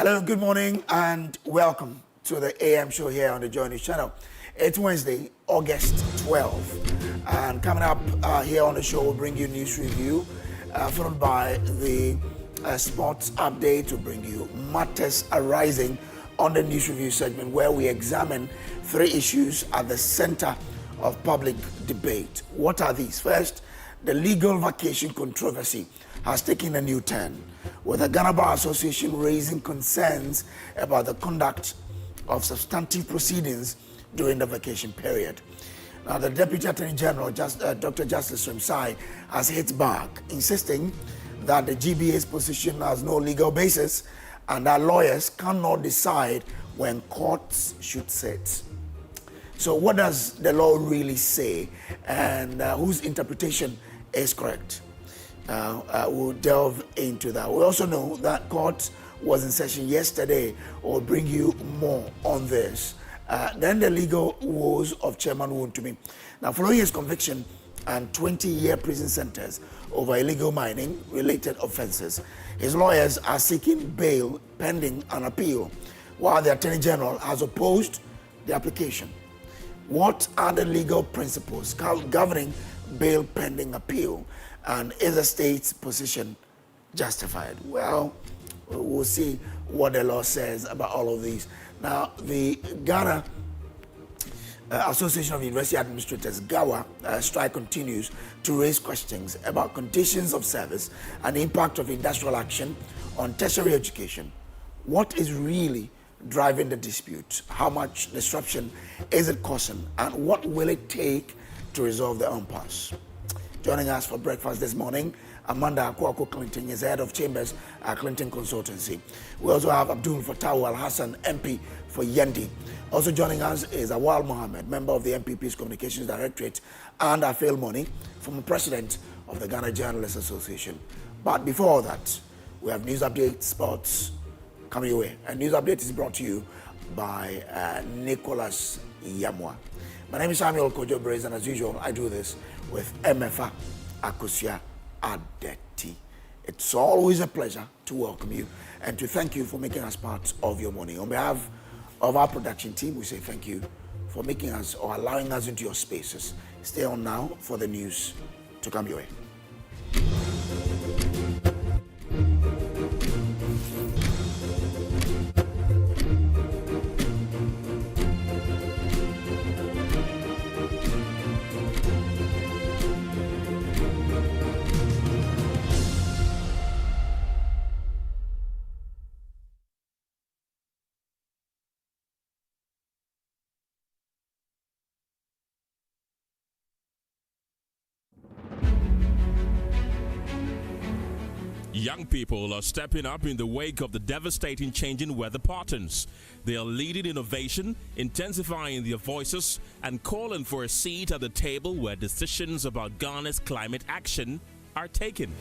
Hello, good morning, and welcome to the AM show here on the Joy News channel. It's Wednesday, August 12, and coming up here on the show, we'll bring you news review, followed by the sports update. We'll bring you matters arising on the news review segment, where we examine three issues at the center of public debate. What are these? First, the legal vacation controversy has taken a new turn, with the Ghana Bar Association raising concerns about the conduct of substantive proceedings during the vacation period. Now, the Deputy Attorney-General Dr Justice Srem-Sai has hit back, insisting that the GBA's position has no legal basis and that lawyers cannot decide when courts should sit. So what does the law really say, and whose interpretation is correct? We'll delve into that. We also know that court was in session yesterday. We'll bring you more on this. Then the legal woes of Chairman Wontumi. Now, following his conviction and 20-year prison sentence over illegal mining related offenses, his lawyers are seeking bail pending an appeal, while the Attorney General has opposed the application. What are the legal principles governing bail pending appeal, and is the state's position justified? Well, we'll see what the law says about all of these. Now, the Ghana Association of University Administrators, GAWA, strike continues to raise questions about conditions of service and the impact of industrial action on tertiary education. What is really driving the dispute? How much disruption is it causing? And what will it take to resolve the impasse? Joining us for breakfast this morning, Amanda Akosua Clinton is head of Chambers at Clinton Consultancy. We also have Abdul Fattah Al-Hassan, MP for Yendi. Also joining us is Awal Mohammed, member of the MPP's Communications Directorate, and Afil Moni, former president of the Ghana Journalists Association. But before all that, we have news updates, sports coming your way. And news update is brought to you by Nicholas Yamwa. My name is Samuel Kojo, and as usual, I do this with Emefa, Akosua, Adeti. It's always a pleasure to welcome you and to thank you for making us part of your morning. On behalf of our production team, we say thank you for making us or allowing us into your spaces. Stay on now for the news to come your way. Young people are stepping up in the wake of the devastating changing weather patterns. They are leading innovation, intensifying their voices, and calling for a seat at the table where decisions about Ghana's climate action are taken.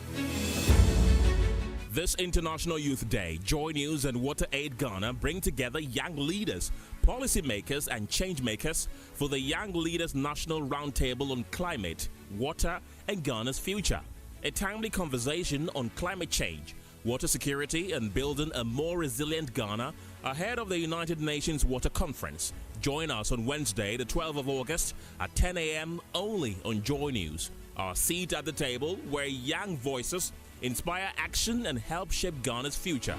This International Youth Day, Joy News and Water Aid Ghana bring together young leaders, policymakers, and changemakers for the Young Leaders National Roundtable on Climate, Water, and Ghana's Future. A timely conversation on climate change, water security, and building a more resilient Ghana ahead of the United Nations Water Conference. Join us on Wednesday, the 12th of August at 10 a.m. only on Joy News. Our seat at the table where young voices inspire action and help shape Ghana's future.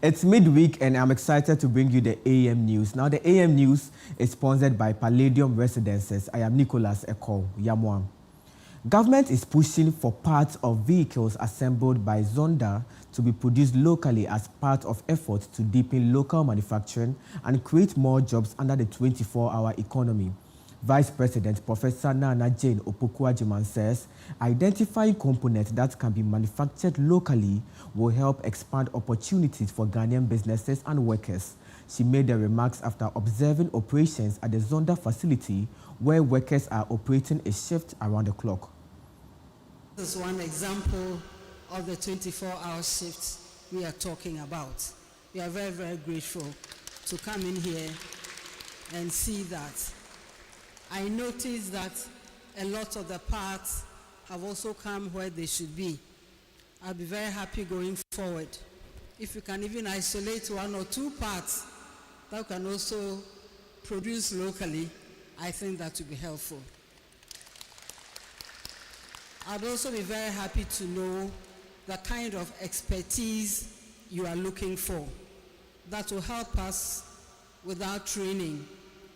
It's midweek and I'm excited to bring you the AM News. Now the AM News is sponsored by Palladium Residences. I am Nicholas Eko Yamwang. Government is pushing for parts of vehicles assembled by Zonda to be produced locally as part of efforts to deepen local manufacturing and create more jobs under the 24-hour economy. Vice President Professor Nana Jane Opoku-Agyeman says identifying components that can be manufactured locally will help expand opportunities for Ghanaian businesses and workers. She made the remarks after observing operations at the Zonda facility where workers are operating a shift around the clock. This is one example of the 24-hour shift we are talking about. We are very, very grateful to come in here and see that. I noticed that a lot of the parts have also come where they should be. I'll be very happy going forward. If you can even isolate one or two parts that can also produce locally, I think that would be helpful. I'd also be very happy to know the kind of expertise you are looking for. That will help us without training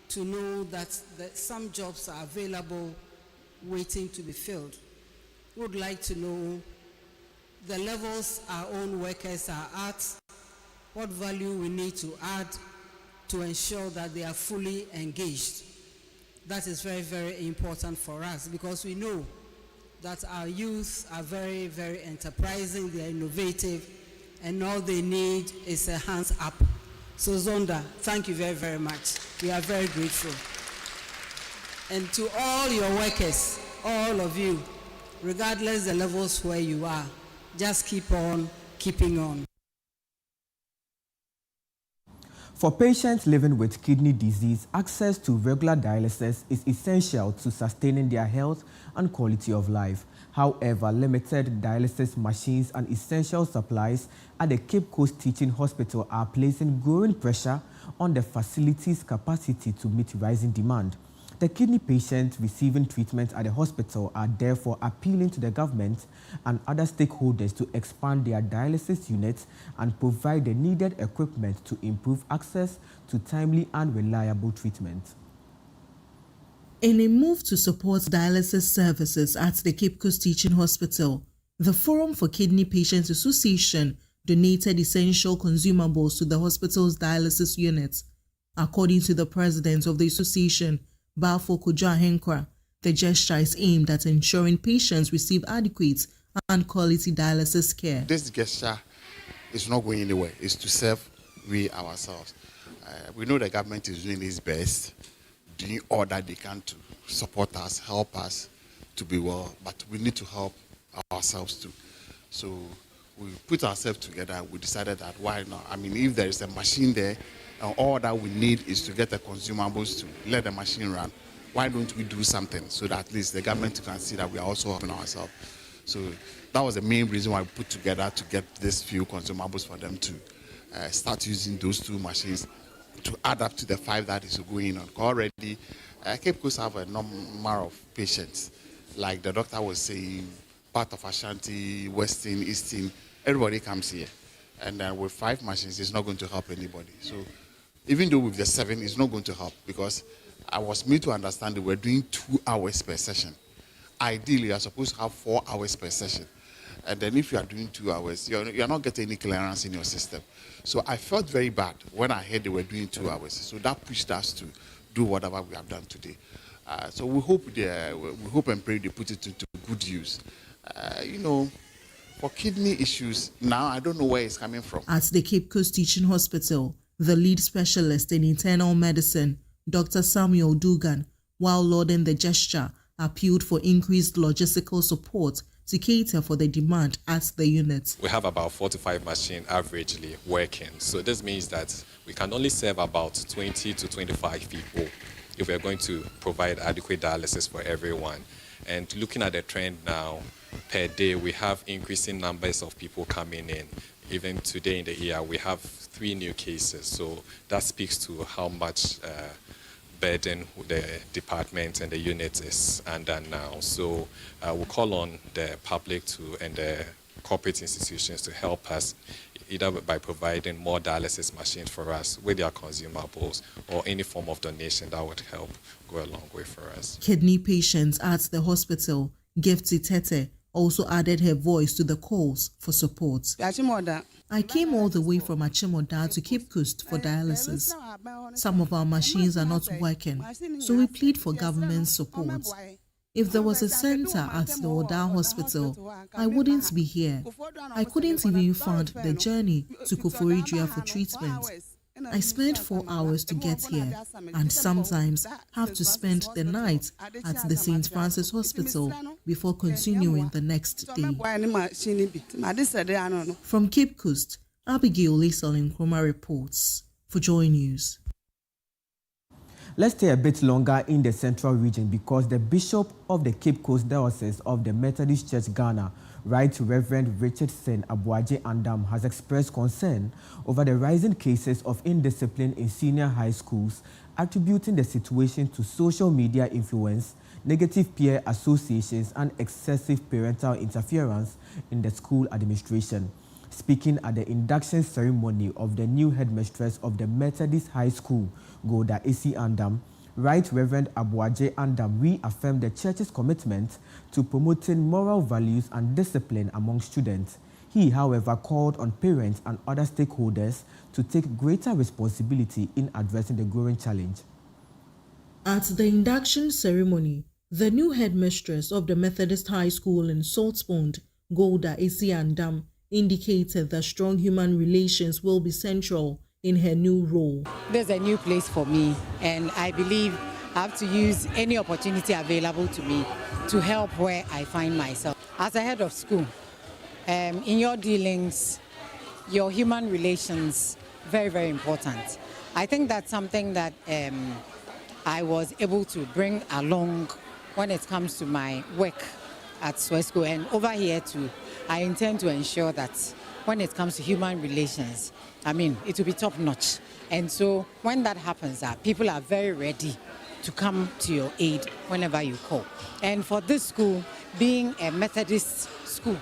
to know that some jobs are available waiting to be filled. We would like to know the levels our own workers are at, what value we need to add to ensure that they are fully engaged. That is very, very important for us because we know that our youth are very, very enterprising, they are innovative, and all they need is a hands up. So Zonda, thank you very, very much. We are very grateful. And to all your workers, all of you, regardless the levels where you are, just keep on keeping on. For patients living with kidney disease, access to regular dialysis is essential to sustaining their health and quality of life. However, limited dialysis machines and essential supplies at the Cape Coast Teaching Hospital are placing growing pressure on the facility's capacity to meet rising demand. The kidney patients receiving treatment at the hospital are therefore appealing to the government and other stakeholders to expand their dialysis units and provide the needed equipment to improve access to timely and reliable treatment. In a move to support dialysis services at the Cape Coast Teaching Hospital, the Forum for Kidney Patients Association donated essential consumables to the hospital's dialysis units. According to the president of the association, Kojo, the gesture is aimed at ensuring patients receive adequate and quality dialysis care. This gesture is not going anywhere. It's to serve we ourselves. We know the government is doing its best, doing all that they can to support us, help us to be well, but we need to help ourselves too. So we put ourselves together. We decided that why not? I mean, if there is a machine there, and all that we need is to get the consumables to let the machine run, why don't we do something so that at least the government can see that we are also helping ourselves? So that was the main reason why we put together to get these few consumables for them to start using those two machines to add up to the 5 that is going on. Already, Cape Coast have a number of patients. Like the doctor was saying, part of Ashanti, Western, Eastern, everybody comes here. And with 5 machines, it's not going to help anybody. So even though with the 7, it's not going to help because I was made to understand that we're doing 2 hours per session. Ideally, you're supposed to have 4 hours per session. And then if you are doing 2 hours, you're not getting any clearance in your system. So I felt very bad when I heard they were doing 2 hours. So that pushed us to do whatever we have done today. So we hope and pray they put it into good use. For kidney issues, now I don't know where it's coming from. At the Cape Coast Teaching Hospital, the lead specialist in internal medicine, Dr. Samuel Dugan, while lauding the gesture, appealed for increased logistical support to cater for the demand at the unit. We have about 45 machines averagely working. So this means that we can only serve about 20 to 25 people if we're going to provide adequate dialysis for everyone. And looking at the trend now, per day, we have increasing numbers of people coming in. Even today in the year, we have 3 new cases. So that speaks to how much burden the department and the unit is under now. So we call on the public and the corporate institutions to help us either by providing more dialysis machines for us with their consumables or any form of donation that would help go a long way for us. Kidney patients at the hospital, Gifty Tete, also added her voice to the calls for support. I came all the way from Achimoda to Cape Coast for dialysis. Some of our machines are not working, so we plead for government support. If there was a center at the Oda Hospital, I wouldn't be here. I couldn't even find the journey to Akufo-Addo for treatment. I spent 4 hours to get here and sometimes have to spend the night at the St. Francis Hospital before continuing the next day. From Cape Coast, Abigail Liesel Nkrumah reports for Joy News. Let's stay a bit longer in the central region because the Bishop of the Cape Coast Diocese of the Methodist Church Ghana, Right Reverend Richard Srem-Sai has expressed concern over the rising cases of indiscipline in senior high schools, attributing the situation to social media influence, negative peer associations, and excessive parental interference in the school administration. Speaking at the induction ceremony of the new headmistress of the Methodist High School, Golda Esi Andam, Right Reverend Abuaje Andam reaffirmed the church's commitment to promoting moral values and discipline among students. He, however, called on parents and other stakeholders to take greater responsibility in addressing the growing challenge. At the induction ceremony, the new headmistress of the Methodist High School in Saltpond, Golda Esi Andam, indicated that strong human relations will be central in her new role. There's a new place for me, and I believe I have to use any opportunity available to me to help where I find myself. As a head of school, in your dealings, your human relations, very, very important. I think that's something that I was able to bring along when it comes to my work at Swesco, and over here too. I intend to ensure that when it comes to human relations, it will be top notch. And so when that happens, people are very ready to come to your aid whenever you call. And for this school, being a Methodist school,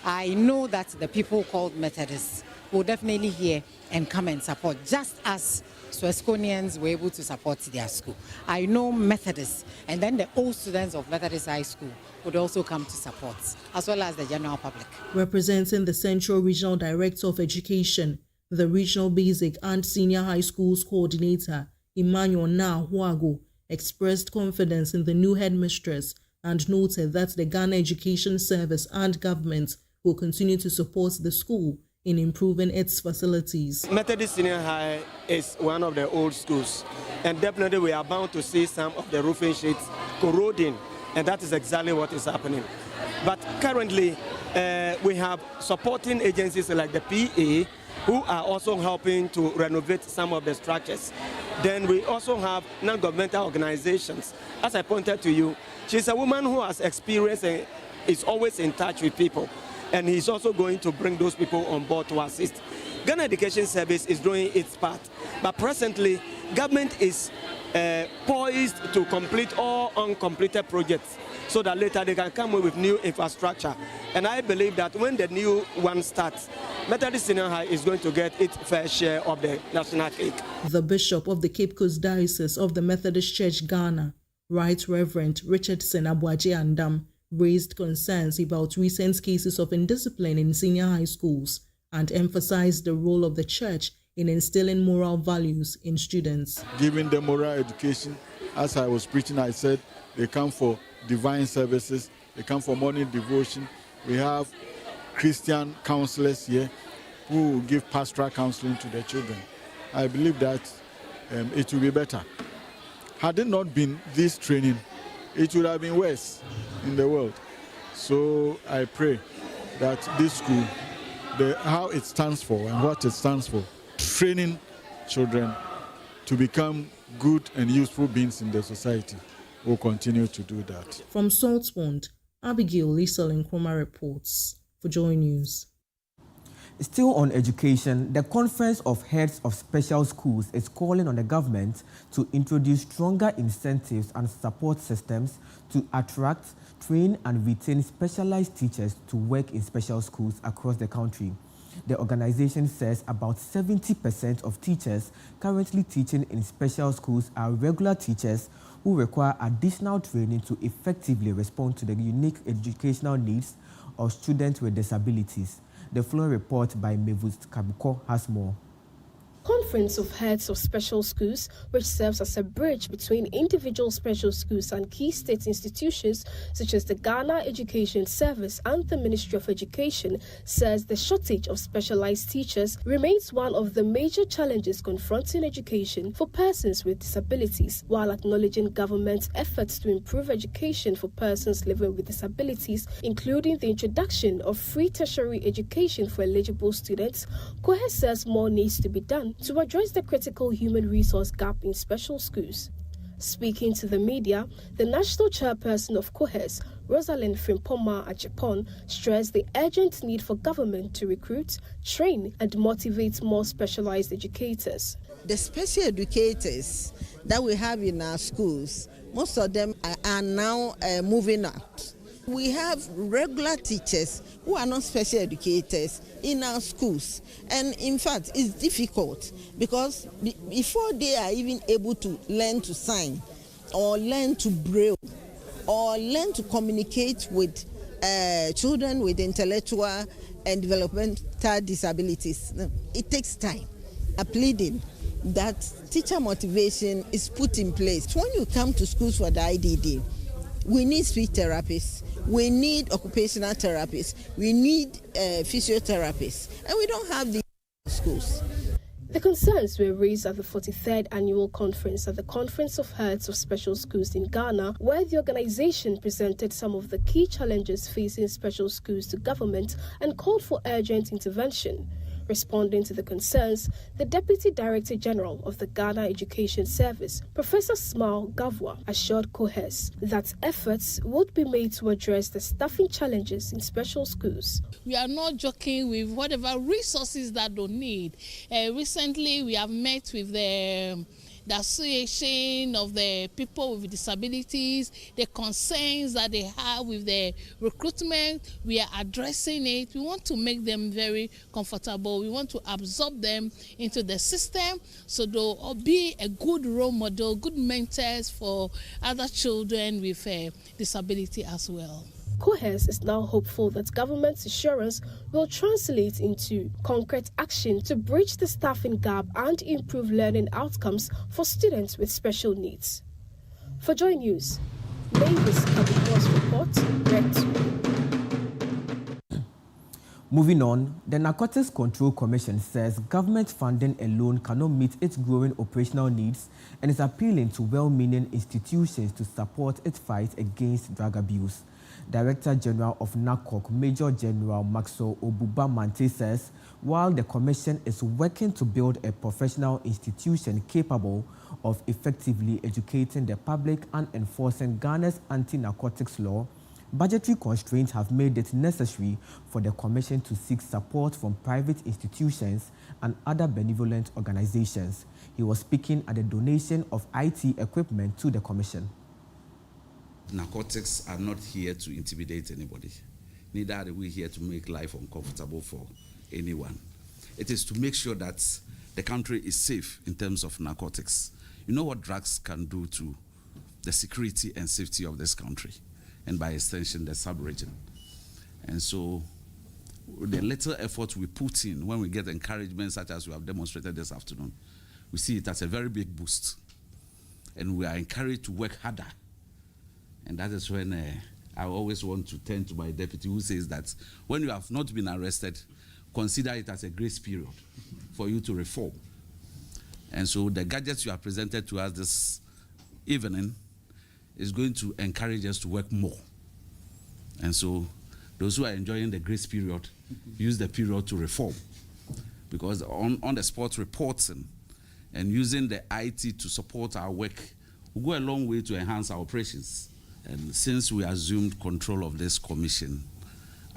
I know that the people called Methodists will definitely hear and come and support, just as Swesconians were able to support their school. I know Methodists, and then the old students of Methodist High School would also come to support, as well as the general public. Representing the Central Regional Director of Education, the Regional Basic and Senior High Schools Coordinator, Emmanuel Huago, expressed confidence in the new headmistress and noted that the Ghana Education Service and government will continue to support the school in improving its facilities. Methodist Senior High is one of the old schools, and definitely we are bound to see some of the roofing sheets corroding, and that is exactly what is happening. But currently, we have supporting agencies like the PA who are also helping to renovate some of the structures. Then we also have non-governmental organizations. As I pointed to you, she's a woman who has experience and is always in touch with people. And he's also going to bring those people on board to assist. Ghana Education Service is doing its part, but presently, government is poised to complete all uncompleted projects so that later they can come with new infrastructure. And I believe that when the new one starts, Methodist Senior High is going to get its fair share of the national cake. The Bishop of the Cape Coast Diocese of the Methodist Church Ghana, Right Reverend Richard Abuaje Andam, raised concerns about recent cases of indiscipline in senior high schools and emphasized the role of the church in instilling moral values in students. Giving them moral education, as I was preaching, I said they come for divine services, they come for morning devotion. We have Christian counselors here who will give pastoral counseling to the children. I believe that it will be better. Had it not been this training, it would have been worse in the world. So I pray that this school, how it stands for and what it stands for, training children to become good and useful beings in the society, will continue to do that. From Saltpond, Abigail Liesel Nkrumah reports for Joy News. Still on education, the Conference of Heads of Special Schools is calling on the government to introduce stronger incentives and support systems to attract, train and retain specialized teachers to work in special schools across the country. The organization says about 70% of teachers currently teaching in special schools are regular teachers who require additional training to effectively respond to the unique educational needs of students with disabilities. The following report by Mevus Kabuko has more. Conference of Heads of Special Schools, which serves as a bridge between individual special schools and key state institutions such as the Ghana Education Service and the Ministry of Education, says the shortage of specialized teachers remains one of the major challenges confronting education for persons with disabilities, while acknowledging government's efforts to improve education for persons living with disabilities, including the introduction of free tertiary education for eligible students. Kojo says more needs to be done to address the critical human resource gap in special schools. Speaking to the media, the national chairperson of Kojo, Rosalind Frimpoma Achepon, stressed the urgent need for government to recruit, train, and motivate more specialized educators. The special educators that we have in our schools, most of them are now moving out. We have regular teachers who are not special educators in our schools. And in fact, it's difficult because before they are even able to learn to sign or learn to braille or learn to communicate with children with intellectual and developmental disabilities, it takes time. I'm pleading that teacher motivation is put in place. When you come to schools for the IDD, we need speech therapists, we need occupational therapists, we need physiotherapists, and we don't have these schools. The concerns were raised at the 43rd annual conference at the Conference of Heads of Special Schools in Ghana, where the organization presented some of the key challenges facing special schools to government and called for urgent intervention. Responding to the concerns, the Deputy Director General of the Ghana Education Service, Professor Smile Gavwa, assured Kojo that efforts would be made to address the staffing challenges in special schools. We are not joking with whatever resources that they need. Recently, we have met with the Association of the People with Disabilities, the concerns that they have with the recruitment. We are addressing it. We want to make them very comfortable. We want to absorb them into the system so they'll be a good role model, good mentors for other children with disability as well. Kojo is now hopeful that government's assurance will translate into concrete action to bridge the staffing gap and improve learning outcomes for students with special needs. For Joy News, Mavis Kabiko's report, read to. Moving on, the Narcotics Control Commission says government funding alone cannot meet its growing operational needs and is appealing to well-meaning institutions to support its fight against drug abuse. Director General of NACOC, Major General Maxwell Obuba-Mante says, while the Commission is working to build a professional institution capable of effectively educating the public and enforcing Ghana's anti-narcotics law, budgetary constraints have made it necessary for the Commission to seek support from private institutions and other benevolent organizations. He was speaking at the donation of IT equipment to the Commission. Narcotics are not here to intimidate anybody. Neither are we here to make life uncomfortable for anyone. It is to make sure that the country is safe in terms of narcotics. You know what drugs can do to the security and safety of this country, and by extension, the sub-region. And so the little effort we put in when we get encouragement such as we have demonstrated this afternoon, we see it as a very big boost. And we are encouraged to work harder. And that is when I always want to turn to my deputy who says that when you have not been arrested, consider it as a grace period for you to reform. And so the gadgets you have presented to us this evening is going to encourage us to work more. And so those who are enjoying the grace period, use the period to reform. Because on the spot reporting and using the IT to support our work will go a long way to enhance our operations. And since we assumed control of this commission,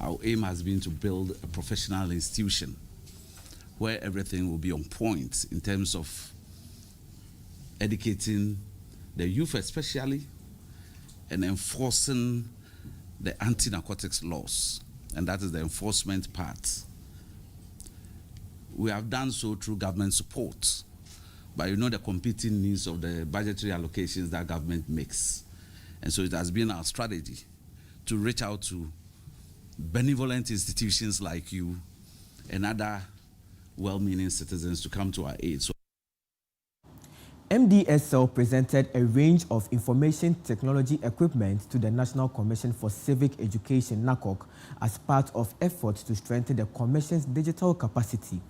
our aim has been to build a professional institution where everything will be on point in terms of educating the youth especially and enforcing the anti-narcotics laws. And that is the enforcement part. we have done so through government support. But you know the competing needs of the budgetary allocations that government makes. And so it has been our strategy to reach out to benevolent institutions like you and other well-meaning citizens to come to our aid. So MDSL presented a range of information technology equipment to the National Commission for Civic Education, NACOC, as part of efforts to strengthen the Commission's digital capacity.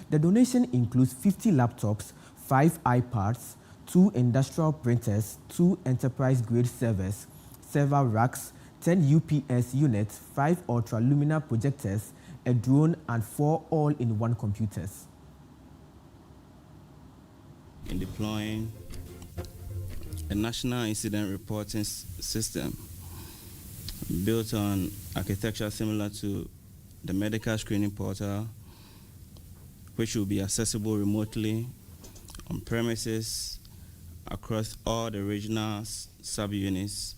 The donation includes 50 laptops, 5 iPads, 2 industrial printers, 2 enterprise-grade servers, server racks, 10 UPS units, 5 ultra-luminous projectors, a drone, and 4 all-in-one computers. In deploying a national incident reporting system built on architecture similar to the medical screening portal, which will be accessible remotely on premises across all the regional subunits,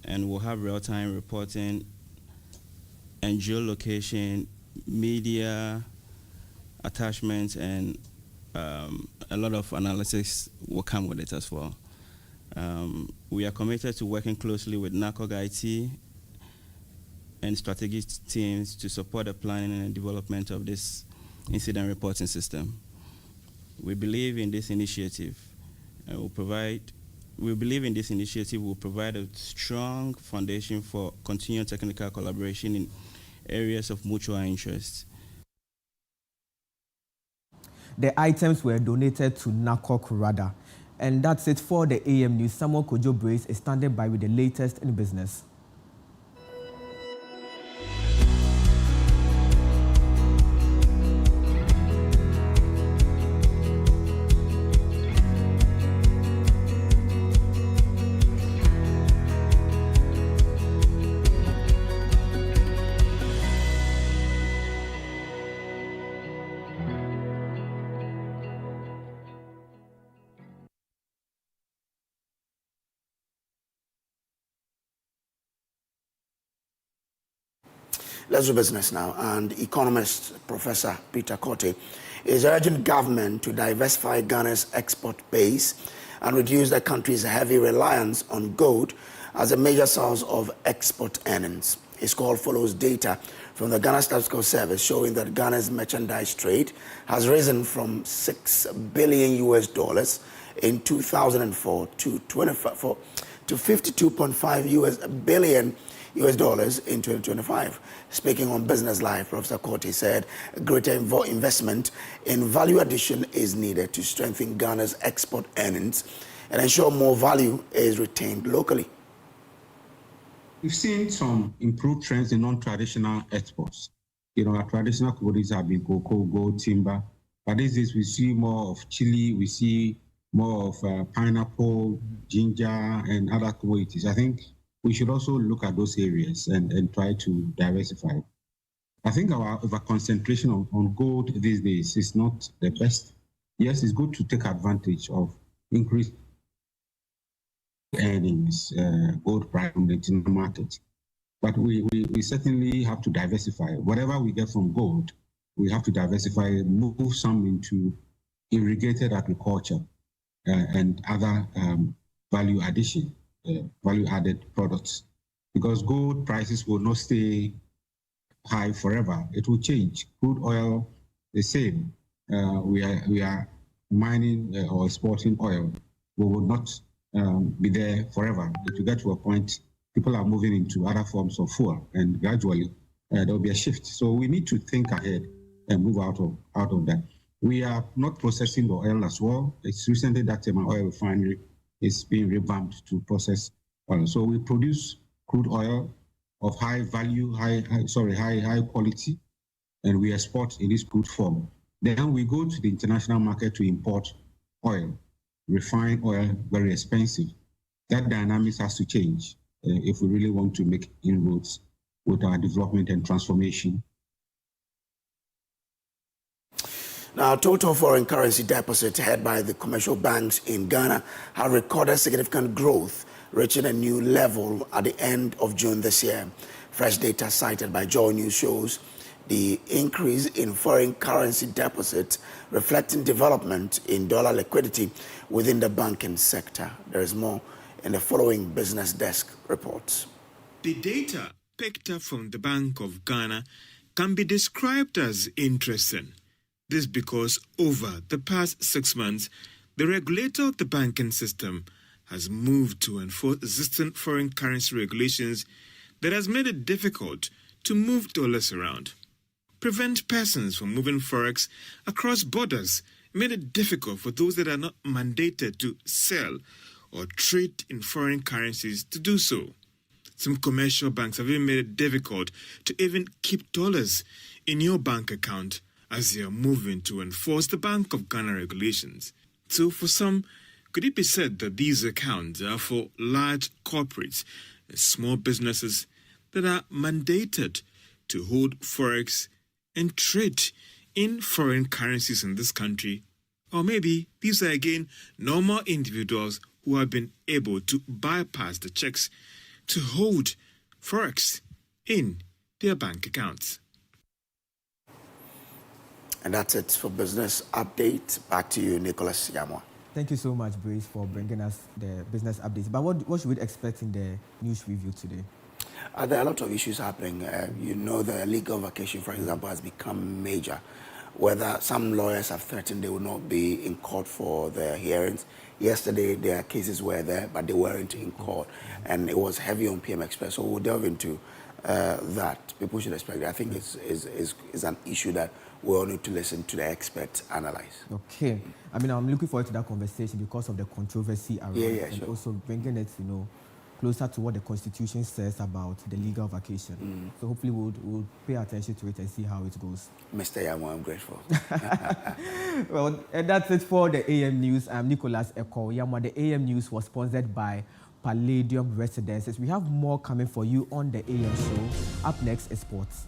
and will have real-time reporting and geolocation, media attachments, and a lot of analysis will come with it as well. We are committed to working closely with NACOG IT and strategic teams to support the planning and development of this incident reporting system. We believe in this initiative will provide a strong foundation for continued technical collaboration in areas of mutual interest. The items were donated to NACOC RADA. And that's it for the AM News. Samuel Kojo Brace is standing by with the latest in business. Let's do business now. And economist Professor Peter Korte is urging government to diversify Ghana's export base and reduce the country's heavy reliance on gold as a major source of export earnings. His call follows data from the Ghana Statistical Service showing that Ghana's merchandise trade has risen from $6 billion in 2004 to 52.5 billion in 2025. Speaking on Business Live, Professor Korte said greater investment in value addition is needed to strengthen Ghana's export earnings and ensure more value is retained locally. We've seen some improved trends in non-traditional exports. You know, our traditional commodities have been cocoa, gold, timber, but these days we see more of chili, we see more of pineapple, ginger, and other commodities. I think we should also look at those areas and try to diversify. I think our over-concentration on gold these days is not the best. Yes, it's good to take advantage of increased earnings, gold price on the international market. But we certainly have to diversify. Whatever we get from gold, we have to diversify, move some into irrigated agriculture and other value-added products, because gold prices will not stay high forever. It will change. Crude oil, the same. We are mining or exporting oil. We will not be there forever. It will get to a point, people are moving into other forms of fuel, and gradually there will be a shift. So we need to think ahead and move out of that. We are not processing the oil as well. It's recently that my oil refinery is being revamped to process oil. So we produce crude oil of high value, high quality, and we export in this crude form. Then we go to the international market to import oil, refined oil, very expensive. That dynamics has to change if we really want to make inroads with our development and transformation. Now, total foreign currency deposits held by the commercial banks in Ghana have recorded significant growth, reaching a new level at the end of June this year. Fresh data cited by Joy News shows The increase in foreign currency deposit reflecting development in dollar liquidity within the banking sector. There is more in the following Business Desk reports. The data picked up from the Bank of Ghana can be described as interesting. This because over the past 6 months, the regulator of the banking system has moved to enforce existing foreign currency regulations that has made it difficult to move dollars around. Prevent persons from moving forex across borders made it difficult for those that are not mandated to sell or trade in foreign currencies to do so. Some commercial banks have even made it difficult to even keep dollars in your bank account as they are moving to enforce the Bank of Ghana regulations. So for some, could it be said that these accounts are for large corporates and small businesses that are mandated to hold forex and trade in foreign currencies in this country? Or maybe these are again normal individuals who have been able to bypass the checks to hold forex in their bank accounts. And that's it for Business Update. Back to you, Nicholas Yamwa. Thank you so much, Brace, for bringing us the business updates. But what should we expect in the news review today? There are a lot of issues happening. The legal vacation, for example, has become major. Whether some lawyers have threatened they will not be in court for their hearings. Yesterday, their cases were there, but they weren't in court. And it was heavy on PM Express. So we'll delve into that. People should expect it. I think it's an issue that we all need to listen to the experts analyze. Okay. I'm looking forward to that conversation because of the controversy around it, and sure. also bringing it, closer to what the Constitution says about the legal vacation. So hopefully we'll pay attention to it and see how it goes. Mr. Yamo, I'm grateful. Well, and that's it for the AM News. I'm Nicholas Eko-Yama. The AM News was sponsored by Palladium Residences. We have more coming for you on the AM show. Up next is sports.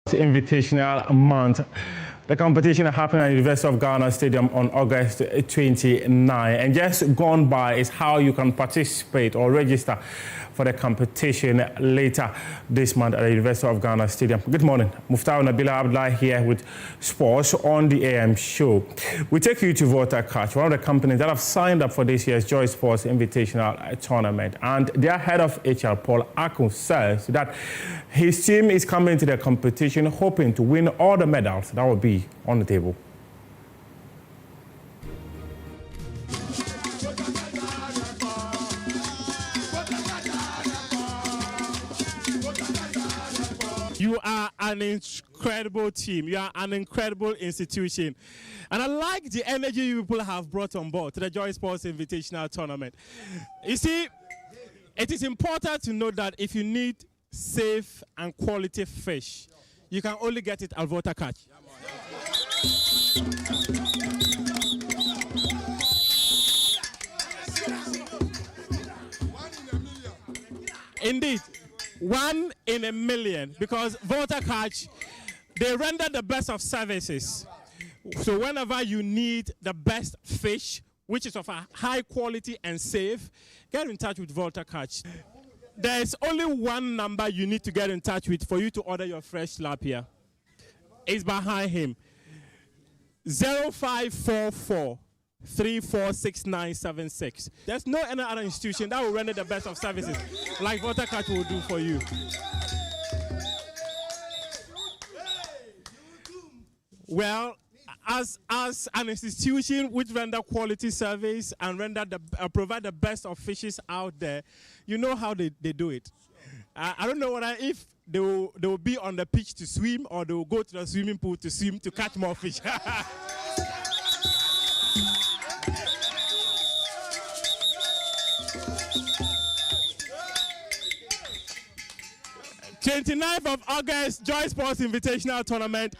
Invitational month. The competition happened at the University of Ghana Stadium on August 29. And just gone by is how you can participate or register for the competition later this month at the University of Ghana Stadium. Good morning. Muftau Nabila Abdullah here with sports on the AM show. We take you to Volta Catch, one of the companies that have signed up for this year's Joy Sports Invitational Tournament. And their head of HR, Paul Akosua, says that his team is coming to the competition hoping to win all the medals that will be on the table. You are an incredible team. You are an incredible institution. And I like the energy you people have brought on board to the Joy Sports Invitational Tournament. You see, it is important to know that if you need safe and quality fish, you can only get it at Volta Catch. Indeed. 1 in a million, because Volta Catch, they render the best of services. So whenever you need the best fish, which is of a high quality and safe, get in touch with Volta Catch. There's only one number you need to get in touch with for you to order your fresh tilapia. It's behind him. 0544 346976. There's no any other institution that will render the best of services like Volta Catch will do for you. Well, as an institution which render quality service and provide the best of fishes out there, you know how they do it. I don't know whether if they will be on the pitch to swim or they will go to the swimming pool to swim to catch more fish. 29th of August, Joy Sports Invitational Tournament.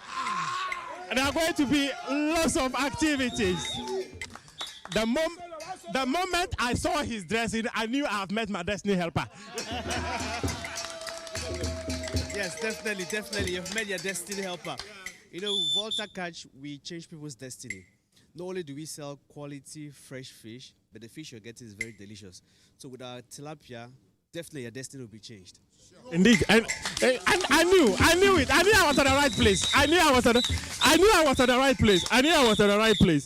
And there are going to be lots of activities. The moment I saw his dressing, I knew I have met my destiny helper. Yes, definitely. You've met your destiny helper. You know, Volta Catch, we change people's destiny. Not only do we sell quality, fresh fish, but the fish you're getting is very delicious. So with our tilapia, definitely your destiny will be changed. Indeed, and I knew it. I knew I was at the right place. I knew I was at the right place.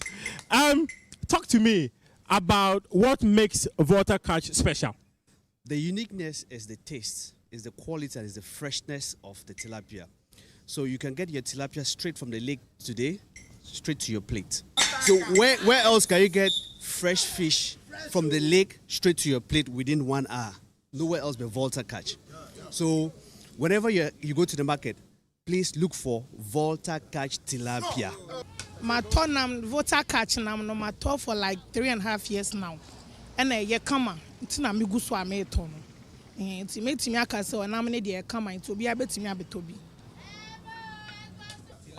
Talk to me about what makes Volta Catch special. The uniqueness is the taste, is the quality, and is the freshness of the tilapia. So you can get your tilapia straight from the lake today, straight to your plate. So where else can you get fresh fish from the lake straight to your plate within 1 hour? Nowhere else but Volta Catch. So whenever you go to the market, please look for Volta Catch tilapia. My turn Volta Catch no my tour for like 3.5 years now. And you come it's na me go so am ton. It's me aka say na me dey come to be abetimi abetobi.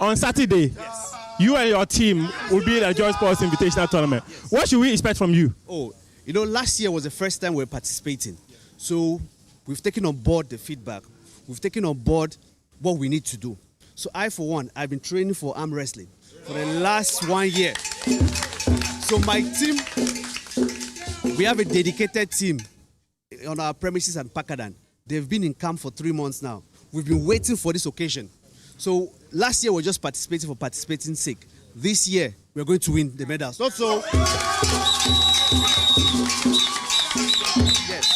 On Saturday, yes, you and your team will be in the Joy Sports Invitational Tournament. Yes. What should we expect from you? Oh, you know, last year was the first time we were participating. So we've taken on board the feedback. We've taken on board what we need to do. So I, for one, I've been training for arm wrestling for the last 1 year. So my team, we have a dedicated team on our premises at Pakadan. They've been in camp for 3 months now. We've been waiting for this occasion. So last year we were just participating for participating's sake. This year we're going to win the medals. Not so. Yes.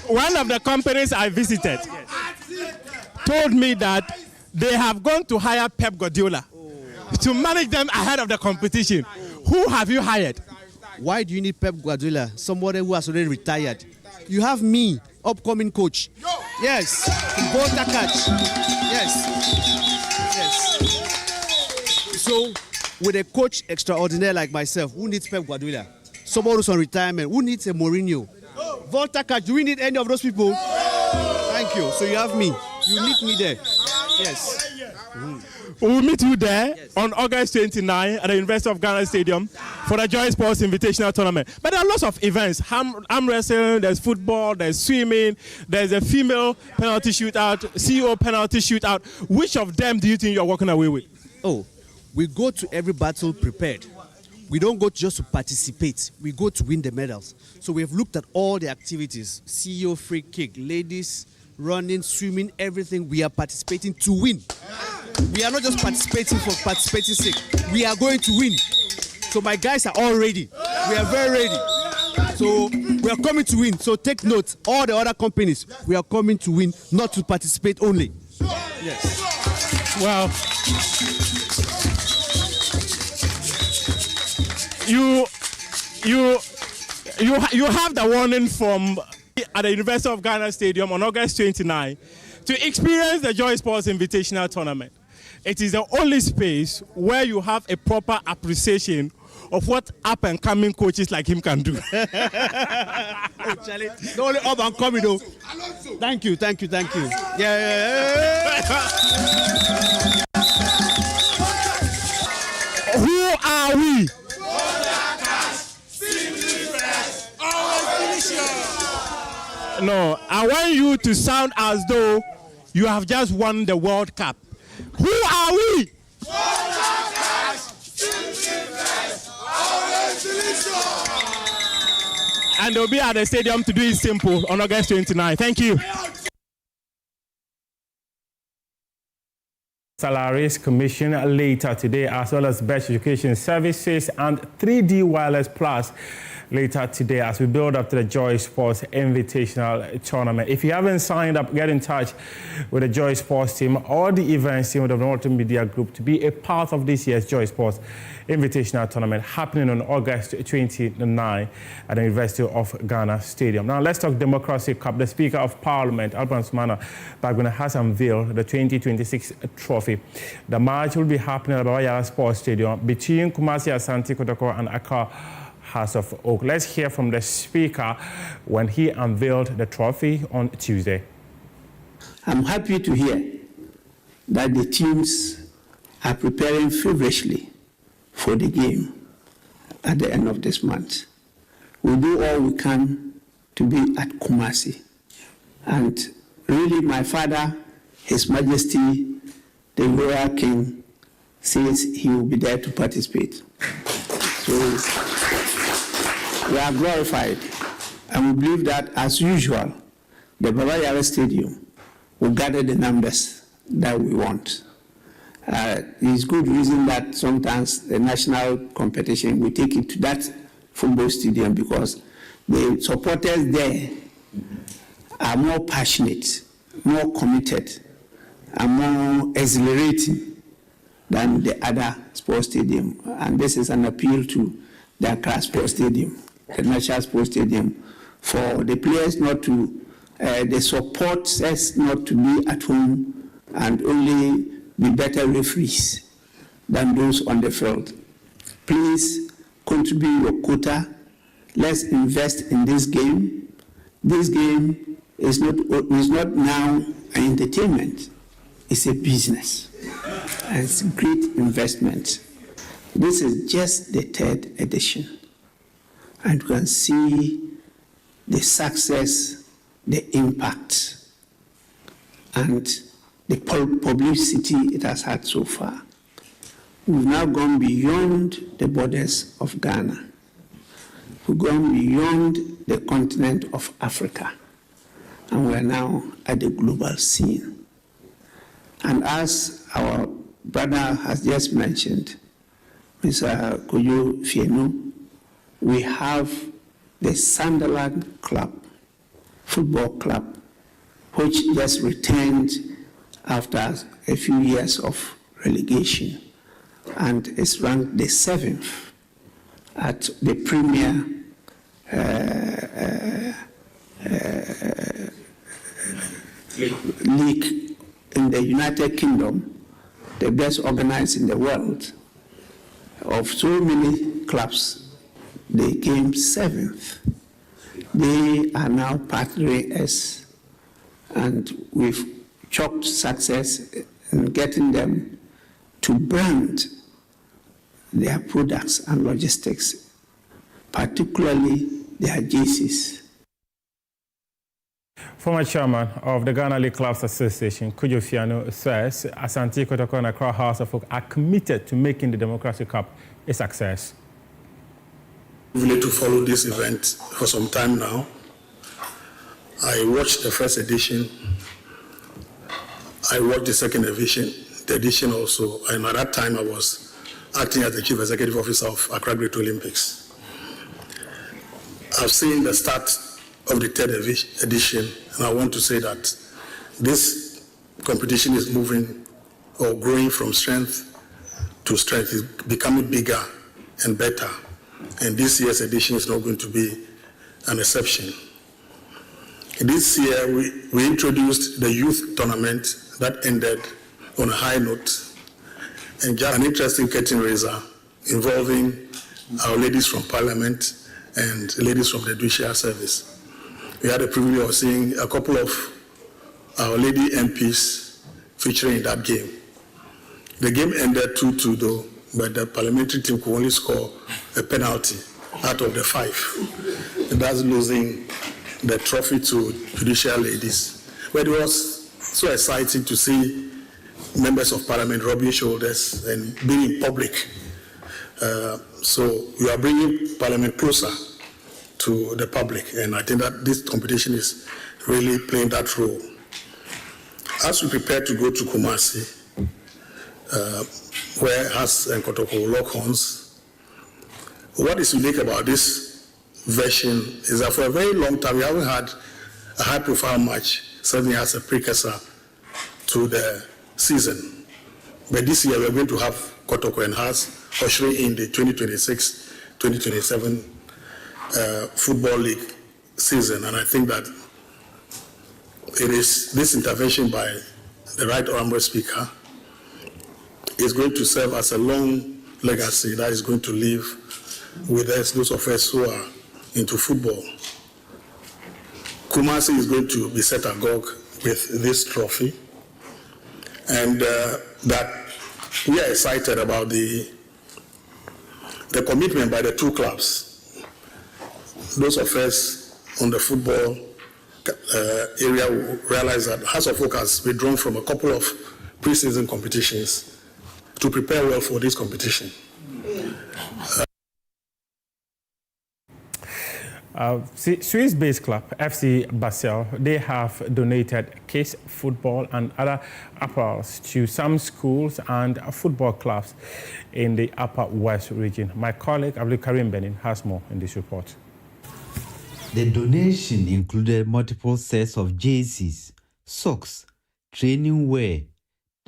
One of the companies I visited told me that they have gone to hire Pep Guardiola to manage them ahead of the competition. Who have you hired? Why do you need Pep Guardiola? Somebody who has already retired. You have me, upcoming coach. Yes. Volta Catch. Yes. So, with a coach extraordinaire like myself, who needs Pep Guardiola? Someone who's on retirement, who needs a Mourinho? Volta Catch, do we need any of those people? Thank you. So you have me. You need me there. Yes. We'll meet you there on August 29 at the University of Ghana Stadium for the Joy Sports Invitational Tournament. But there are lots of events. Arm wrestling, there's football, there's swimming, there's a female penalty shootout, CEO penalty shootout. Which of them do you think you're walking away with? Oh, we go to every battle prepared. We don't go just to participate. We go to win the medals. So we have looked at all the activities, CEO free kick, ladies, running, swimming, everything. We are participating to win. We are not just participating for participating sake. We are going to win. So my guys are all ready. We are very ready. So we are coming to win. So take note, all the other companies, we are coming to win, not to participate only. Yes. Well, you have the warning from at the University of Ghana Stadium on August 29 to experience the Joy Sports Invitational Tournament. It is the only space where you have a proper appreciation of what up-and-coming coaches like him can do. Oh, Charlie, the only up-and-coming though. Thank you. Yeah. Who are we? No, I want you to sound as though you have just won the World Cup. Who are we? And they'll be at the stadium to do it simple on August 29. Thank you. Salaries Commission later today, as well as Best Education Services and 3D Wireless Plus later today as we build up to the Joy Sports Invitational Tournament. If you haven't signed up, get in touch with the Joy Sports team or the events team of the Northern Media Group to be a part of this year's Joy Sports Invitational Tournament happening on August 29 at the University of Ghana Stadium. Now let's talk Democracy Cup. The Speaker of Parliament, Alban Sumana Baguna, has unveiled the 2026 trophy. The match will be happening at Bawayala Sports Stadium between Kumasi Asante Kotoko and Accra House of Oak. Let's hear from the Speaker when he unveiled the trophy on Tuesday. I'm happy to hear that the teams are preparing feverishly for the game at the end of this month. We'll do all we can to be at Kumasi. And really, my father, His Majesty, the Royal King, says he will be there to participate. So we are glorified, and we believe that, as usual, the Bawayala Stadium will gather the numbers that we want. It's good reason that sometimes the national competition, we take it to that football stadium because the supporters there are more passionate, more committed, and more exhilarating than the other sports stadium. And this is an appeal to the Accra Sports Stadium, the National Sports Stadium, for the players not to, the supporters not to be at home and only be better referees than those on the field. Please contribute your quota. Let's invest in this game. This game is not now an entertainment. It's a business. And it's a great investment. This is just the 3rd edition. And you can see the success, the impact, and the publicity it has had so far. We've now gone beyond the borders of Ghana. We've gone beyond the continent of Africa. And we're now at the global scene. And as our brother has just mentioned, Mr. Kojo Fienu, we have the Sunderland Club, football club, which just returned after a few years of relegation and is ranked the 7th at the Premier League in the United Kingdom, the best organized in the world. Of so many clubs, they came 7th. They are now partnering us, and we've chalked success and getting them to brand their products and logistics, particularly their jerseys. Former chairman of the Ghana League Clubs Association, Kojo says Asante Kotoko and Accra House of Folk are committed to making the Democracy Cup a success. We need to follow this event for some time now. I watched the first edition. I watched the second edition also, and at that time I was acting as the Chief Executive Officer of Accra Great Olympics. I've seen the start of the third edition, and I want to say that this competition is moving or growing from strength to strength. It's becoming bigger and better, and this year's edition is not going to be an exception. This year, we introduced the youth tournament that ended on a high note, and just an interesting curtain raiser involving our ladies from Parliament and ladies from the Judicial Service. We had the privilege of seeing a couple of our lady MPs featuring in that game. The game ended 2-2 though, but the parliamentary team could only score a penalty out of the 5. And that's losing the trophy to judicial ladies. But it was so exciting to see members of parliament rubbing shoulders and being in public. So we are bringing parliament closer to the public, and I think that this competition is really playing that role. As we prepare to go to Kumasi, where Has and Kotoko will lock horns, what is unique about this version is that for a very long time we haven't had a high-profile match serving as a precursor to the season. But this year we're going to have Kotoko and Has ushering in the 2026-2027 Football League season, and I think that it is this intervention by the Right Honourable Speaker is going to serve as a long legacy that is going to live with us, those of us who are into football. Kumasi is going to be set agog with this trophy, and that we are excited about the commitment by the two clubs. Those of us on the football area will realize that House of Folk has withdrawn from a couple of pre-season competitions to prepare well for this competition. Swiss-based club FC Basel, they have donated kids football and other apparels to some schools and football clubs in the Upper West region. My colleague Abdul Karim Benin has more in this report. The donation included multiple sets of jerseys, socks, training wear,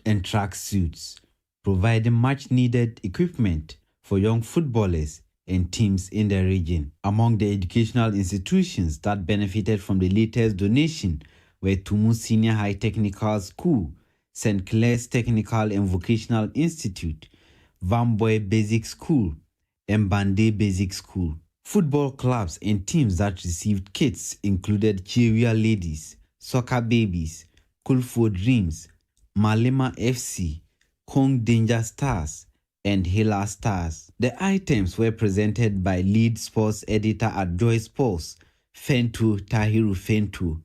and track suits, providing much-needed equipment for young footballers and teams in the region. Among the educational institutions that benefited from the latest donation were Tumu Senior High Technical School, St. Clair's Technical and Vocational Institute, Vamboy Basic School, and Bande Basic School. Football clubs and teams that received kits included Cheria Ladies, Soccer Babies, Kulfo Dreams, Malema FC, Kong Danger Stars, and Hila Stars. The items were presented by lead sports editor at Joy Sports, Fentu Tahiru Fentu.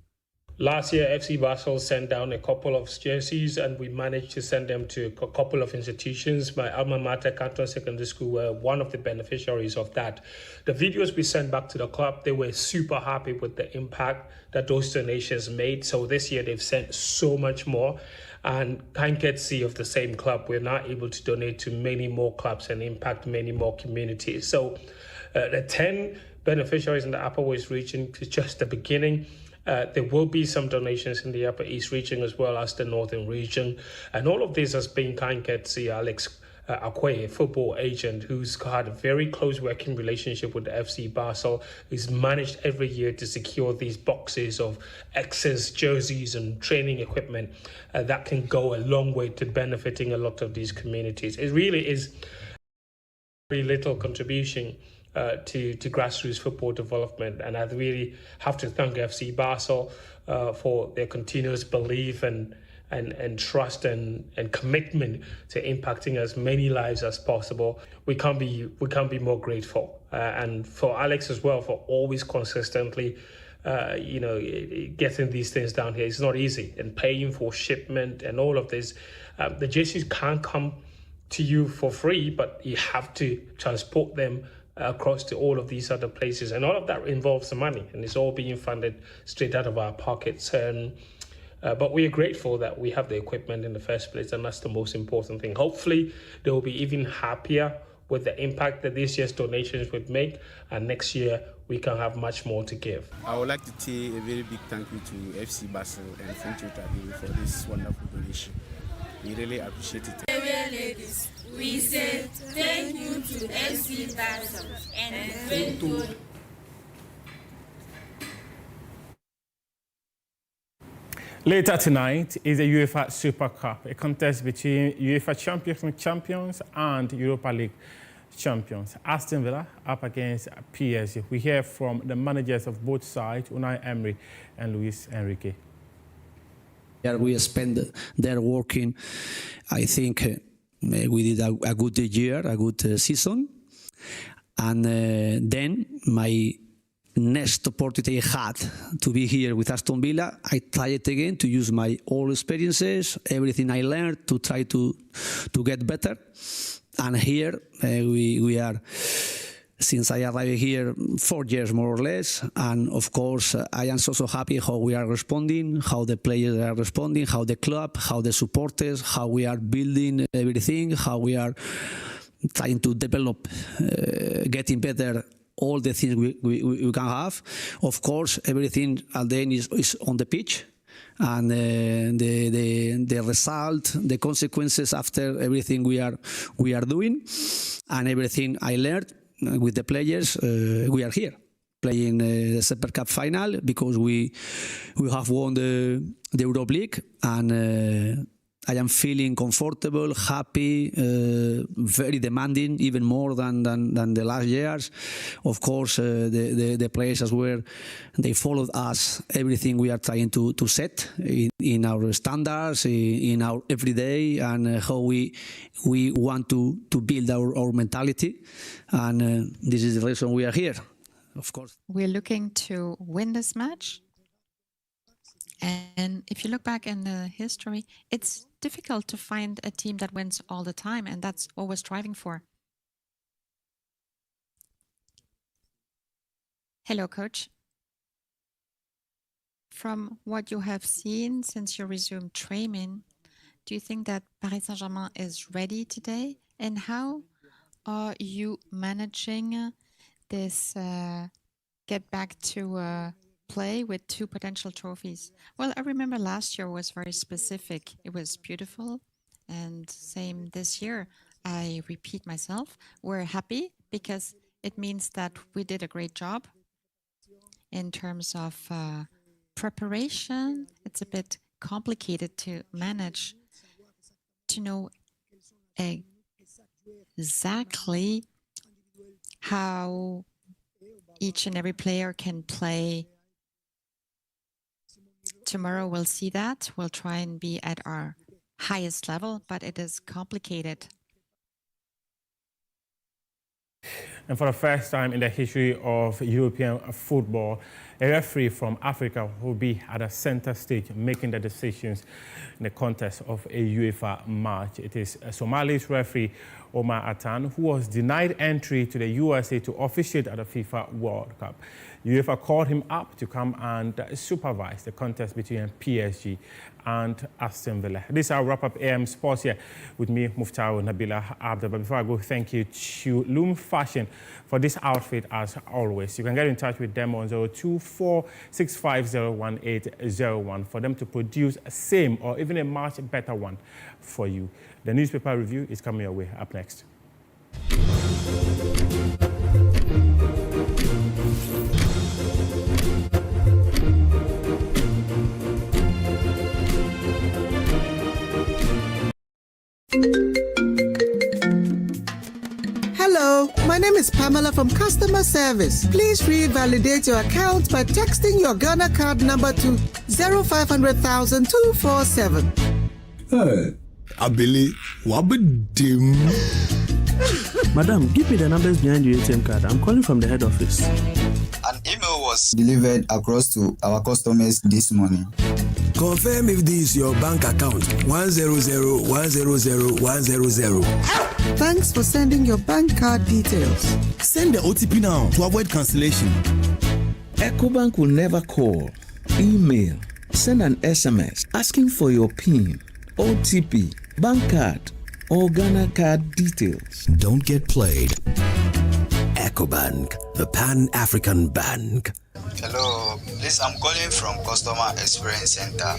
Last year, FC Basel sent down a couple of jerseys, and we managed to send them to a couple of institutions. My alma mater, Canton Secondary School, were one of the beneficiaries of that. The videos we sent back to the club, they were super happy with the impact that those donations made. So this year, they've sent so much more. And kind courtesy of the same club, we're now able to donate to many more clubs and impact many more communities. So the 10 beneficiaries in the Upper West region is just the beginning. There will be some donations in the Upper East region as well as the Northern region. And all of this has been kind courtesy Alex Akwe, a football agent who's had a very close working relationship with the FC Basel, who's managed every year to secure these boxes of excess jerseys and training equipment that can go a long way to benefiting a lot of these communities. It really is very little contribution to grassroots football development, and I really have to thank FC Basel for their continuous belief and and trust and commitment to impacting as many lives as possible. We can't be more grateful. And for Alex as well, for always consistently, getting these things down here. It's not easy, and paying for shipment and all of this. The jerseys can't come to you for free, but you have to transport them across to all of these other places, and all of that involves some money, and it's all being funded straight out of our pockets. But we are grateful that we have the equipment in the first place, and that's the most important thing. Hopefully, they will be even happier with the impact that this year's donations would make, and next year we can have much more to give. I would like to say a very big thank you to FC Basel and Attorney-General for this wonderful donation. We really appreciate it. Ladies, we say thank you to FC Basel and thank you. Later tonight is the UEFA Super Cup, a contest between UEFA champions and Europa League champions. Aston Villa up against PSG. We hear from the managers of both sides, Unai Emery and Luis Enrique. We spent there working. I think we did a good year, a good season. And then my next opportunity I had to be here with Aston Villa, I tried again to use my old experiences, everything I learned to try to get better. And here we are, since I arrived here 4 years more or less. And of course, I am so happy how we are responding, how the players are responding, how the club, how the supporters, how we are building everything, how we are trying to develop, getting better, all the things we can have. Of course, everything at the end is on the pitch, and the result, the consequences after everything we are doing, and everything I learned with the players. We are here playing the Super Cup final because we have won the Europa League, and I am feeling comfortable, happy, very demanding, even more than the last years. Of course, the players as well, they followed us, everything we are trying to set in our standards, in our everyday, and how we want to build our mentality. And this is the reason we are here, of course. We're looking to win this match. And if you look back in the history, it's difficult to find a team that wins all the time, and that's what we're striving for. Hello, Coach. From what you have seen since you resumed training, do you think that Paris Saint-Germain is ready today? And how are you managing this get back to play with 2 potential trophies? Well, I remember last year was very specific. It was beautiful, and same this year. I repeat myself. We're happy because it means that we did a great job in terms of preparation. It's a bit complicated to manage, to know exactly how each and every player can play. Tomorrow we'll see that. We'll try and be at our highest level, but it is complicated. And for the first time in the history of European football, a referee from Africa will be at the center stage making the decisions in the context of a UEFA match. It is Somali's referee Omar Atan, who was denied entry to the USA to officiate at the FIFA World Cup. UEFA called him up to come and supervise the contest between PSG and Aston Villa. This is our wrap-up AM Sports here with me, Muftau Nabila Abda. But before I go, thank you to Loom Fashion for this outfit as always. You can get in touch with them on 024-650-1801 for them to produce a same or even a much better one for you. The newspaper review is coming your way up next. Hello, my name is Pamela from Customer Service. Please revalidate your account by texting your Ghana card number to 0500,000 247. Hey, Abili, wabadim. Madam, give me the numbers behind your ATM card. I'm calling from the head office. An email was delivered across to our customers this morning. Confirm if this is your bank account. 100-100-100. Thanks for sending your bank card details. Send the OTP now to avoid cancellation. EcoBank will never call, email, send an SMS asking for your PIN, OTP, bank card, or Ghana card details. Don't get played. EcoBank, the Pan-African Bank. Hello, please, I'm calling from Customer Experience Center.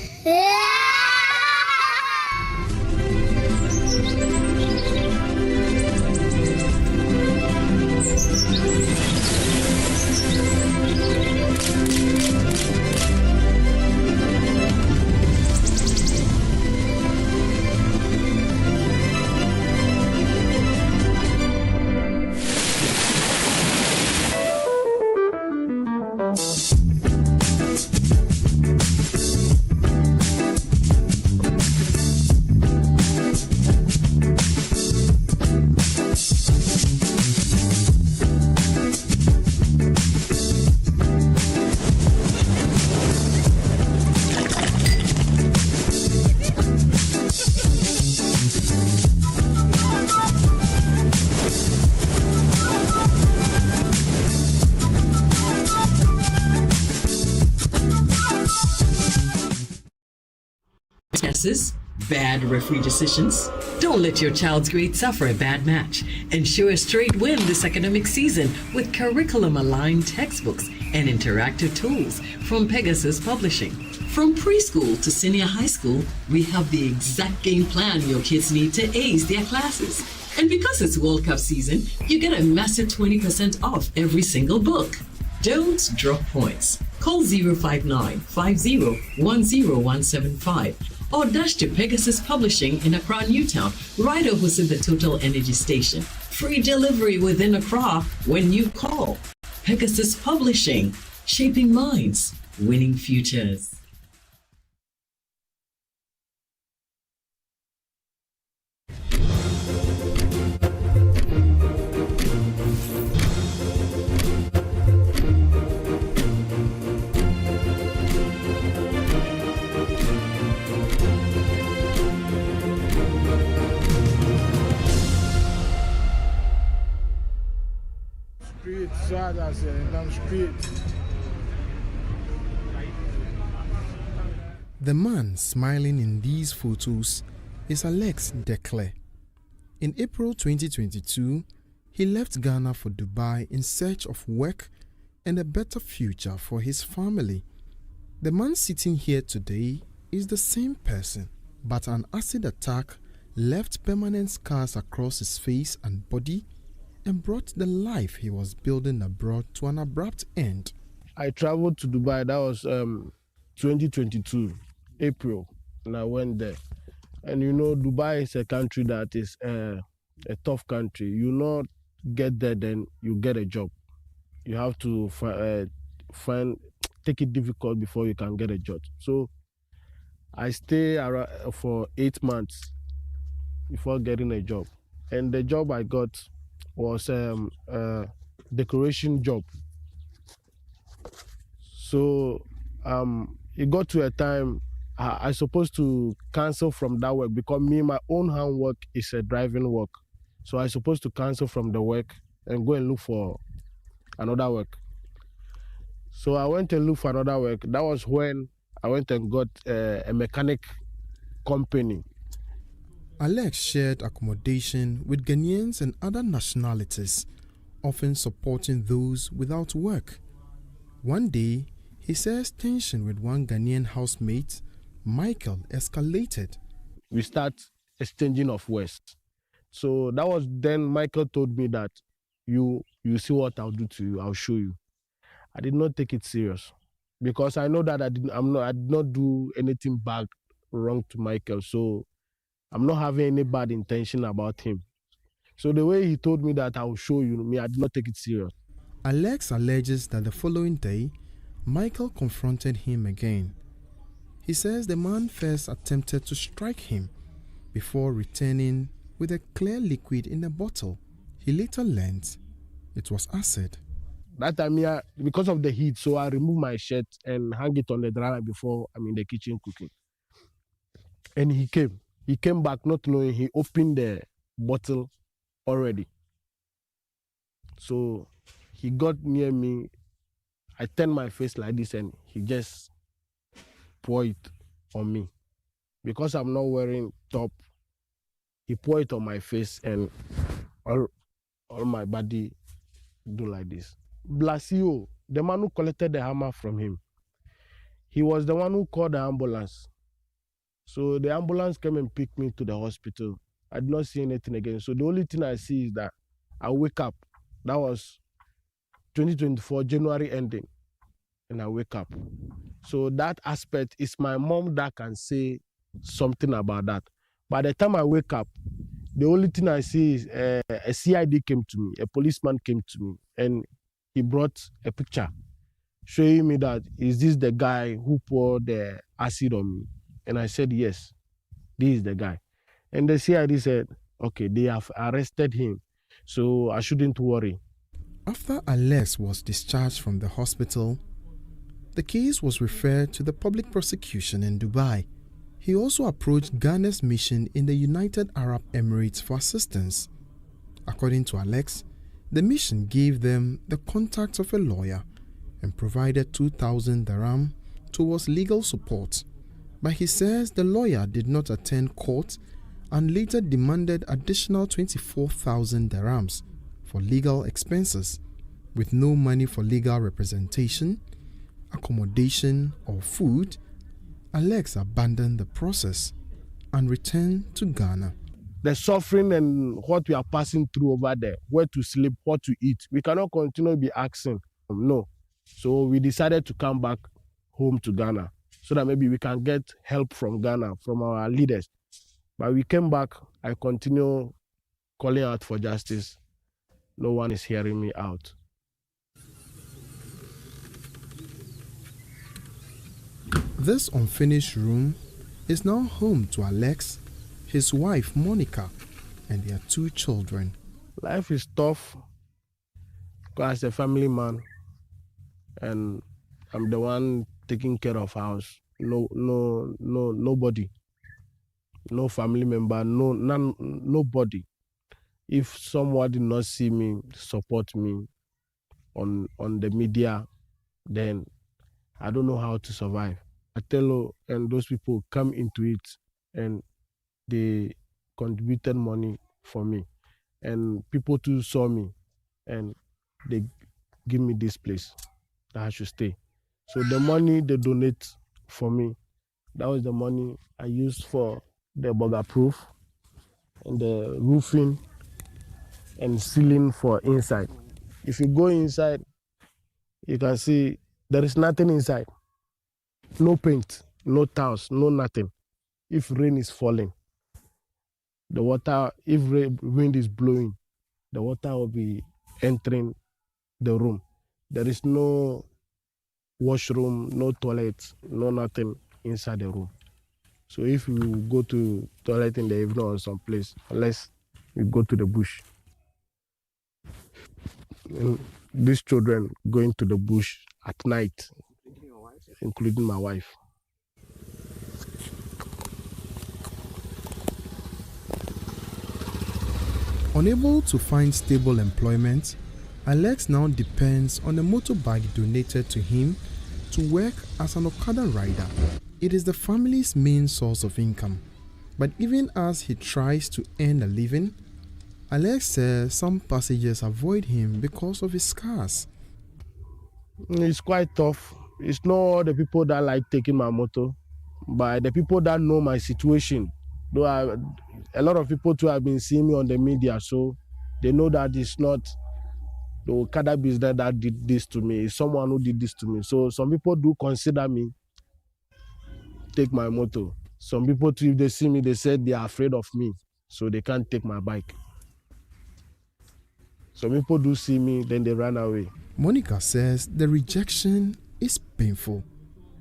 Bad referee decisions. Don't let your child's grade suffer a bad match. Ensure a straight win this academic season with curriculum-aligned textbooks and interactive tools from Pegasus Publishing. From preschool to senior high school, we have the exact game plan your kids need to ace their classes. And because it's World Cup season, you get a massive 20% off every single book. Don't drop points. Call 059-50-10175 or dash to Pegasus Publishing in Accra, Newtown, right opposite the Total Energy Station. Free delivery within Accra when you call. Pegasus Publishing, shaping minds, winning futures. The man smiling in these photos is Alex Declare. In April 2022, he left Ghana for Dubai in search of work and a better future for his family. The man sitting here today is the same person, but an acid attack left permanent scars across his face and body and brought the life he was building abroad to an abrupt end. I traveled to Dubai, that was 2022, April, and I went there. And you know, Dubai is a country that is a tough country. You not get there, then you get a job. You have to take it difficult before you can get a job. So I stayed for 8 months before getting a job. And the job I got was a decoration job. So it got to a time I supposed to cancel from that work because my own handwork is a driving work. So I supposed to cancel from the work and go and look for another work. So I went and looked for another work. That was when I went and got a mechanic company. Alex shared accommodation with Ghanaians and other nationalities, often supporting those without work. One day, he says tension with one Ghanaian housemate, Michael, escalated. We start exchanging of words. So that was then Michael told me that you see what I'll do to you, I'll show you. I did not take it serious because I know that I did not do anything bad, wrong to Michael. So I'm not having any bad intention about him. So the way he told me that I will show you, I did not take it serious. Alex alleges that the following day, Michael confronted him again. He says the man first attempted to strike him, before returning with a clear liquid in a bottle. He later learned it was acid. That time, because of the heat, so I removed my shirt and hang it on the dryer before I'm in the kitchen cooking. And he came back not knowing he opened the bottle already. So he got near me. I turned my face like this and he just poured it on me. Because I'm not wearing top, he poured it on my face and all my body do like this. Blasio, the man who collected the hammer from him, he was the one who called the ambulance. So the ambulance came and picked me to the hospital. I did not see anything again. So the only thing I see is that I wake up. That was 2024, January ending. And I wake up. So that aspect is my mom that can say something about that. By the time I wake up, the only thing I see is a CID came to me, a policeman came to me, and he brought a picture showing me that, is this the guy who poured the acid on me? And I said, yes, this is the guy. And the CID said, okay, they have arrested him, so I shouldn't worry. After Alex was discharged from the hospital, the case was referred to the public prosecution in Dubai. He also approached Ghana's mission in the United Arab Emirates for assistance. According to Alex, the mission gave them the contact of a lawyer and provided 2,000 dirham towards legal support. But he says the lawyer did not attend court and later demanded additional 24,000 dirhams for legal expenses. With no money for legal representation, accommodation, or food, Alex abandoned the process and returned to Ghana. The suffering and what we are passing through over there, where to sleep, what to eat, we cannot continue to be asking. No. So we decided to come back home to Ghana so that maybe we can get help from Ghana, from our leaders. But we came back, I continue calling out for justice. No one is hearing me out. This unfinished room is now home to Alex, his wife Monica, and their 2 children. Life is tough because as a family man, and I'm the one taking care of house. Nobody, no family member, nobody. If someone did not see me, support me on the media, then I don't know how to survive. I tell you, and those people come into it and they contributed money for me. And people too saw me and they give me this place that I should stay. So the money they donate for me, that was the money I used for the burger proof and the roofing and ceiling for inside. If you go inside, you can see there is nothing inside. No paint, no tiles, no nothing. If rain is falling, the water, if wind is blowing, the water will be entering the room. There is no washroom, no toilet, no nothing inside the room. So if you go to toilet in the evening or someplace, unless you go to the bush. And these children going to the bush at night, including my wife. Unable to find stable employment, Alex now depends on a motorbike donated to him to work as an Okada rider. It is the family's main source of income. But even as he tries to earn a living, Alex says some passengers avoid him because of his scars. It's quite tough. It's not all the people that like taking my motor, but the people that know my situation. Though a lot of people too have been seeing me on the media, so they know that it's not the Okada business that did this to me. It's someone who did this to me. So some people do consider me take my motor. Some people too, if they see me, they said they are afraid of me, so they can't take my bike. Some people do see me, then they run away. Monica says the rejection is painful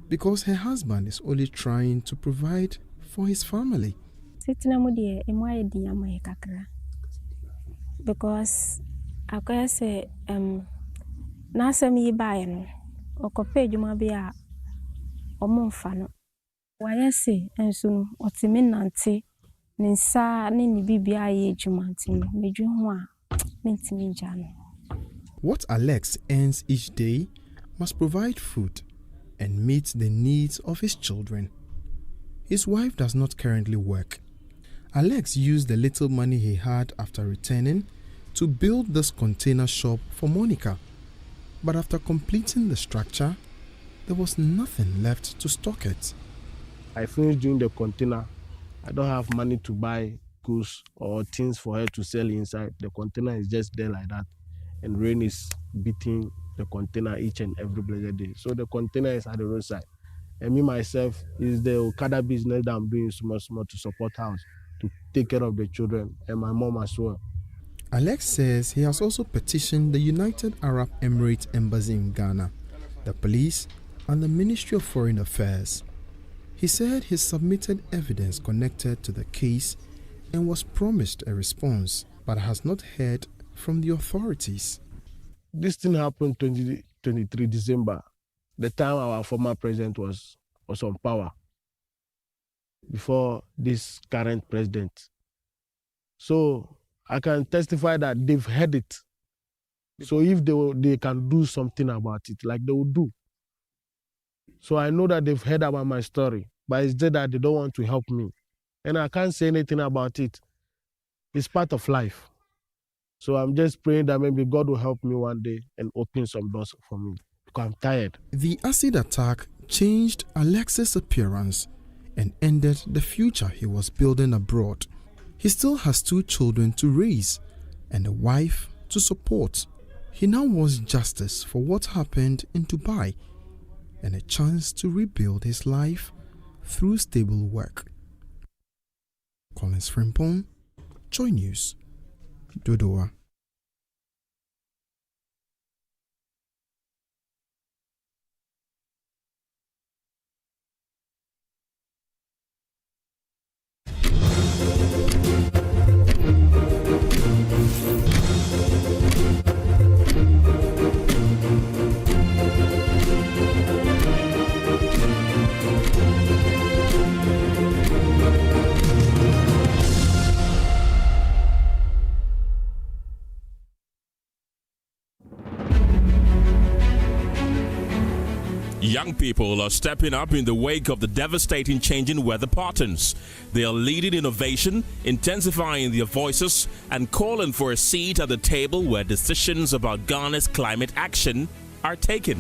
because her husband is only trying to provide for his family. Sitina mu de emu aye din amaye kakra. Because akoya say na asem yi bae no okopa adwuma bi a omo mfa no. Waye se enso no otimi nante ne nsa ne ne bibia aye adwuma ntimi medwu ho a mentimi nja no. What Alex earns each day must provide food and meet the needs of his children. His wife does not currently work. Alex used the little money he had after returning to build this container shop for Monica. But after completing the structure, there was nothing left to stock it. I finished doing the container. I don't have money to buy goods or things for her to sell inside. The container is just there like that. And rain is beating the container each and every blessed day. So the container is at the roadside. And me myself is the Okada business that I'm doing small to support house, to take care of the children and my mom as well. Alex says he has also petitioned the United Arab Emirates Embassy in Ghana, the police, and the Ministry of Foreign Affairs. He said he submitted evidence connected to the case and was promised a response, but has not heard from the authorities. This thing happened 2023 December, the time our former president was on power, before this current president. So I can testify that they've heard it. So if they can do something about it, like they will do. So I know that they've heard about my story, but it's just that they don't want to help me. And I can't say anything about it. It's part of life. So I'm just praying that maybe God will help me one day and open some doors for me, because I'm tired. The acid attack changed Alex's appearance and ended the future he was building abroad. He still has 2 children to raise and a wife to support. He now wants justice for what happened in Dubai and a chance to rebuild his life through stable work. Collins Frimpong, Joy News, Dodoa. Young people are stepping up in the wake of the devastating changing weather patterns. They are leading innovation, intensifying their voices, and calling for a seat at the table where decisions about Ghana's climate action are taken.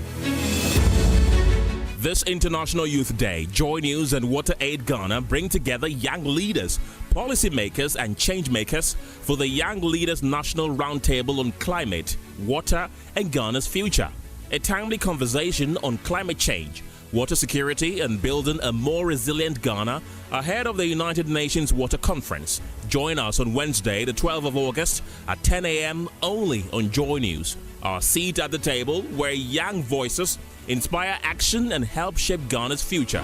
This International Youth Day, Joy News and Water Aid Ghana bring together young leaders, policymakers, and changemakers for the Young Leaders National Roundtable on Climate, Water, and Ghana's Future. A timely conversation on climate change, water security, and building a more resilient Ghana ahead of the United Nations Water Conference. Join us on Wednesday, the 12th of August at 10 a.m. only on Joy News. Our seat at the table where young voices inspire action and help shape Ghana's future.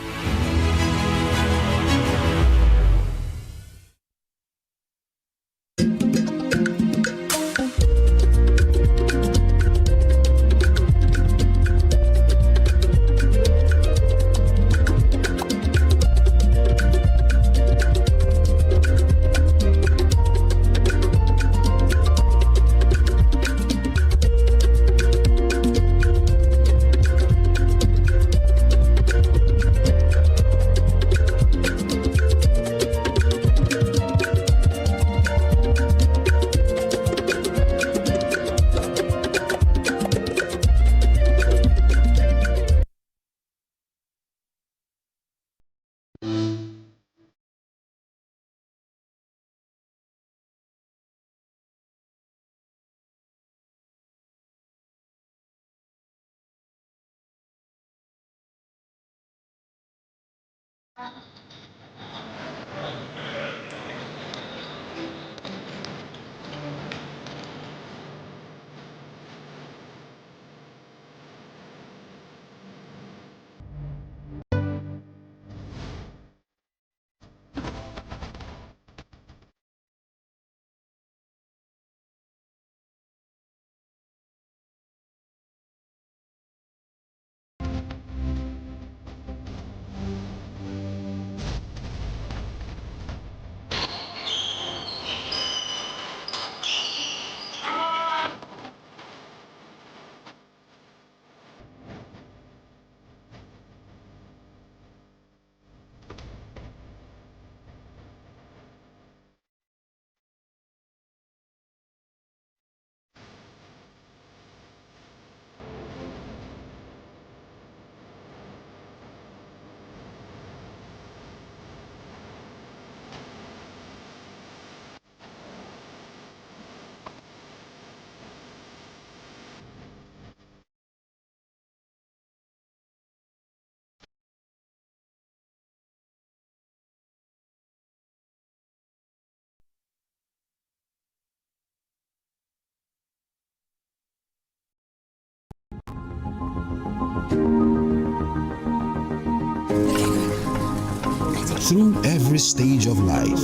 Through every stage of life,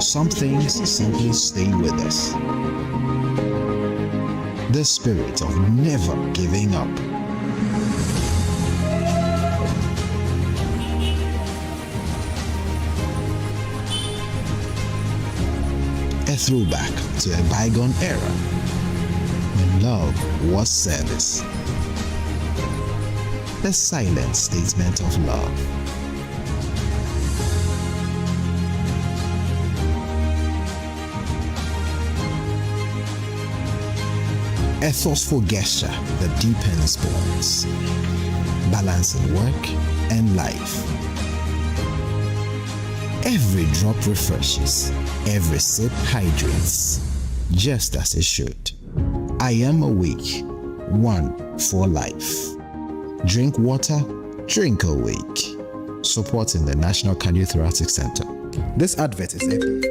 some things simply stay with us. The spirit of never giving up. A throwback to a bygone era when love was service. The silent statement of love. A thoughtful gesture that deepens bonds, balancing work and life. Every drop refreshes, every sip hydrates, just as it should. I am awake, one for life. Drink water, drink awake. Supporting the National Cardiothoracic Center. This advert is FDA.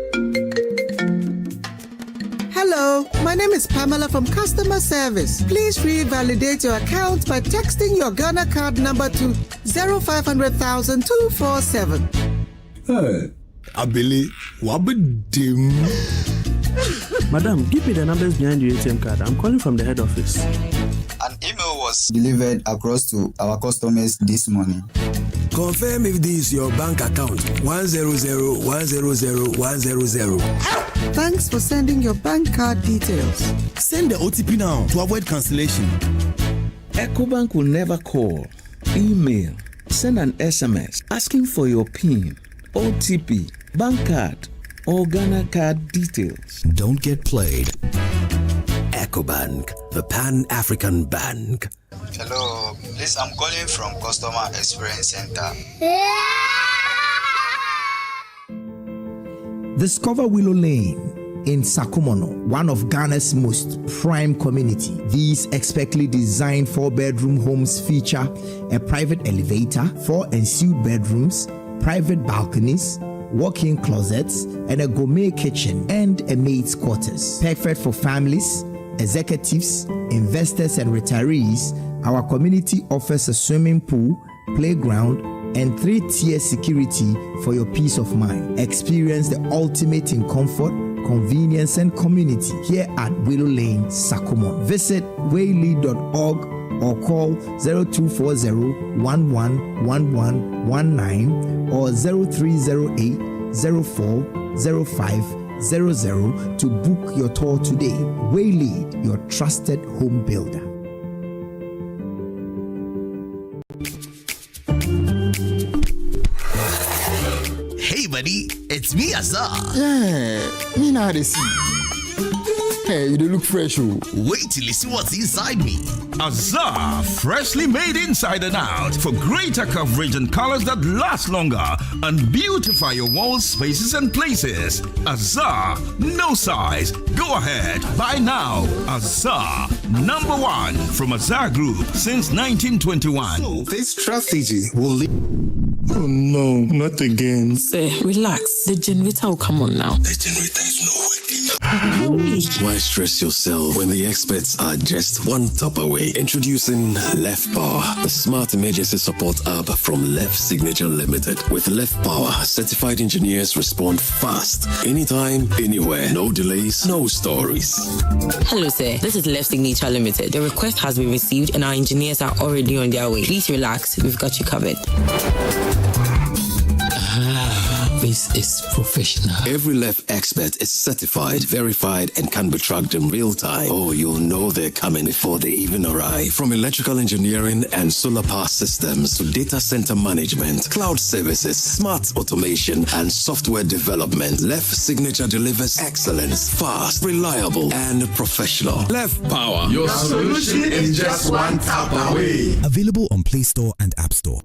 Hello, my name is Pamela from Customer Service. Please revalidate your account by texting your Ghana card number to 0500,000 247. Hey, Abili, wabidim. Madam, give me the numbers behind your ATM card. I'm calling from the head office. An email was delivered across to our customers this morning. Confirm if this is your bank account. 100,100,100. Thanks for sending your bank card details. Send the OTP now to avoid cancellation. EcoBank will never call, email, send an SMS asking for your PIN, OTP, bank card, or Ghana card details. Don't get played. EcoBank, the Pan-African Bank. Hello, please, I'm calling from Customer Experience Center. Discover Willow Lane in Sakumono, one of Ghana's most prime community. These expertly designed 4-bedroom homes feature a private elevator, 4 ensuite bedrooms, private balconies, walk-in closets, and a gourmet kitchen and a maid's quarters. Perfect for families, executives, investors, and retirees. Our community offers a swimming pool, playground, and 3-tier security for your peace of mind. Experience the ultimate in comfort, convenience, and community here at Willow Lane, Sakumo. Visit waylead.org or call 0240-111119 or 0308-040500 to book your tour today. Waylead, your trusted home builder. Hey buddy, it's me Azar. Yeah, me now they see. Hey, you look fresh. Wait till you see what's inside me. Azar, freshly made inside and out for greater coverage and colors that last longer and beautify your walls, spaces, and places. Azar, no size. Go ahead, buy now. Azar, #1 from Azar Group since 1921. So this strategy will lead. Oh no, not again. Say, relax. The generator will come on now. The generator is not working. Why stress yourself when the experts are just one tap away? Introducing Left Power, the smart emergency support app from Left Signature Limited. With Left Power, certified engineers respond fast, anytime, anywhere. No delays, no stories. Hello, sir. This is Left Signature Limited. The request has been received and our engineers are already on their way. Please relax. We've got you covered. This is professional. Every Left expert is certified, verified, and can be tracked in real time. Oh, you'll know they're coming before they even arrive. From electrical engineering and solar power systems to data center management, cloud services, smart automation, and software development, Left Signature delivers excellence, fast, reliable, and professional. Left Power. Your solution is just one tap away. Available on Play Store and App Store.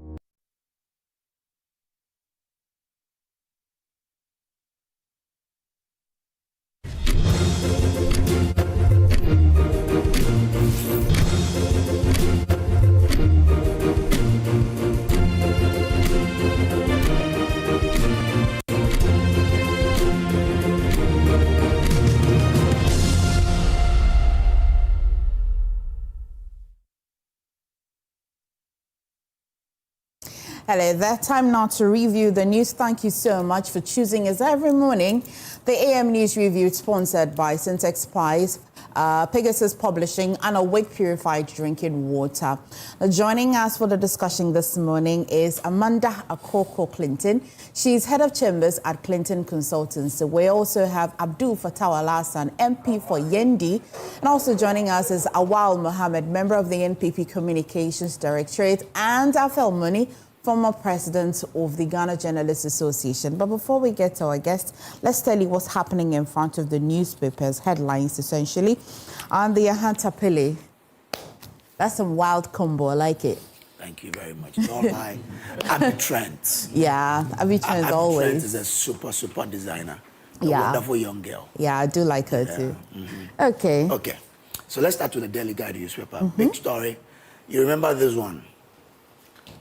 Hello there. Time now to review the news. Thank you so much for choosing us every morning. The AM News Review is sponsored by Syntex Spice, Pegasus Publishing, and Awake Purified Drinking Water. Joining us for the discussion this morning is Amanda Akoko Clinton. She's head of chambers at Clinton Consultants. We also have Abdul Fattah Al-Hassan, MP for Yendi. And also joining us is Awal Mohammed, member of the NPP Communications Directorate, and Afel Muni, former president of the Ghana Journalists Association. But before we get to our guest, let's tell you what's happening in front of the newspapers, headlines essentially. On the Ahanta Pele, that's some wild combo, I like it. Thank you very much. It's all by Abby Trent. Yeah, Abby Trent always. Trent is a super designer. A wonderful young girl. Yeah, I do like her too. Okay. Okay, so let's start with the Daily Guide newspaper. Big story. You remember this one?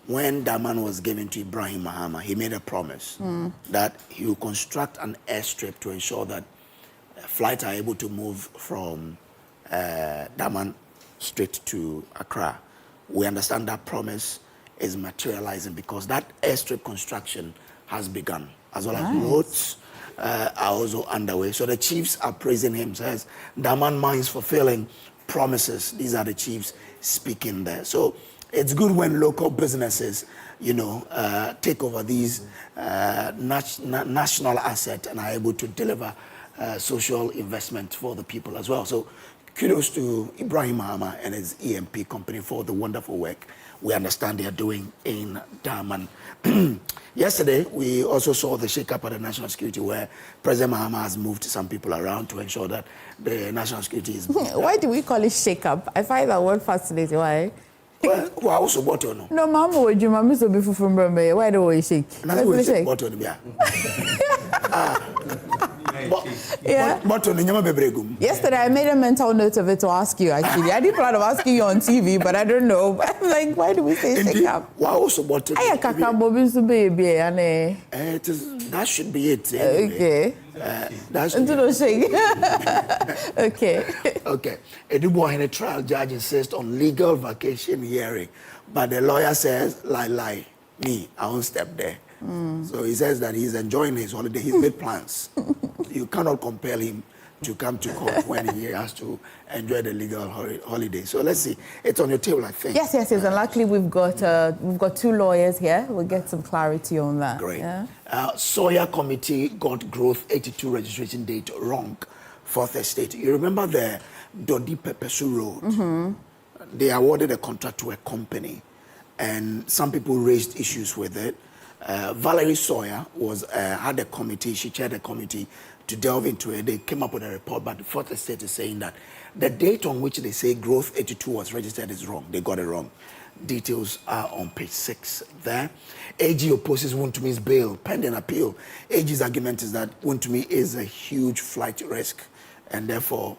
When Daman was given to Ibrahim Mahama, he made a promise that he will construct an airstrip to ensure that flights are able to move from Daman straight to Accra. We understand that promise is materializing because that airstrip construction has begun, as well as roads are also underway. So the chiefs are praising him, says Daman Mines fulfilling promises. These are the chiefs speaking there. So it's good when local businesses, take over these national assets and are able to deliver social investment for the people as well. So kudos to Ibrahim Mahama and his EMP company for the wonderful work we understand they are doing in Daman. Yesterday, we also saw the shake-up at the national security where President Mahama has moved some people around to ensure that the national security is... Why do we call it shake-up? I find that word fascinating. Why? Well, who also bought on? No, Mama, would you Mama so before from Burma? Why do we shake? That's what shake. Bought on, Yesterday, I made a mental note of it to ask you, actually. I didn't plan on asking you on TV, but I don't know. I'm like, why do we say shake up? Why also bought it? That should be it. Anyway. Okay. That should be it. Okay. Okay. Edubo in a trial judge insists on legal vacation hearing, but the lawyer says, lie. Me, I won't step there. So he says that he's enjoying his holiday. He's made plans. You cannot compel him to come to court when he has to enjoy the legal holiday. So let's see. It's on your table, I think. Yes. And luckily we've got 2 lawyers here. We'll get some clarity on that. Great. Yeah? Sawyer Committee got Growth 82 registration date wrong, 4th Estate. You remember the Dodi Pepesu Road? They awarded a contract to a company, and some people raised issues with it. Valerie Sawyer had a committee. She chaired a committee to delve into it. They came up with a report, but the 4th Estate is saying that the date on which they say Growth 82 was registered is wrong. They got it wrong. Details are on page 6 there. AG opposes Wuntumi's bail pending appeal. AG's argument is that Wuntumi is a huge flight risk, and therefore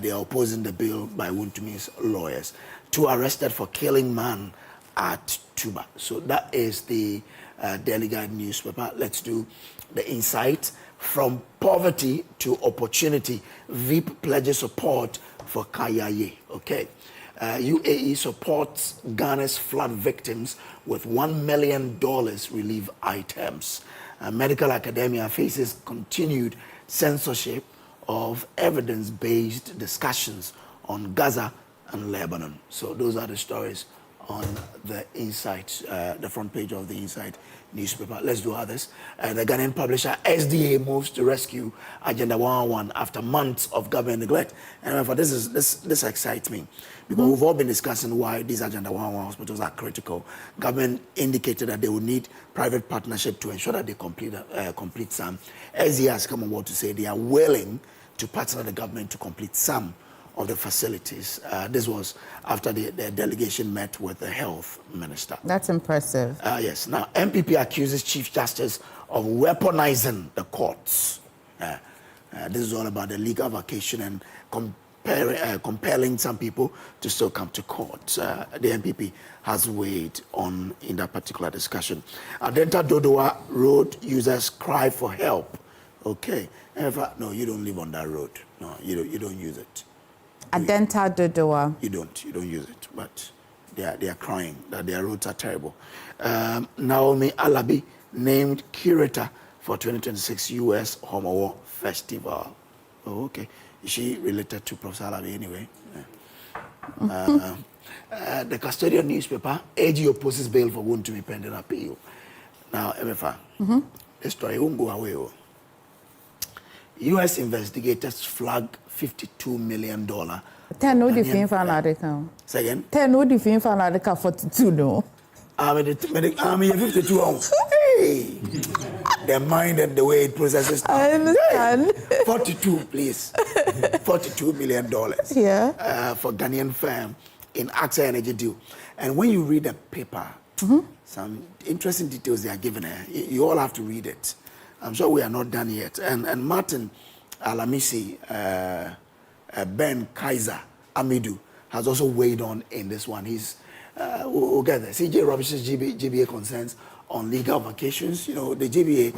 they are opposing the bill by Wuntumi's lawyers. 2 arrested for killing man at Tuba. So that is the Daily Guide newspaper. Let's do the insight. From poverty to opportunity, VIP pledges support for Kayaye. Okay. UAE supports Ghana's flood victims with $1 million relief items. Medical academia faces continued censorship of evidence-based discussions on Gaza and Lebanon. So those are the stories on the Insight, the front page of the Insight newspaper. Let's do others. The Ghanaian publisher SDA moves to rescue Agenda 101 after months of government neglect. And for this excites me because we've all been discussing why these Agenda 101 hospitals are critical. Government indicated that they would need private partnership to ensure that they complete some. SDA has come on board to say they are willing to partner with the government to complete some of the facilities. This was after the delegation met with the health minister. That's impressive. Yes. Now, MPP accuses Chief Justice of weaponizing the courts. This is all about the legal vacation and compelling some people to still come to court. The MPP has weighed on in that particular discussion. Adenta Dodowa road users cry for help. Okay. No, you don't live on that road. No, you don't use it. Adenta Dodowa. You don't use it, but they are crying that their roads are terrible. Naomi Alabi named curator for 2026 U.S. Homo Festival. Oh, okay. Is she related to Professor Alabi anyway? The custodian newspaper, AG opposes bail for wound to be pending appeal. Now, Emefa, this story won't go away. U.S. investigators flag $52 million. Ten no defin fan article. Second. Ten no defin fan article 42 no. I'm 52 on. Hey, the mind and the way it processes. I understand. 42, please. $42 million. Yeah. For Ghanaian firm in AXA Energy deal. And when you read the paper, some interesting details they are given here. You all have to read it. I'm sure we are not done yet. And Martin Alamisi, Ben Kaiser Amidu has also weighed on in this one. He's we'll get there. CJ Robinson's GBA concerns on legal vacations. You know, the GBA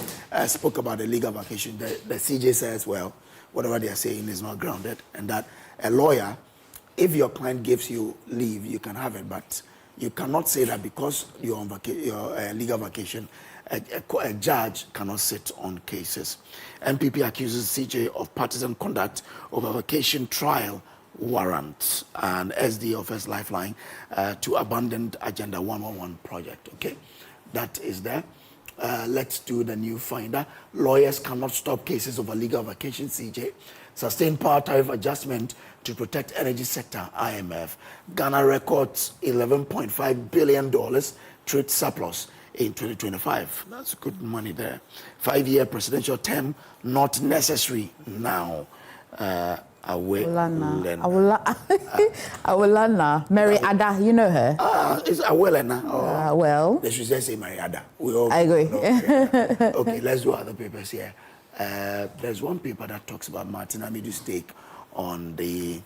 spoke about the legal vacation. The CJ says, well, whatever they are saying is not grounded, and that a lawyer, if your client gives you leave, you can have it, but you cannot say that because you're on legal vacation, a judge cannot sit on cases. MPP accuses CJ of partisan conduct over vacation trial warrants, and SD offers lifeline to abandoned Agenda 111 project. Okay, that is there. Let's do the new finder. Lawyers cannot stop cases over legal vacation, CJ. Sustained power tariff adjustment to protect energy sector, IMF. Ghana records $11.5 billion trade surplus in 2025. That's good money there. 5-year presidential term not necessary now. Awelana. Mary Ada, you know her? It's Awelana. Well. They should just say Mary Ada. We all I agree. Okay, let's do other papers here. There's one paper that talks about Martin Amidu's take on the,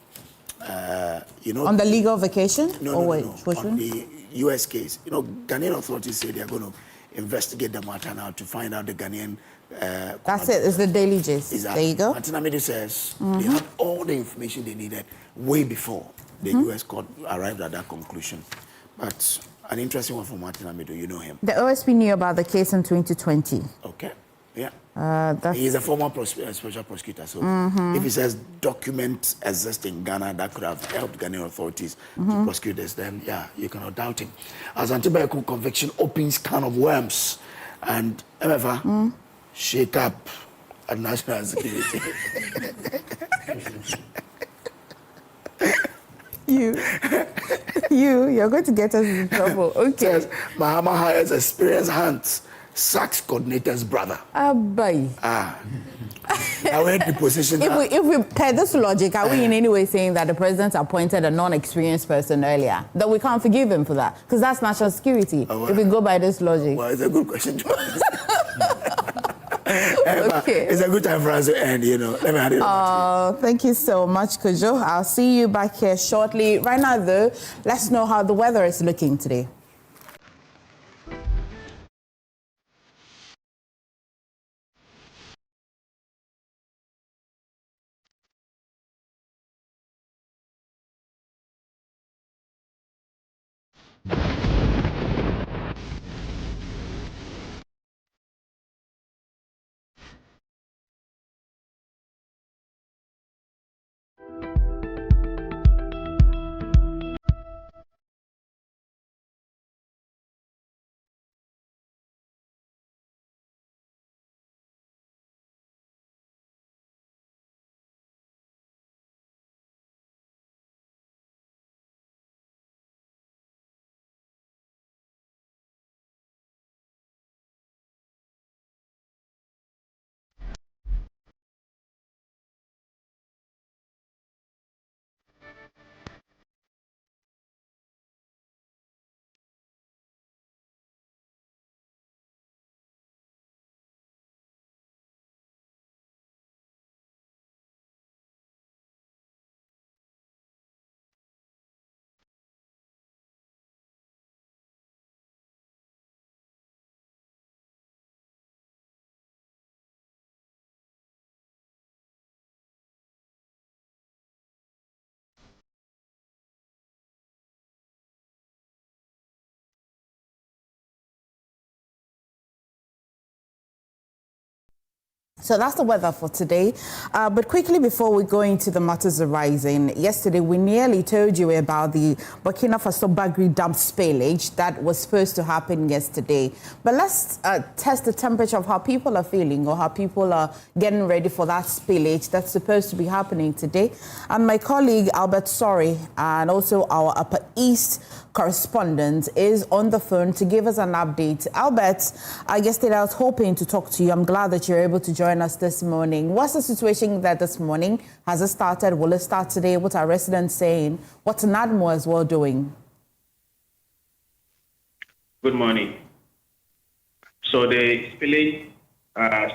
on the legal vacation? No. On the U.S. case. You know, Ghanaian authorities say they are going to investigate the matter now to find out the Ghanaian. That's it. It's the daily gist. Exactly. There you go. Martin Amidu says they had all the information they needed way before the U.S. court arrived at that conclusion. But an interesting one for Martin Amidu, you know him. The OSP knew about the case in 2020. Okay. Yeah. He is a former special prosecutor, so if he says documents exist in Ghana that could have helped Ghanaian authorities to prosecute this, then yeah, you cannot doubt him. As Antibayaku conviction opens can of worms, and Emefa, shake up at national security. You're going to get us in trouble. Okay. Says Mahama hires experienced hands. Sacks coordinator's brother. Abai. I went to position. If we per this logic, are we in any way saying that the president appointed a non-experienced person earlier? That we can't forgive him for that? Because that's national security. If we go by this logic. Well, it's a good question to ask. Okay. It's a good time for us to end, you know. Let me hand it over to you. Thank you so much, Kojo. I'll see you back here shortly. Right now, though, let's know how the weather is looking today. So that's the weather for today. But quickly before we go into the matters arising, yesterday we nearly told you about the Burkina Faso Bagri Dam spillage that was supposed to happen yesterday. But let's test the temperature of how people are feeling or how people are getting ready for that spillage that's supposed to be happening today. And my colleague Albert Sorry and also our Upper East correspondent is on the phone to give us an update. Albert, yesterday I was hoping to talk to you. I'm glad that you're able to join us this morning. What's the situation there this morning? Has it started? Will it start today? What are residents saying? What's NADMO as well doing? Good morning. So the spillage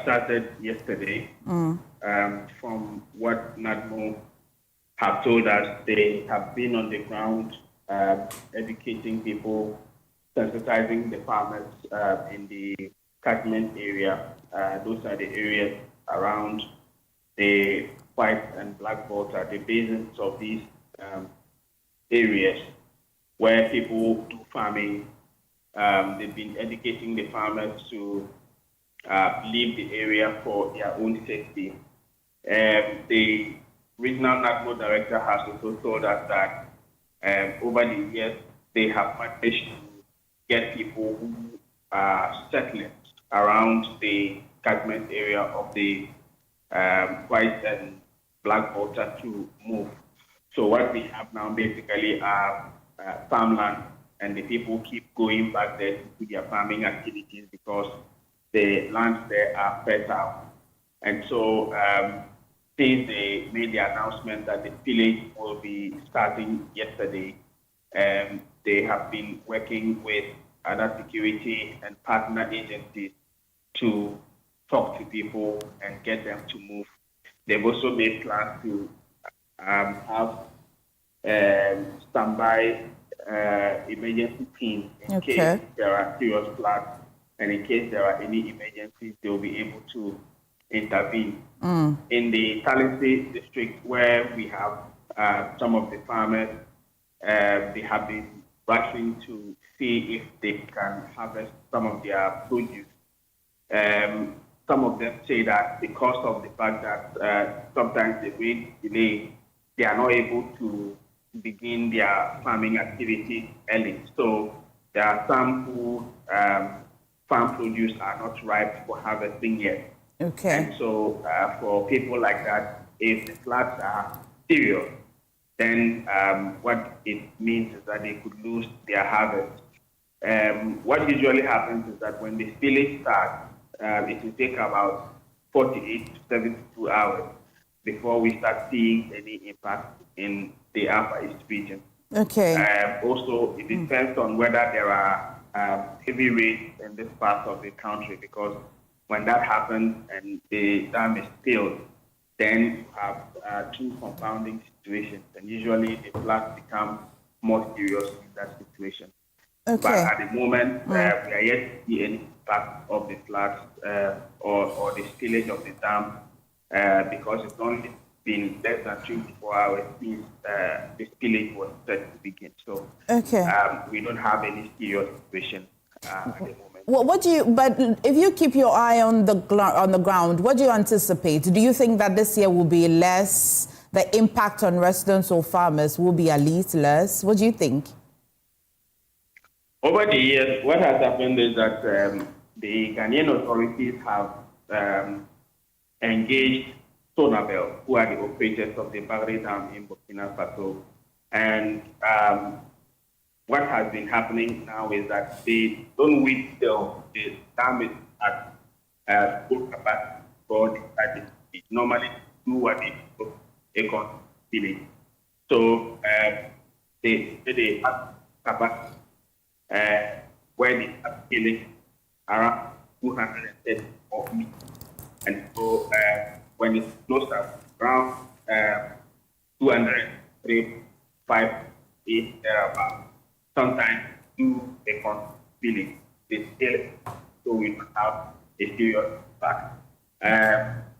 started yesterday. From what NADMO have told us, they have been on the ground educating people, sensitizing the farmers in the catchment area. Those are the areas around the white and black water, the basins of these areas where people do farming. They've been educating the farmers to leave the area for their own safety. The regional NADMO director has also told us that over the years, they have managed to get people who are settling around the catchment area of the white and black water to move. So what we have now basically are farmland, and the people keep going back there to do their farming activities because the lands there are fertile. And so since they made the announcement that the village will be starting yesterday, they have been working with other security and partner agencies to talk to people and get them to move. They've also made plans to have standby emergency teams in case there are serious floods, and in case there are any emergencies, they'll be able to intervene. In the Talisi district, where we have some of the farmers, they have been rushing to see if they can harvest some of their produce. Some of them say that because of the fact that sometimes the rain delay, they are not able to begin their farming activities early. So there are some who farm produce are not ripe for harvesting yet. And so for people like that, if the floods are serious, then what it means is that they could lose their harvest. What usually happens is that when the spillage starts, it will take about 48 to 72 hours before we start seeing any impact in the Upper East region. Also, it depends on whether there are heavy rains in this part of the country, because when that happens and the dam is filled, then you have two compounding situations, and usually the floods become more serious in that situation. But at the moment, we are yet to see any impact of the floods or the spillage of the dam, because it's only been less than 24 hours since the spillage was set to begin. So we don't have any serious situation at the moment. But if you keep your eye on the ground, what do you anticipate? Do you think that this year will be less? The impact on residents or farmers will be at least less? What do you think? Over the years, what has happened is that the Ghanaian authorities have engaged Sonabel, who are the operators of the Bagri Dam in Burkina Faso. And what has been happening now is that they don't wait till the dam is at full capacity, but they normally do what they do, Akon village. So they have capacity where they are killing around 234 meters. And so when it's close up around 203, 5, 8, thereabouts, sometimes do a feeling they still, so we don't have a serious impact.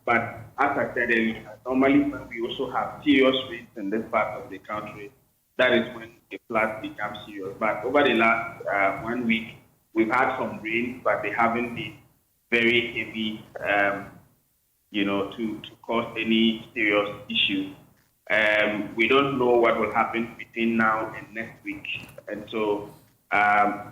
But as I said earlier, normally when we also have serious rains in this part of the country, that is when the floods become serious. But over the last 1 week, we've had some rain, but they haven't been very heavy to cause any serious issue. We don't know what will happen between now and next week. And so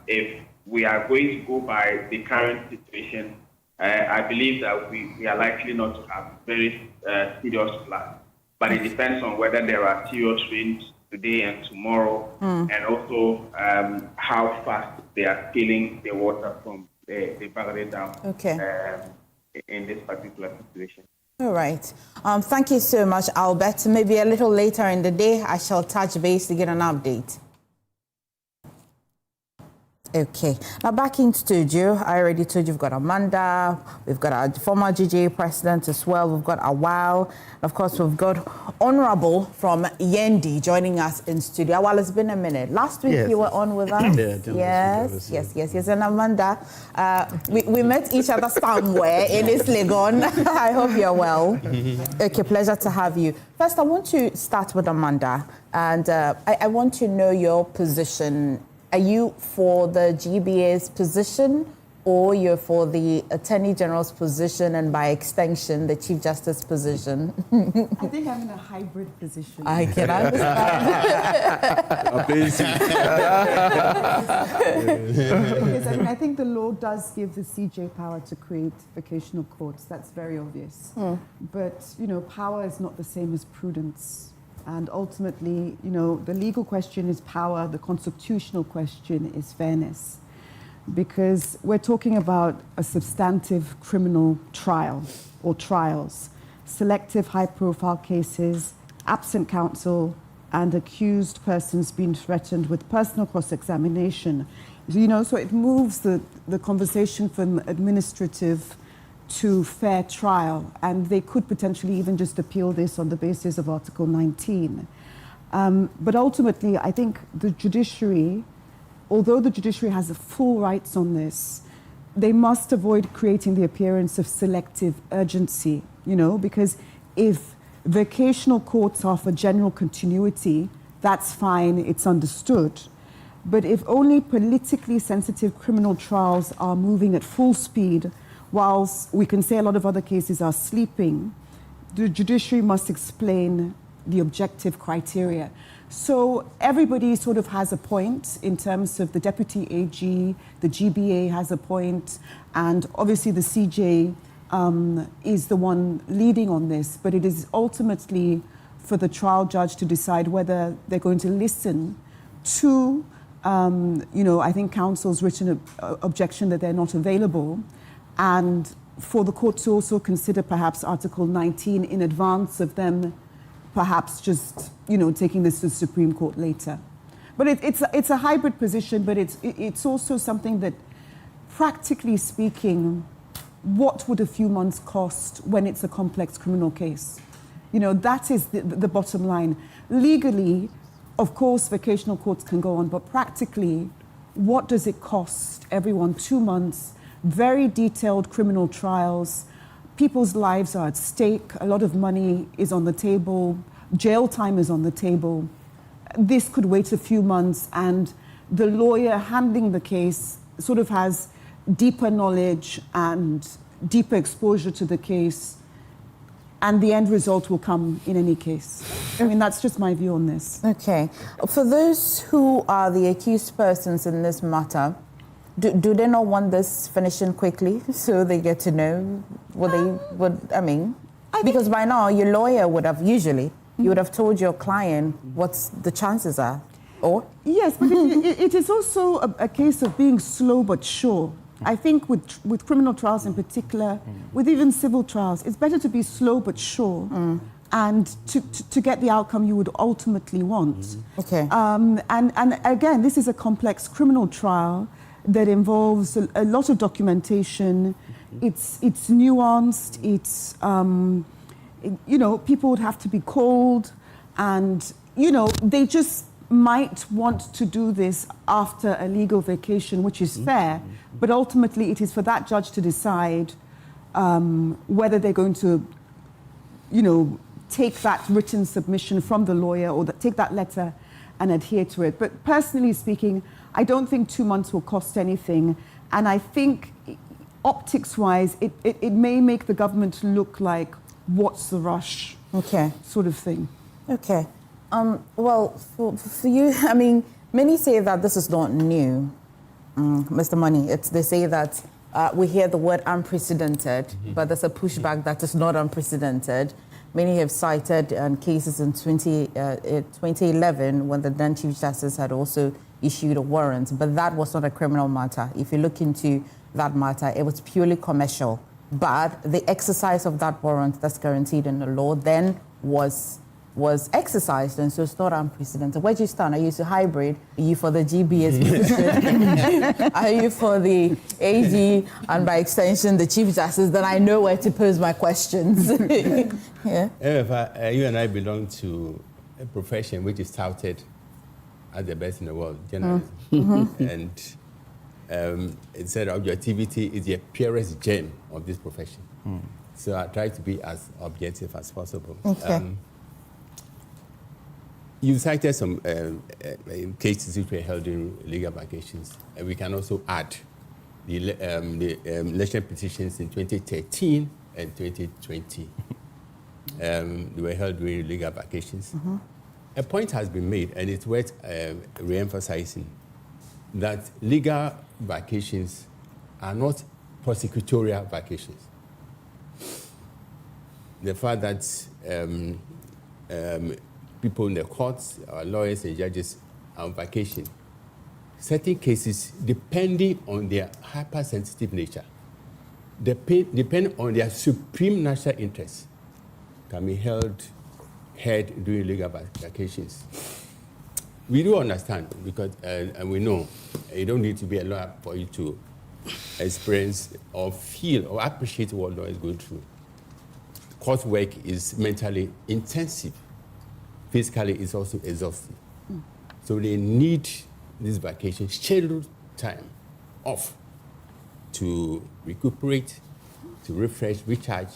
if we are going to go by the current situation, I believe that we are likely not to have very serious floods. But it depends on whether there are serious rains today and tomorrow, and also how fast they are spilling the water from the Baghdad Dam in this particular situation. All right. Thank you so much, Albert. Maybe a little later in the day, I shall touch base to get an update. Okay. Now back in studio, I already told you we've got Amanda, we've got our former GBA president as well, we've got Awal, and of course we've got Honorable from Yendi joining us in studio. Awal, it's been a minute. Last week you were on with us. Yes. And Amanda, we met each other somewhere in East Legon. I hope you're well. Okay, pleasure to have you. First, I want to start with Amanda, and I want to know your position. Are you for the GBA's position, or you're for the Attorney General's position, and by extension, the Chief Justice position? I think I'm in a hybrid position. I can understand. Because I think the law does give the CJ power to create vocational courts. That's very obvious. But, power is not the same as prudence. And ultimately, the legal question is power, the constitutional question is fairness. Because we're talking about a substantive criminal trial or trials, selective high-profile cases, absent counsel, and accused persons being threatened with personal cross-examination. So it moves the conversation from administrative to fair trial, and they could potentially even just appeal this on the basis of Article 19. But ultimately, I think the judiciary, although the judiciary has full rights on this, they must avoid creating the appearance of selective urgency, because if vocational courts are for general continuity, that's fine, it's understood. But if only politically sensitive criminal trials are moving at full speed, whilst we can say a lot of other cases are sleeping, the judiciary must explain the objective criteria. So everybody sort of has a point in terms of the Deputy AG, the GBA has a point, and obviously the CJ is the one leading on this, but it is ultimately for the trial judge to decide whether they're going to listen to, I think counsel's written objection that they're not available, and for the court to also consider perhaps Article 19 in advance of them perhaps just, taking this to the Supreme Court later. But it's a hybrid position, but it's also something that, practically speaking, what would a few months cost when it's a complex criminal case? That is the bottom line. Legally, of course, vocational courts can go on, but practically, what does it cost everyone 2 months? Very detailed criminal trials. People's lives are at stake. A lot of money is on the table. Jail time is on the table. This could wait a few months, and the lawyer handling the case sort of has deeper knowledge and deeper exposure to the case, and the end result will come in any case. I mean, that's just my view on this. Okay. For those who are the accused persons in this matter, do they not want this finishing quickly so they get to know what they would, because by now your lawyer would have you would have told your client what the chances are, or? Yes, but it is also a case of being slow but sure. I think with criminal trials in particular, with even civil trials, it's better to be slow but sure and to get the outcome you would ultimately want. Okay. And again, this is a complex criminal trial that involves a lot of documentation. It's nuanced. It's people would have to be called, and they just might want to do this after a legal vacation, which is fair. But ultimately, it is for that judge to decide whether they're going to, take that written submission from the lawyer or take that letter and adhere to it. But personally speaking, I don't think 2 months will cost anything. And I think optics-wise, it may make the government look like, what's the rush? Okay. Sort of thing. Okay. Well, for you, I mean, many say that this is not new, Mr. Money. They say that we hear the word unprecedented, but there's a pushback that is not unprecedented. Many have cited cases in 2011 when the then Chief Justice had also issued a warrant, but that was not a criminal matter. If you look into that matter, it was purely commercial. But the exercise of that warrant that's guaranteed in the law then was exercised, and so it's not unprecedented. Where do you stand? Are you a hybrid? Are you for the GBA's position? Are you for the AG and by extension the Chief Justice? Then I know where to pose my questions. Yeah. Emefa, you and I belong to a profession which is touted as the best in the world, journalism. And it said objectivity is the purest gem of this profession. So I try to be as objective as possible. Okay. You cited some cases which were held during legal vacations, and we can also add the election petitions in 2013 and 2020. They were held during legal vacations. A point has been made, and it's worth re-emphasizing, that legal vacations are not prosecutorial vacations. The fact that people in the courts, our lawyers and judges are on vacation, certain cases, depending on their hypersensitive nature, depend on their supreme national interests, can be heard during legal vacations. We do understand, because and we know you don't need to be a lawyer for you to experience or feel or appreciate what law is going through. Court work is mentally intensive. Physically, it's also exhausting. So they need this vacation, scheduled time off to recuperate, to refresh, recharge.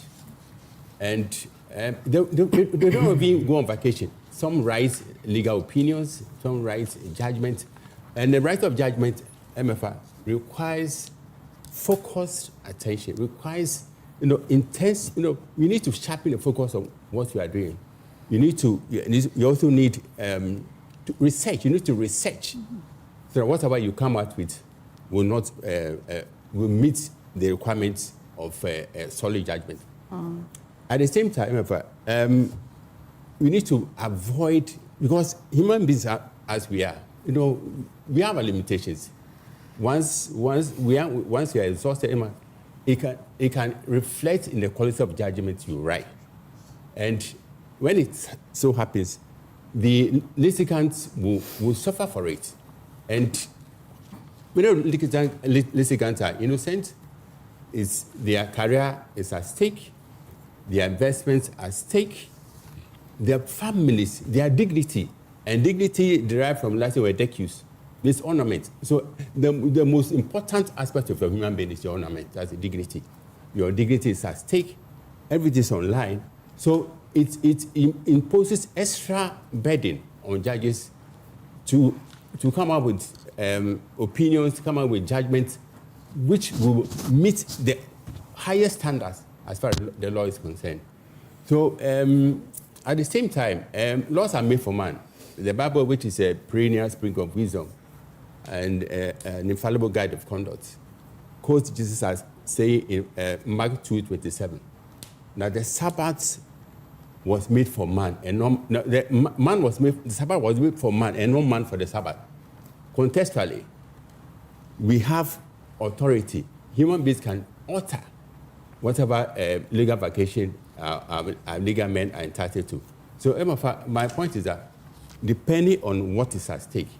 And they don't even go on vacation. Some write legal opinions, some write judgment. And the right of judgment, Emefa, requires focused attention, requires intense, you need to sharpen the focus on what you are doing. You also need to research. You need to research. So that whatever you come out with will meet the requirements of solid judgment. At the same time, we need to avoid, because human beings are, as we are, we have our limitations. Once we are exhausted, it can reflect in the quality of judgment you write. And when it so happens, the litigants will suffer for it. And litigants are innocent, their career is at stake, their investments are at stake, their families, their dignity, and dignity derived from Latin word decus, this ornament. So the most important aspect of a human being is your ornament, that's the dignity. Your dignity is at stake, everything is online. So it imposes extra burden on judges to come up with opinions, come up with judgments, which will meet the highest standards as far as the law is concerned. So at the same time, laws are made for man. The Bible, which is a perennial spring of wisdom and an infallible guide of conduct, quotes Jesus as saying in Mark 2:27, that the Sabbath was made for man, and the Sabbath was made for man, and no man for the Sabbath. Contextually, we have authority. Human beings can alter whatever legal vacation legal men are entitled to. So, Emefa, my point is that depending on what is at stake,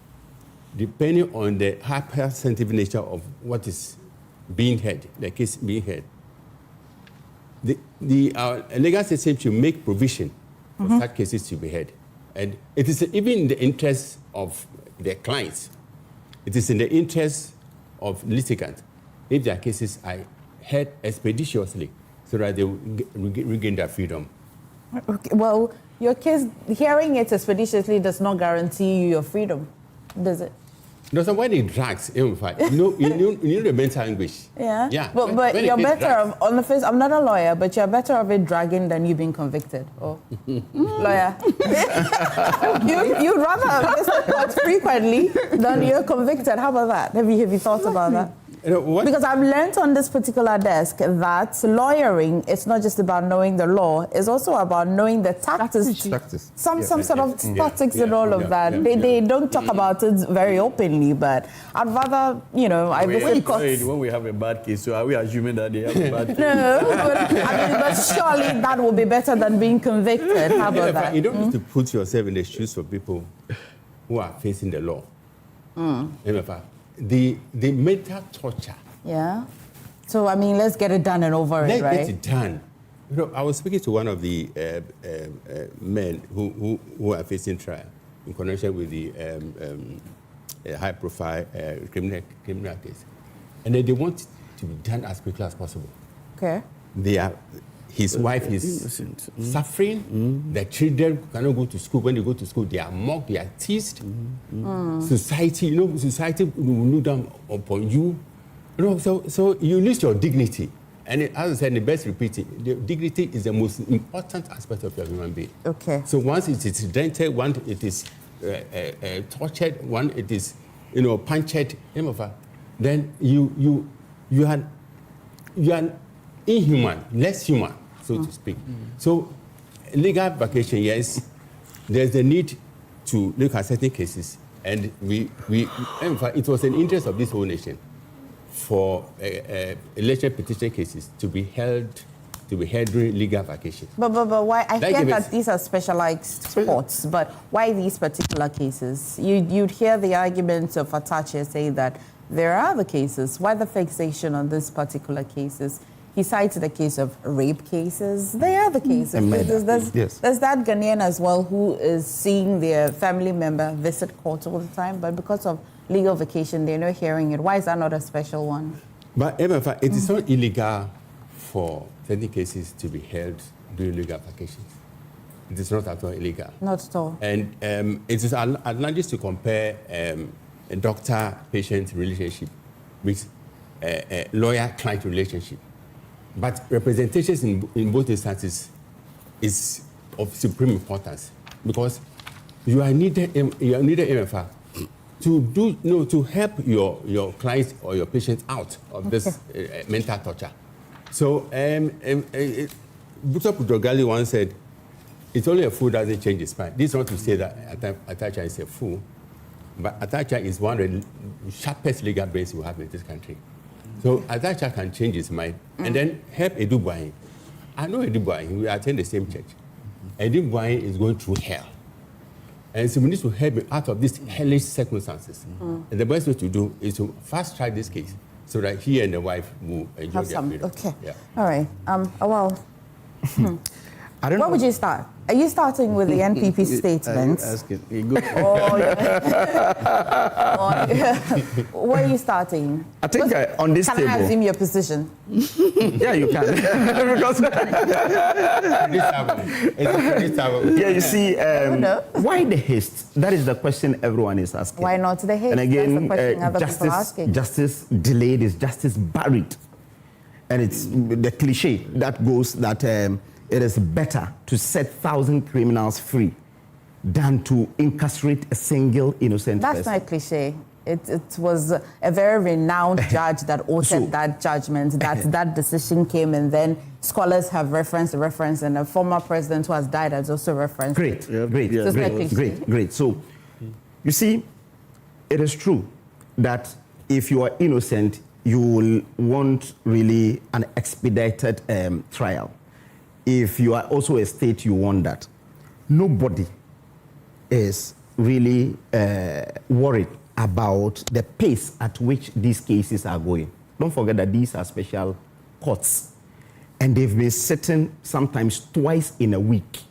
depending on the hypersensitive nature of what is being heard, the case being heard, the legal system should make provision for such cases to be heard. And it is even in the interest of their clients. It is in the interest of litigants if their cases are heard expeditiously so that they will regain their freedom. Okay, well, your case, hearing it expeditiously does not guarantee you your freedom, does it? No, so when it drags, you need the mental anguish. Yeah. Yeah. But you're better off, on the face, I'm not a lawyer, but you're better off it dragging than you being convicted. Oh, lawyer. You'd rather miss the court frequently than you're convicted. How about that? Have you thought about that? Because I've learned on this particular desk that lawyering is not just about knowing the law, it's also about knowing the tactics. Some sort of tactics and all of that. They don't talk about it very openly, but I'd rather, I visit courts. When we have a bad case, so are we assuming that they have a bad case? No, but surely that will be better than being convicted. How about that? You don't need to put yourself in the shoes of people who are facing the law. Emefa, the mental torture. Yeah. So, let's get it done and over it, right? Let's get it done. I was speaking to one of the men who are facing trial in connection with the high-profile criminal case. And they want it to be done as quickly as possible. Okay. His wife is suffering. The children cannot go to school. When they go to school, they are mocked, they are teased. Society will look down upon you. So you lose your dignity. And as I said, the best repeating, the dignity is the most important aspect of your human being. Okay. So once it is dented, once it is tortured, once it is, punctured, then you are inhuman, less human, so to speak. So legal vacation, yes, there's a need to look at certain cases, and it was an interest of this whole nation for election petition cases to be held during legal vacation. But why? I hear that these are specialized sports, but why these particular cases? You'd hear the arguments of Atache say that there are other cases. Why the fixation on these particular cases? He cites the case of rape cases. They are the cases. There's that Ghanaian as well who is seeing their family member visit court all the time, but because of legal vacation, they're not hearing it. Why is that not a special one? But Emefa, it is not illegal for certain cases to be held during legal vacations. It is not at all illegal. Not at all. And it is advantageous to compare a doctor-patient relationship with a lawyer-client relationship. But representations in both instances is of supreme importance because you are needed Emefa to help your clients or your patients out of this mental torture. So Dr. Pudogali once said, it's only a fool that doesn't change his mind. This is not to say that Atacha is a fool, but Atacha is one of the sharpest legal brains we have in this country. So Atacha can change his mind and then help Edu Boahin. I know Edu Boahin, we attend the same church. Edu Boahin is going through hell. And so we need to help him out of these hellish circumstances. And the best way to do is to fast track this case so that he and the wife will enjoy their freedom. Okay. Yeah. All right. Where would you start? Are you starting with the NPP statements? Where are you starting? I think on this table. Can I assume your position? Yeah, you can. Because yeah, you see, why the haste? That is the question everyone is asking. Why not the haste? And again, that's the question other people are asking. Justice delayed is justice buried. And it's the cliche that goes that it is better to set 1,000 criminals free than to incarcerate a single innocent person. That's not a cliche. It was a very renowned judge that authored that judgment, that decision came, and then scholars have referenced the reference, and a former president who has died has also referenced it. Great. So, you see, it is true that if you are innocent, you will want really an expedited trial. If you are also a state, you want that. Nobody is really worried about the pace at which these cases are going. Don't forget that these are special courts, and they've been sitting sometimes twice in a week.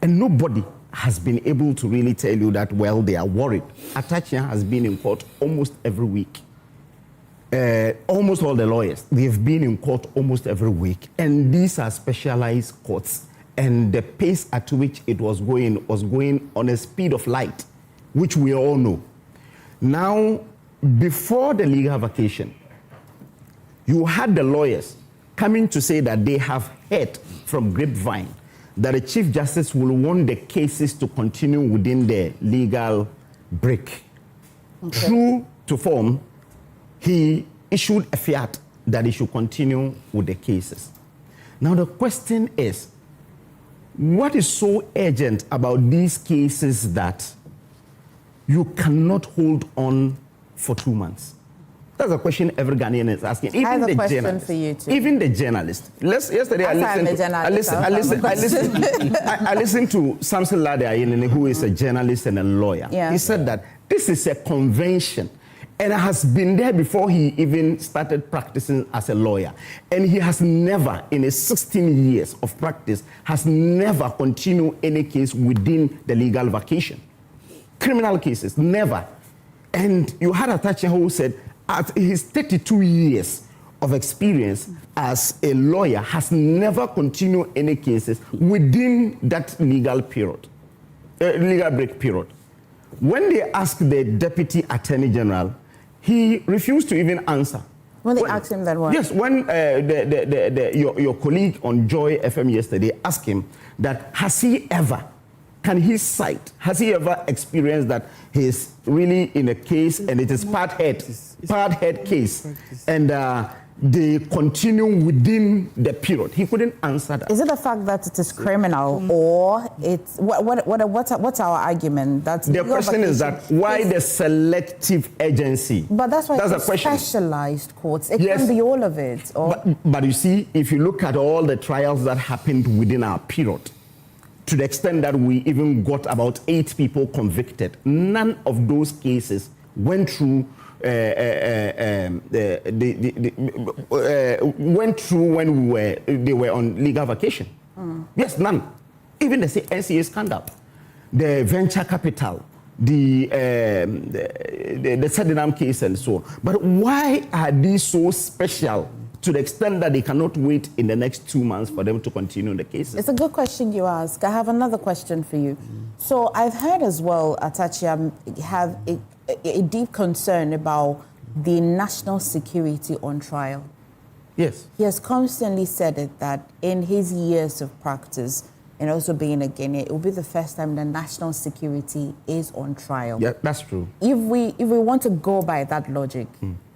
And nobody has been able to really tell you that, well, they are worried. Atachia has been in court almost every week. Almost all the lawyers, they've been in court almost every week. And these are specialized courts. And the pace at which it was going on a speed of light, which we all know. Now, before the legal vacation, you had the lawyers coming to say that they have heard from grapevine that the Chief Justice will want the cases to continue within the legal break. Okay. True to form, he issued a fiat that he should continue with the cases. Now the question is, what is so urgent about these cases that you cannot hold on for 2 months? That's a question every Ghanaian is asking. Even I have the a question journalist, for you too. Even the journalist. Yesterday I listened to Samson Lade, who is a journalist and a lawyer. Yeah. He said that this is a convention and has been there before he even started practicing as a lawyer. And he has never, in his 16 years of practice, has never continued any case within the legal vacation. Criminal cases, never. And you had a Thatcher who said, at his 32 years of experience as a lawyer, has never continued any cases within that legal period, legal break period. When they asked the Deputy Attorney General, he refused to even answer. When they asked him that one? Yes, when your colleague on Joy FM yesterday asked him that, has he ever experienced that he's really in a case and it is part head case and they continue within the period? He couldn't answer that. Is it the fact that it is criminal or it's what's our argument? That the question is that why the selective agency? But that's why that's it's specialized courts. It yes, can be all of it. Or but you see, if you look at all the trials that happened within our period, to the extent that we even got about 8 people convicted, none of those cases went through when they were on legal vacation. Yes, none. Even the NCA scandal, the venture capital, the Sedinam case and so on. But why are these so special to the extent that they cannot wait in the next 2 months for them to continue the cases? It's a good question you ask. I have another question for you. So I've heard as well, Atachi, have a deep concern about the national security on trial. Yes. He has constantly said it, that in his years of practice and also being a Ghanaian, it will be the first time the national security is on trial. Yeah, that's true. If we want to go by that logic,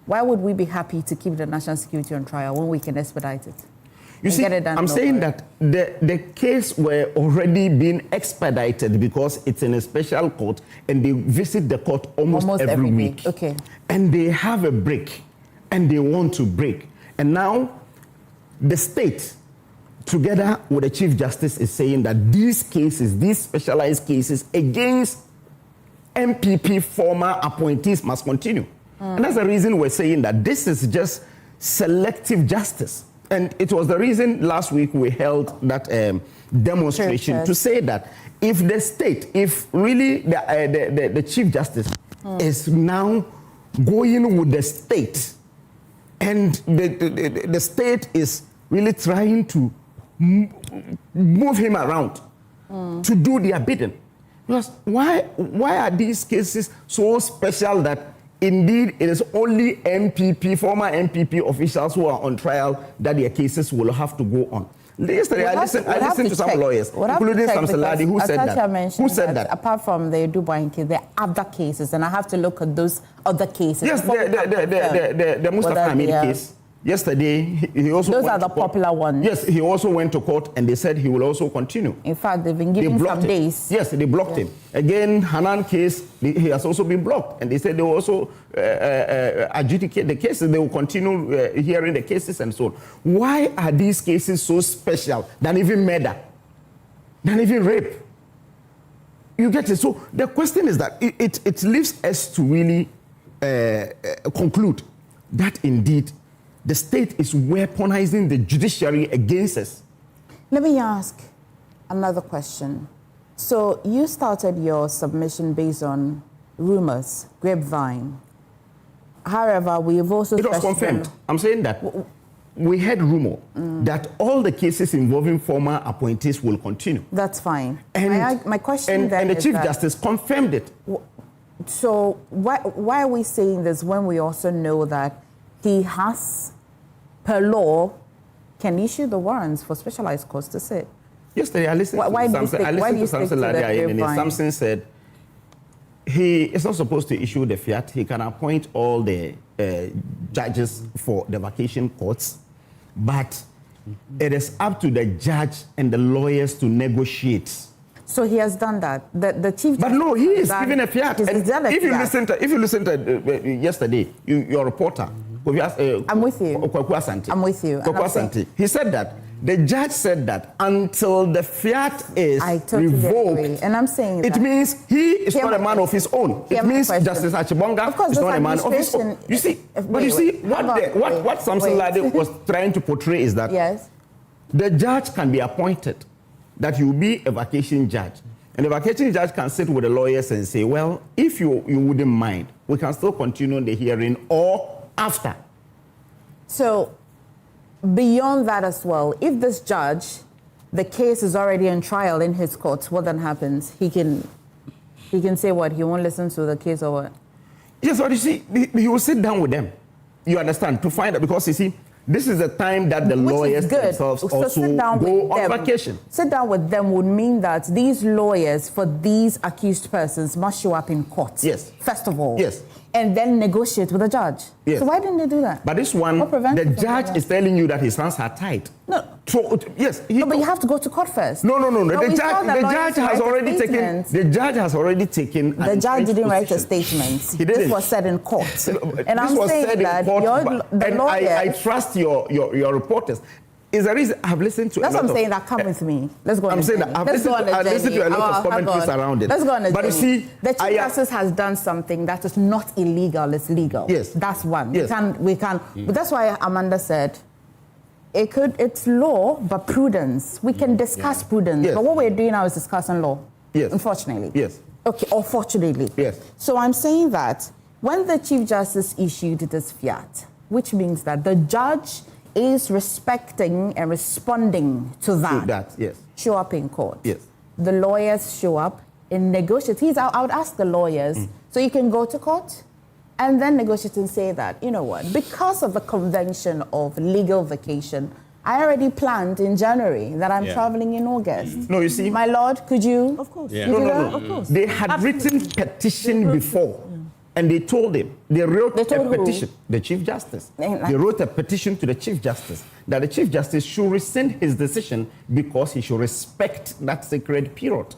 why would we be happy to keep the national security on trial when we can expedite it? You see, I'm saying that the case were already being expedited because it's in a special court and they visit the court almost every week. Okay. And they have a break and they want to break. And now the state, together with the Chief Justice, is saying that these cases, these specialized cases against MPP former appointees must continue. And that's the reason we're saying that this is just selective justice. And it was the reason last week we held that demonstration to say that if the state, if really the Chief Justice is now going with the state and the state is really trying to move him around to do their bidding. Because why are these cases so special that indeed it is only former MPP officials who are on trial that their cases will have to go on? Yesterday, I listened to some lawyers, including Samson Lade, who said that. Apart from the Dubai case, there are other cases, and I have to look at those other cases. Yes, the Mustafa Hamid case. Yesterday, he also those are the popular ones. Yes, he also went to court, and they said he will also continue. In fact, they've been giving some days. Yes, they blocked him. Again, Hanan case, he has also been blocked, and they said they will also adjudicate the cases. They will continue hearing the cases and so on. Why are these cases so special than even murder, than even rape? You get it? So the question is that it leaves us to really conclude that indeed the state is weaponizing the judiciary against us. Let me ask another question. So you started your submission based on rumors, grapevine. However, we've also... It was confirmed. I'm saying that we had rumor that all the cases involving former appointees will continue. That's fine. And my question then and the is Chief that Justice confirmed it. So why are we saying this when we also know that he has, per law, can issue the warrants for specialized courts to sit? Yesterday, I listened to Samson Ladia, and Samson said he is not supposed to issue the fiat. He can appoint all the judges for the vacation courts, but it is up to the judge and the lawyers to negotiate. So he has done that. The chief. But no, he is giving a fiat. And if you listen to yesterday, your reporter. I'm with you. I'm with you. He said that. The judge said that until the fiat is revoked, agree. And I'm saying it means he is not a man of his own. It means Justice Achibonga is not a man of his own. You see, what Samson Lade was trying to portray is that the judge can be appointed, that he will be a vacation judge, and the vacation judge can sit with the lawyers and say, well, if you wouldn't mind, we can still continue the hearing or after. So, beyond that as well, if this judge, the case is already in trial in his court, what then happens? He can say what? He won't listen to the case or what? Yes, but you see, he will sit down with them. You understand? To find out, because you see, this is the time that the lawyers themselves also go on vacation. Sit down with them would mean that these lawyers for these accused persons must show up in court. Yes. First of all. Yes. And then negotiate with the judge. Yes. So why didn't they do that? But this one, the judge is telling you that his hands are tied. No. So, yes. But you have to go to court first. No. The judge has already taken. The judge has already taken. The judge didn't write a statement. He didn't. This was said in court. And I'm saying that the lawyers. I trust your reporters. Is the reason I've listened to. That's what I'm saying. That come with me. Let's go on. I'm saying that I've listened to a lot of commentaries around it. Let's go on a journey. But you see, the Chief Justice has done something that is not illegal. It's legal. Yes, that's one. Yes. We can. But that's why Amanda said, it's law, but prudence. We can discuss prudence. Yes. But what we're doing now is discussing law. Yes. Unfortunately. Yes. Okay. Or fortunately. Yes. So I'm saying that when the Chief Justice issued this fiat, which means that the judge is respecting and responding to that. Yes. Show up in court. Yes. The lawyers show up and negotiate. I would ask the lawyers, so you can go to court and then negotiate and say that, you know what, because of the convention of legal vacation, I already planned in January that I'm traveling in August. No, you see. My lord, could you? Of course. Yeah. No. Of course. They had written petition before. And they told him, they wrote a petition, the Chief Justice. They wrote a petition to the Chief Justice that the Chief Justice should rescind his decision because he should respect that sacred period.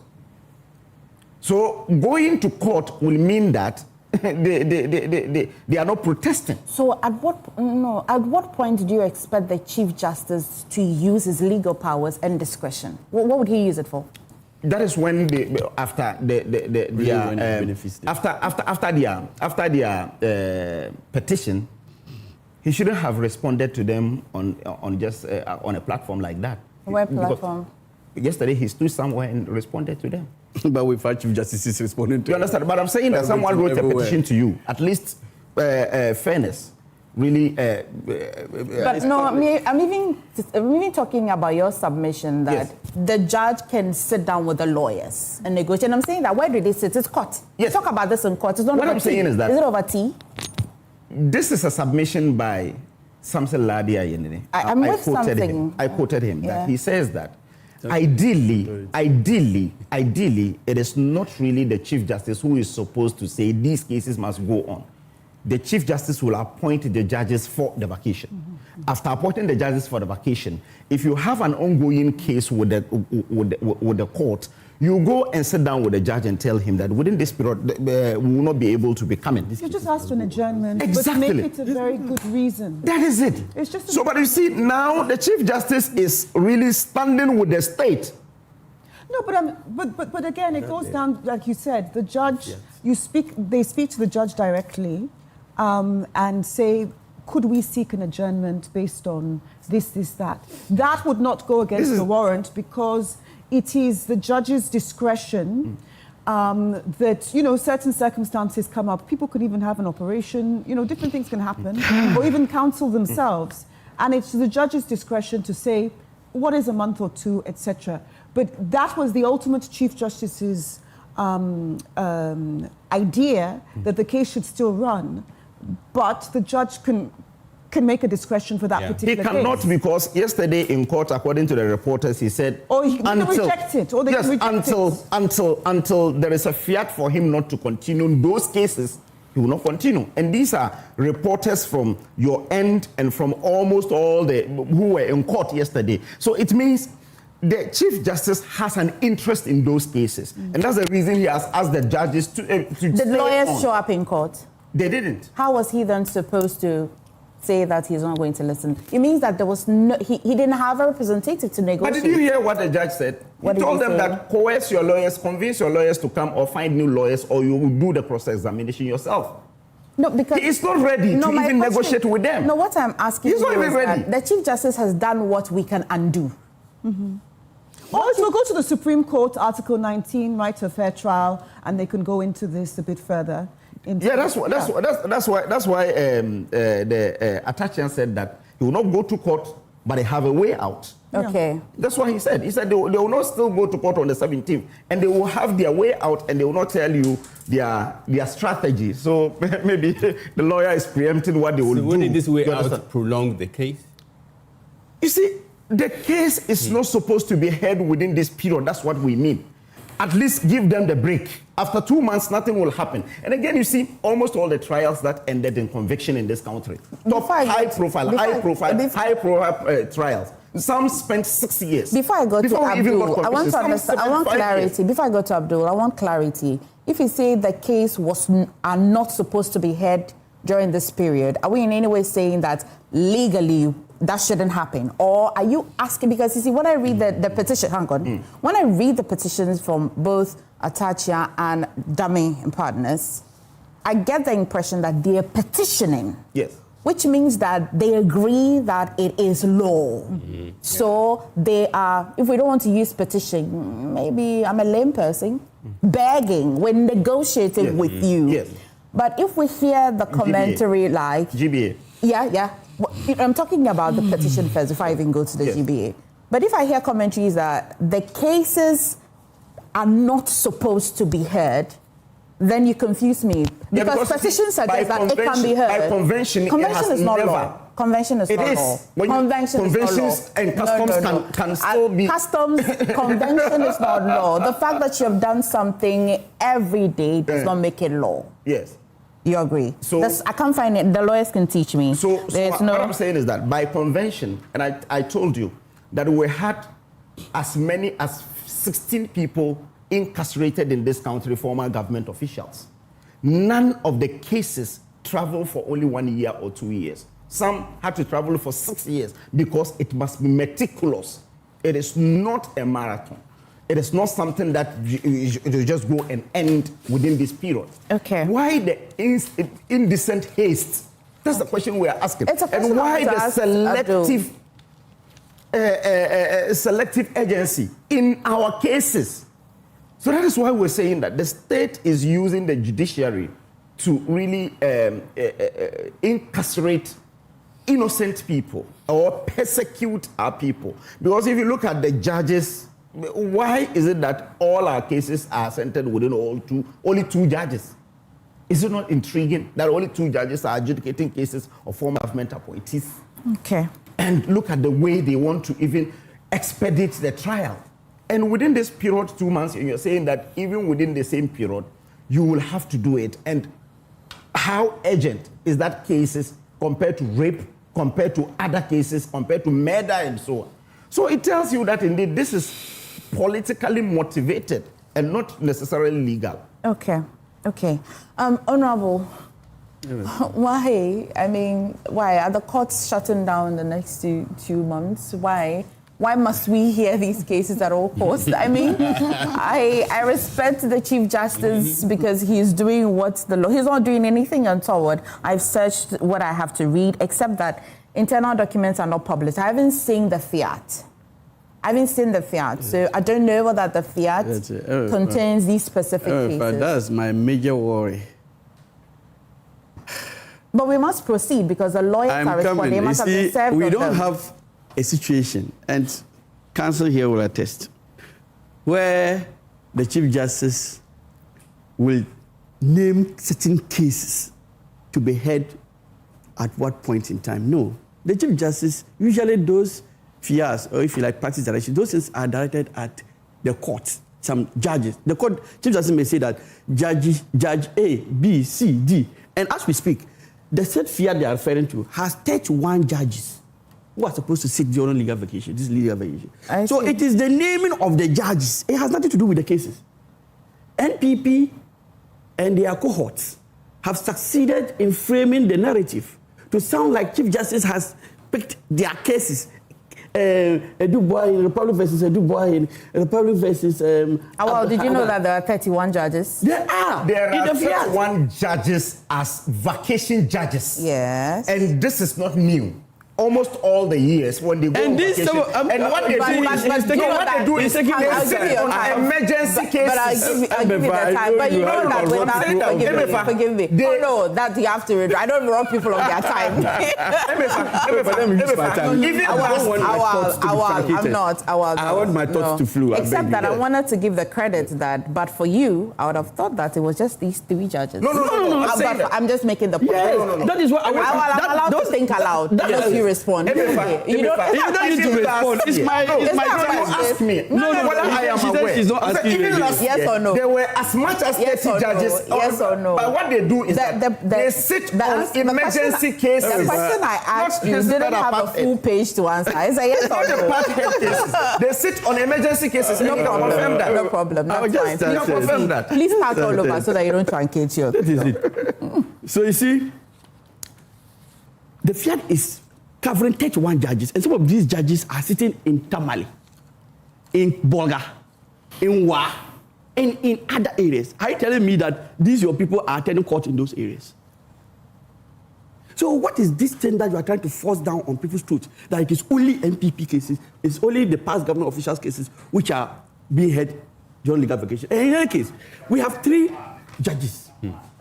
So going to court will mean that they are not protesting. So at what point do you expect the Chief Justice to use his legal powers and discretion? What would he use it for? That is when after their petition, he shouldn't have responded to them on a platform like that. What platform? Because yesterday he stood somewhere and responded to them. But we've had Chief Justices responding to. You understand? But I'm saying that someone wrote a petition to you. At least fairness. Really, but no, I'm even talking about your submission that the judge can sit down with the lawyers and negotiate. And I'm saying that where do they sit? It's court. Yes. Talk about this in court. It's not what I'm saying is that. Is it over tea? This is a submission by Samson Ladia. I quoted him that he says that ideally, it is not really the Chief Justice who is supposed to say these cases must go on. The Chief Justice will appoint the judges for the vacation. After appointing the judges for the vacation, if you have an ongoing case with the court, you go and sit down with the judge and tell him that within this period, we will not be able to be coming. You just asked for an adjournment, exactly. But make it a very good reason. That is it. It's just but you see, now the Chief Justice is really standing with the state. No, but again, it goes down, like you said, the judge, they speak to the judge directly, and say, could we seek an adjournment based on this, that? That would not go against the warrant because it is the judge's discretion that, certain circumstances come up. People could even have an operation, different things can happen, or even counsel themselves. And it's the judge's discretion to say, what is a month or two, etc. But that was the ultimate Chief Justice's idea that the case should still run, but the judge can make a discretion for that particular case. He cannot, because yesterday in court, according to the reporters, he said, he can reject it, or they can reject it. Until there is a fiat for him not to continue in those cases, he will not continue. And these are reporters from your end and from almost all the who were in court yesterday. So it means the Chief Justice has an interest in those cases. And that's the reason he has asked the judges to Did lawyers show up in court? They didn't. How was he then supposed to say that he's not going to listen? It means that there was he didn't have a representative to negotiate. But did you hear what the judge said? He told them that coerce your lawyers, convince your lawyers to come or find new lawyers, or you will do the cross-examination yourself. No, because he is not ready to even negotiate with them. No, what I'm asking he's not even ready. The Chief Justice has done what we can undo. Or it will go to the Supreme Court, Article 19, right to a fair trial, and they can go into this a bit further. That's why the attachment said that he will not go to court, but they have a way out. Okay. That's what he said. He said they will not still go to court on the 17th, and they will have their way out, and they will not tell you their strategy. So maybe the lawyer is preempting what they will do. Wouldn't this way out prolong the case? You see, the case is not supposed to be heard within this period. That's what we mean. At least give them the break. After 2 months, nothing will happen. And again, you see, almost all the trials that ended in conviction in this country. High profile trials. Some spent 6 years. Before I go to Abdul, I want to understand. I want clarity. Before I go to Abdul, I want clarity. If you say the case are not supposed to be heard during this period, are we in any way saying that legally that shouldn't happen? Or are you asking, because you see, when I read the petition, when I read the petitions from both Atachia and Dami and partners, I get the impression that they are petitioning. Yes. Which means that they agree that it is law. So they are, if we don't want to use petition, maybe I'm a lame person, begging, we're negotiating with you. Yes. But if we hear the commentary GBA. like... GBA. Yeah. I'm talking about the petition first before I even go to the GBA. But if I hear commentaries that the cases are not supposed to be heard, then you confuse me. Because petition suggests that it can be heard. By convention, convention is not law. Convention is not law. Convention is not law. And customs can still be... Customs, convention is not law. The fact that you have done something every day does not make it law. Yes. You agree? So I can't find it. The lawyers can teach me. So what I'm saying is that by convention, and I told you that we had as many as 16 people incarcerated in this country, former government officials. None of the cases traveled for only 1 year or 2 years. Some had to travel for 6 years because it must be meticulous. It is not a marathon. It is not something that you just go and end within this period. Okay. Why the indecent haste? That's the question we are asking. And why the selective agency in our cases? So that is why we're saying that the state is using the judiciary to really incarcerate innocent people or persecute our people. Because if you look at the judges, why is it that all our cases are centered within only two judges? Is it not intriguing that only 2 judges are adjudicating cases of former government appointees? Okay. And look at the way they want to even expedite the trial. And within this period, 2 months, you're saying that even within the same period, you will have to do it. And how urgent is that cases compared to rape, compared to other cases, compared to murder and so on? So it tells you that indeed this is politically motivated and not necessarily legal. Okay. Honorable, why? I mean, why? Are the courts shutting down the next two months? Why? Why must we hear these cases at all costs? I mean, I respect the Chief Justice because he's doing what's the law. He's not doing anything untoward. I've searched what I have to read, except that internal documents are not published. I haven't seen the fiat. So I don't know whether the fiat contains these specific cases. That's my major worry. But we must proceed because the lawyers are responding. They must have been served. We don't have a situation, and counsel here will attest, where the Chief Justice will name certain cases to be heard at what point in time. No. The Chief Justice, usually those fears, or if you like practice direction, those things are directed at the court, some judges. The court, Chief Justice may say that Judge A, B, C, D. And as we speak, the said fear they are referring to has 31 judges who are supposed to sit during legal vacation, this legal vacation. So it is the naming of the judges. It has nothing to do with the cases. NPP and their cohorts have succeeded in framing the narrative to sound like Chief Justice has picked their cases. Dubois in Republic versus Dubois in Republic versus. Well, did you know that there are 31 judges? There are. There are 31 judges as vacation judges. Yes. And this is not new. Almost all the years when they go on vacation. And what they do is they sit on emergency cases. But I'll give you the time. But you know that without, forgive me. Oh no, that you have to read. I don't rob people of their time. I want my thoughts to flow. Except that I wanted to give the credit that, but for you, I would have thought that it was just these 3 judges. No. I'm just making the point. Yes, that is what I'm allowed to think aloud. Just you respond. You don't need to respond. It's my turn to ask me. No, I am aware. She's not asking you. Yes or no? There were as much as 30 judges. Yes or no? But what they do is they sit on emergency cases. The question I asked you didn't have a full page to answer. It's a yes or no? They sit on emergency cases. No problem. No problem. That's fine. Please start all over so that you don't truncate your. That is it. So you see, the fiat is covering 31 judges, and some of these judges are sitting in Tamale, in Bolga, in Wa, and in other areas. Are you telling me that these your people are attending court in those areas? So what is this thing that you are trying to force down on people's throats? That it is only MPP cases, it's only the past government officials cases which are being heard during legal vacation. And in any case, we have 3 judges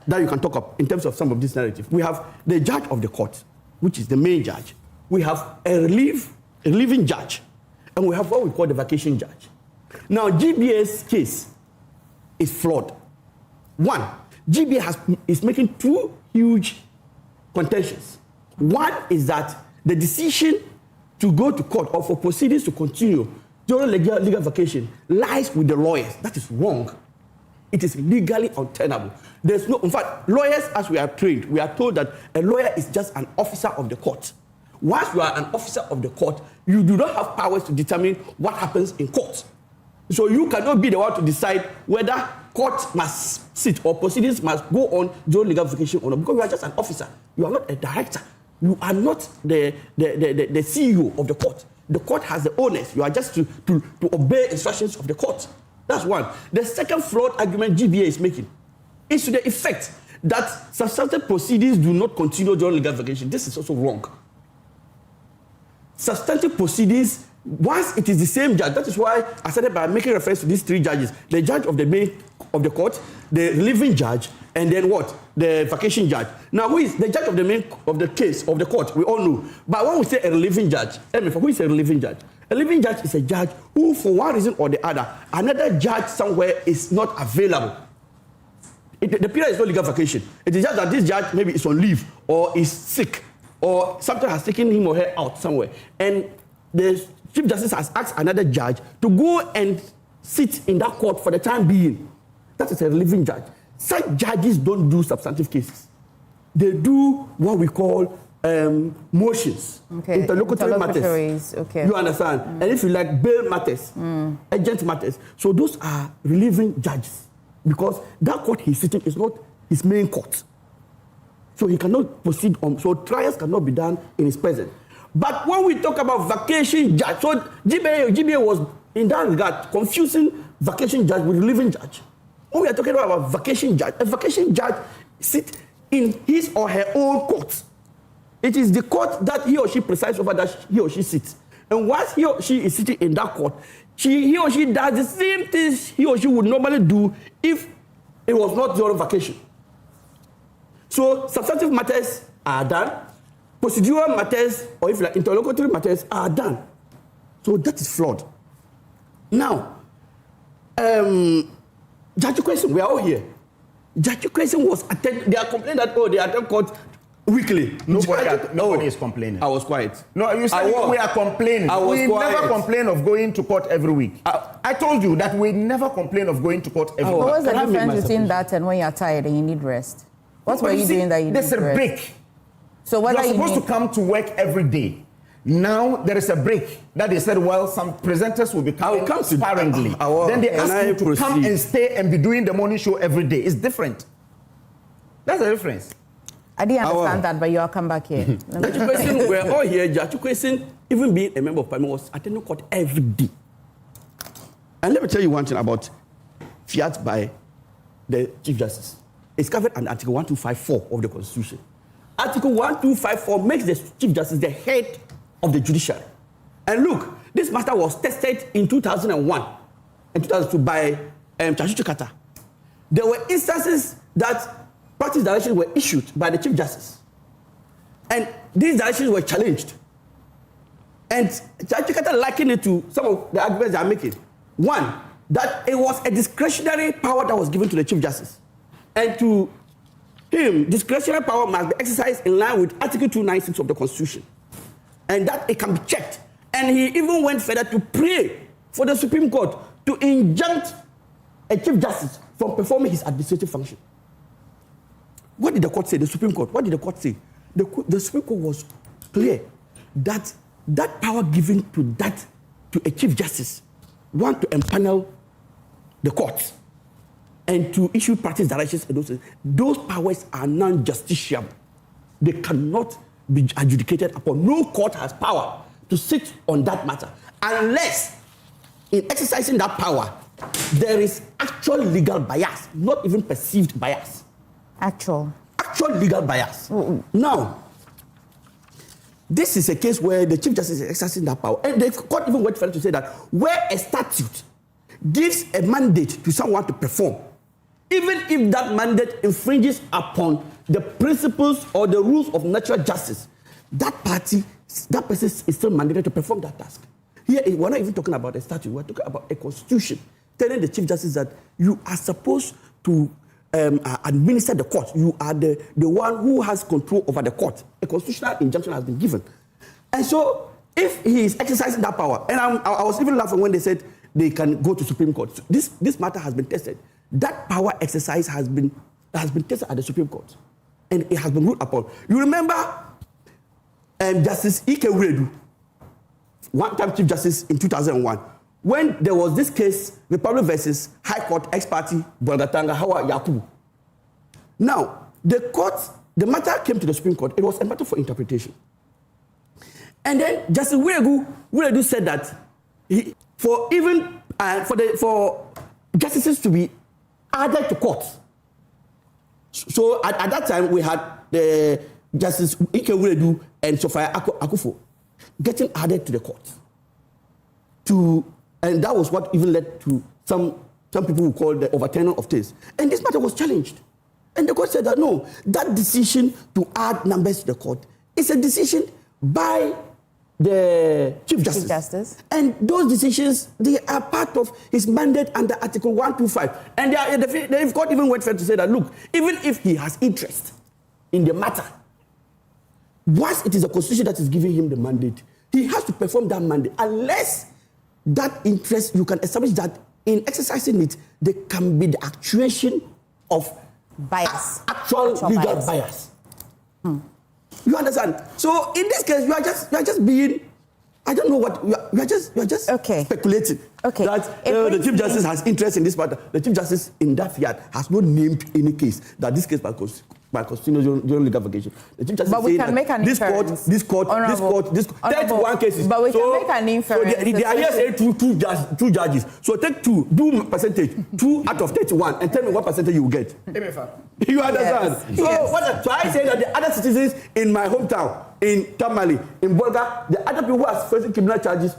that you can talk up in terms of some of this narrative. We have the judge of the court, which is the main judge. We have a relieving judge, and we have what we call the vacation judge. Now, GBA's case is flawed. One, GBA is making 2 huge contentions. One is that the decision to go to court or for proceedings to continue during legal vacation lies with the lawyers. That is wrong. It is legally untenable. There's no, in fact, lawyers, as we are trained, we are told that a lawyer is just an officer of the court. Once you are an officer of the court, you do not have powers to determine what happens in court. So you cannot be the one to decide whether court must sit or proceedings must go on during legal vacation or not, because you are just an officer. You are not a director. You are not the CEO of the court. The court has the owners. You are just to obey instructions of the court. That's one. The second flawed argument GBA is making is to the effect that substantive proceedings do not continue during legal vacation. This is also wrong. Substantive proceedings, once it is the same judge, that is why I started by making reference to these 3 judges: the judge of the court, the relieving judge, and then what? The vacation judge. Now, who is the judge of the case of the court? We all know. But when we say a relieving judge, Emefa, who is a relieving judge? A relieving judge is a judge who, for one reason or the other, another judge somewhere is not available. The period is not legal vacation. It is just that this judge maybe is on leave or is sick, or something has taken him or her out somewhere. And the Chief Justice has asked another judge to go and sit in that court for the time being. That is a relieving judge. Such judges don't do substantive cases. They do what we call motions, interlocutory matters. You understand? And if you like, bail matters, urgent matters. So those are relieving judges, because that court he's sitting is not his main court. So he cannot proceed on, so trials cannot be done in his presence. But when we talk about vacation judge, so GBA was, in that regard, confusing vacation judge with relieving judge. When we are talking about vacation judge, a vacation judge sits in his or her own court. It is the court that he or she presides over, that he or she sits. And once he or she is sitting in that court, he or she does the same things he or she would normally do if it was not during vacation. So substantive matters are done, procedural matters, or if like interlocutory matters, are done. So that is flawed. Now, judge question, we are all here. Judge Kwesi was attending. They are complaining that they attend court weekly. Nobody is complaining. I was quiet. No, you said we are complaining. We never complain of going to court every week. I told you that we never complain of going to court every week. What was the difference between that and when you're tired and you need rest? What were you doing that you need rest? There's a break. So what you're supposed to come to work every day. Now there is a break that they said, well, some presenters will be coming sparingly. Then they ask you to come and stay and be doing the morning show every day. It's different. That's the difference. I didn't understand that, but you'll come back here. Judge Kwesi, we're all here. Judge Kwesi, even being a member of Parliament, was attending court every day. And let me tell you one thing about fiat by the Chief Justice. It's covered under Article 1254 of the Constitution. Article 1254 makes the Chief Justice the head of the judiciary. And look, this matter was tested in 2001 and 2002 by Chashu Chikata. There were instances that practice directions were issued by the Chief Justice. And these directions were challenged. And Chashu Chikata likened it to some of the arguments they are making. One, that it was a discretionary power that was given to the Chief Justice. And to him, discretionary power must be exercised in line with Article 296 of the Constitution. And that it can be checked. And he even went further to pray for the Supreme Court to injunct a Chief Justice from performing his administrative function. What did the court say? The Supreme Court. What did the court say? The Supreme Court was clear that that power given to a Chief Justice, one, to empanel the courts and to issue practice directions, and those powers are non-justiciable. They cannot be adjudicated upon. No court has power to sit on that matter unless, in exercising that power, there is actual legal bias, not even perceived bias. Actual legal bias. Now, this is a case where the Chief Justice is exercising that power. And the court even went further to say that where a statute gives a mandate to someone to perform, even if that mandate infringes upon the principles or the rules of natural justice, that person is still mandated to perform that task. Here, we're not even talking about a statute. We're talking about a constitution telling the Chief Justice that you are supposed to administer the court. You are the one who has control over the court. A constitutional injunction has been given. And so, if he is exercising that power, and I was even laughing when they said they can go to Supreme Court. So this matter has been tested. That power exercise has been tested at the Supreme Court. And it has been ruled upon. You remember Justice Ike Uredu, one-time Chief Justice in 2001, when there was this case, Republic versus High Court ex parte Bolgatanga Hawa Yakubu. Now, the matter came to the Supreme Court. It was a matter for interpretation. And then Justice Uredu said that for justices to be added to courts. So at that time, we had the Justice Ike Uredu and Sophia Akufo getting added to the court. And that was what even led to some people who called the overturning of this. And this matter was challenged. And the court said that no, that decision to add numbers to the court is a decision by the Chief Justice. And those decisions, they are part of his mandate under Article 125. And the court even went further to say that, look, even if he has interest in the matter, once it is a constitution that is giving him the mandate, he has to perform that mandate. Unless that interest, you can establish that in exercising it, there can be the actuation of bias, actual legal bias. You understand? So in this case, you are just being, I don't know what, you are just speculating. Okay. That the Chief Justice has interest in this matter. The Chief Justice in that fiat has not named any case that this case by constitutional legal vacation. The Chief Justice but we can make an inference. This court, 31 cases. But we can make an inference. So they are here saying two judges. So take two, do percentage, 2 out of 31, and tell me what percentage you will get. Emefa. You understand? Yes. So I say that the other citizens in my hometown, in Tamale, in Bolga, the other people who are facing criminal charges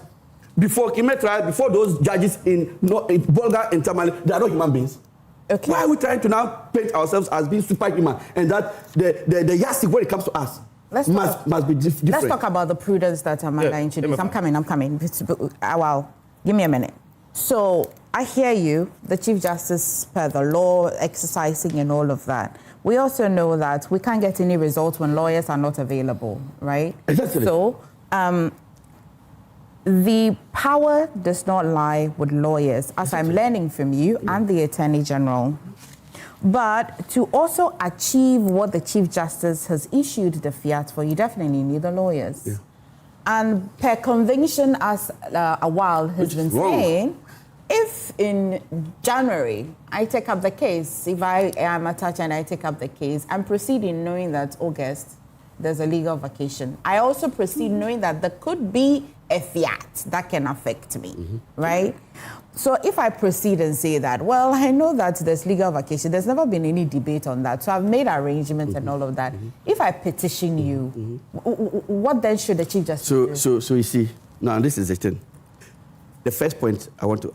before criminal trial, before those judges in Bolga and Tamale, they are not human beings. Okay. Why are we trying to now paint ourselves as being superhuman, and that the yardstick when it comes to us must be different? Let's talk about the prudence that Amanda introduced. I'm coming. Well, give me a minute. So I hear you, the Chief Justice per the law, exercising and all of that. We also know that we can't get any results when lawyers are not available, right? Exactly. So, the power does not lie with lawyers, as I'm learning from you and the Attorney General. But to also achieve what the Chief Justice has issued the fiat for, you definitely need the lawyers. Yeah. And per convention, as Awal has been saying, if in January I take up the case, if I am attached and I take up the case, I'm proceeding knowing that August there's a legal vacation. I also proceed knowing that there could be a fiat that can affect me, right? So if I proceed and say that, well, I know that there's legal vacation, there's never been any debate on that, so I've made arrangements and all of that. If I petition you, what then should the Chief Justice do? So you see, now this is the thing. The first point I want to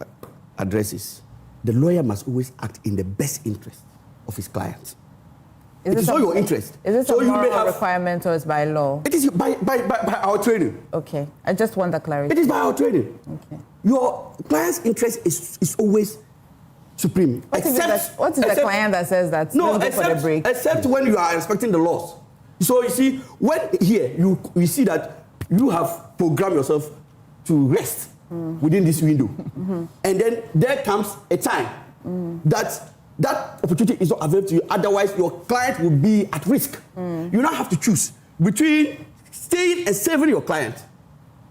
address is the lawyer must always act in the best interest of his client. It is not your interest. Is this a moral requirement or is by law? It is by our training. Okay, I just want the clarity. It is by our training. Okay. Your client's interest is always supreme. What is the client that says that? No, except when you are respecting the laws. So you see, when here you see that you have programmed yourself to rest within this window, and then there comes a time that opportunity is not available to you. Otherwise, your client will be at risk. You now have to choose between staying and saving your client,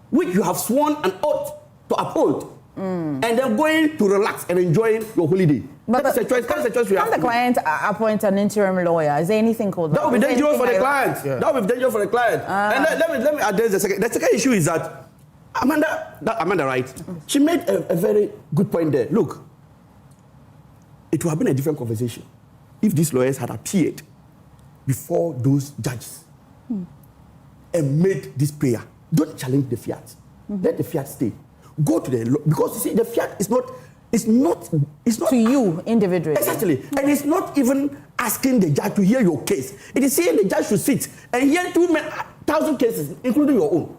which you have sworn an oath to uphold, and then going to relax and enjoying your holiday. But that's a choice. That's a choice you have. Can the client appoint an interim lawyer? Is there anything called that? That would be dangerous for the client. Yeah. That would be dangerous for the client. And let me address the second. The second issue is that Amanda, right? She made a very good point there. Look, it would have been a different conversation if these lawyers had appeared before those judges and made this prayer. Don't challenge the fiat. Let the fiat stay. Go to the law, because you see, the fiat is not to you individually. Exactly. And it's not even asking the judge to hear your case. It is saying the judge should sit and hear 2,000 cases, including your own.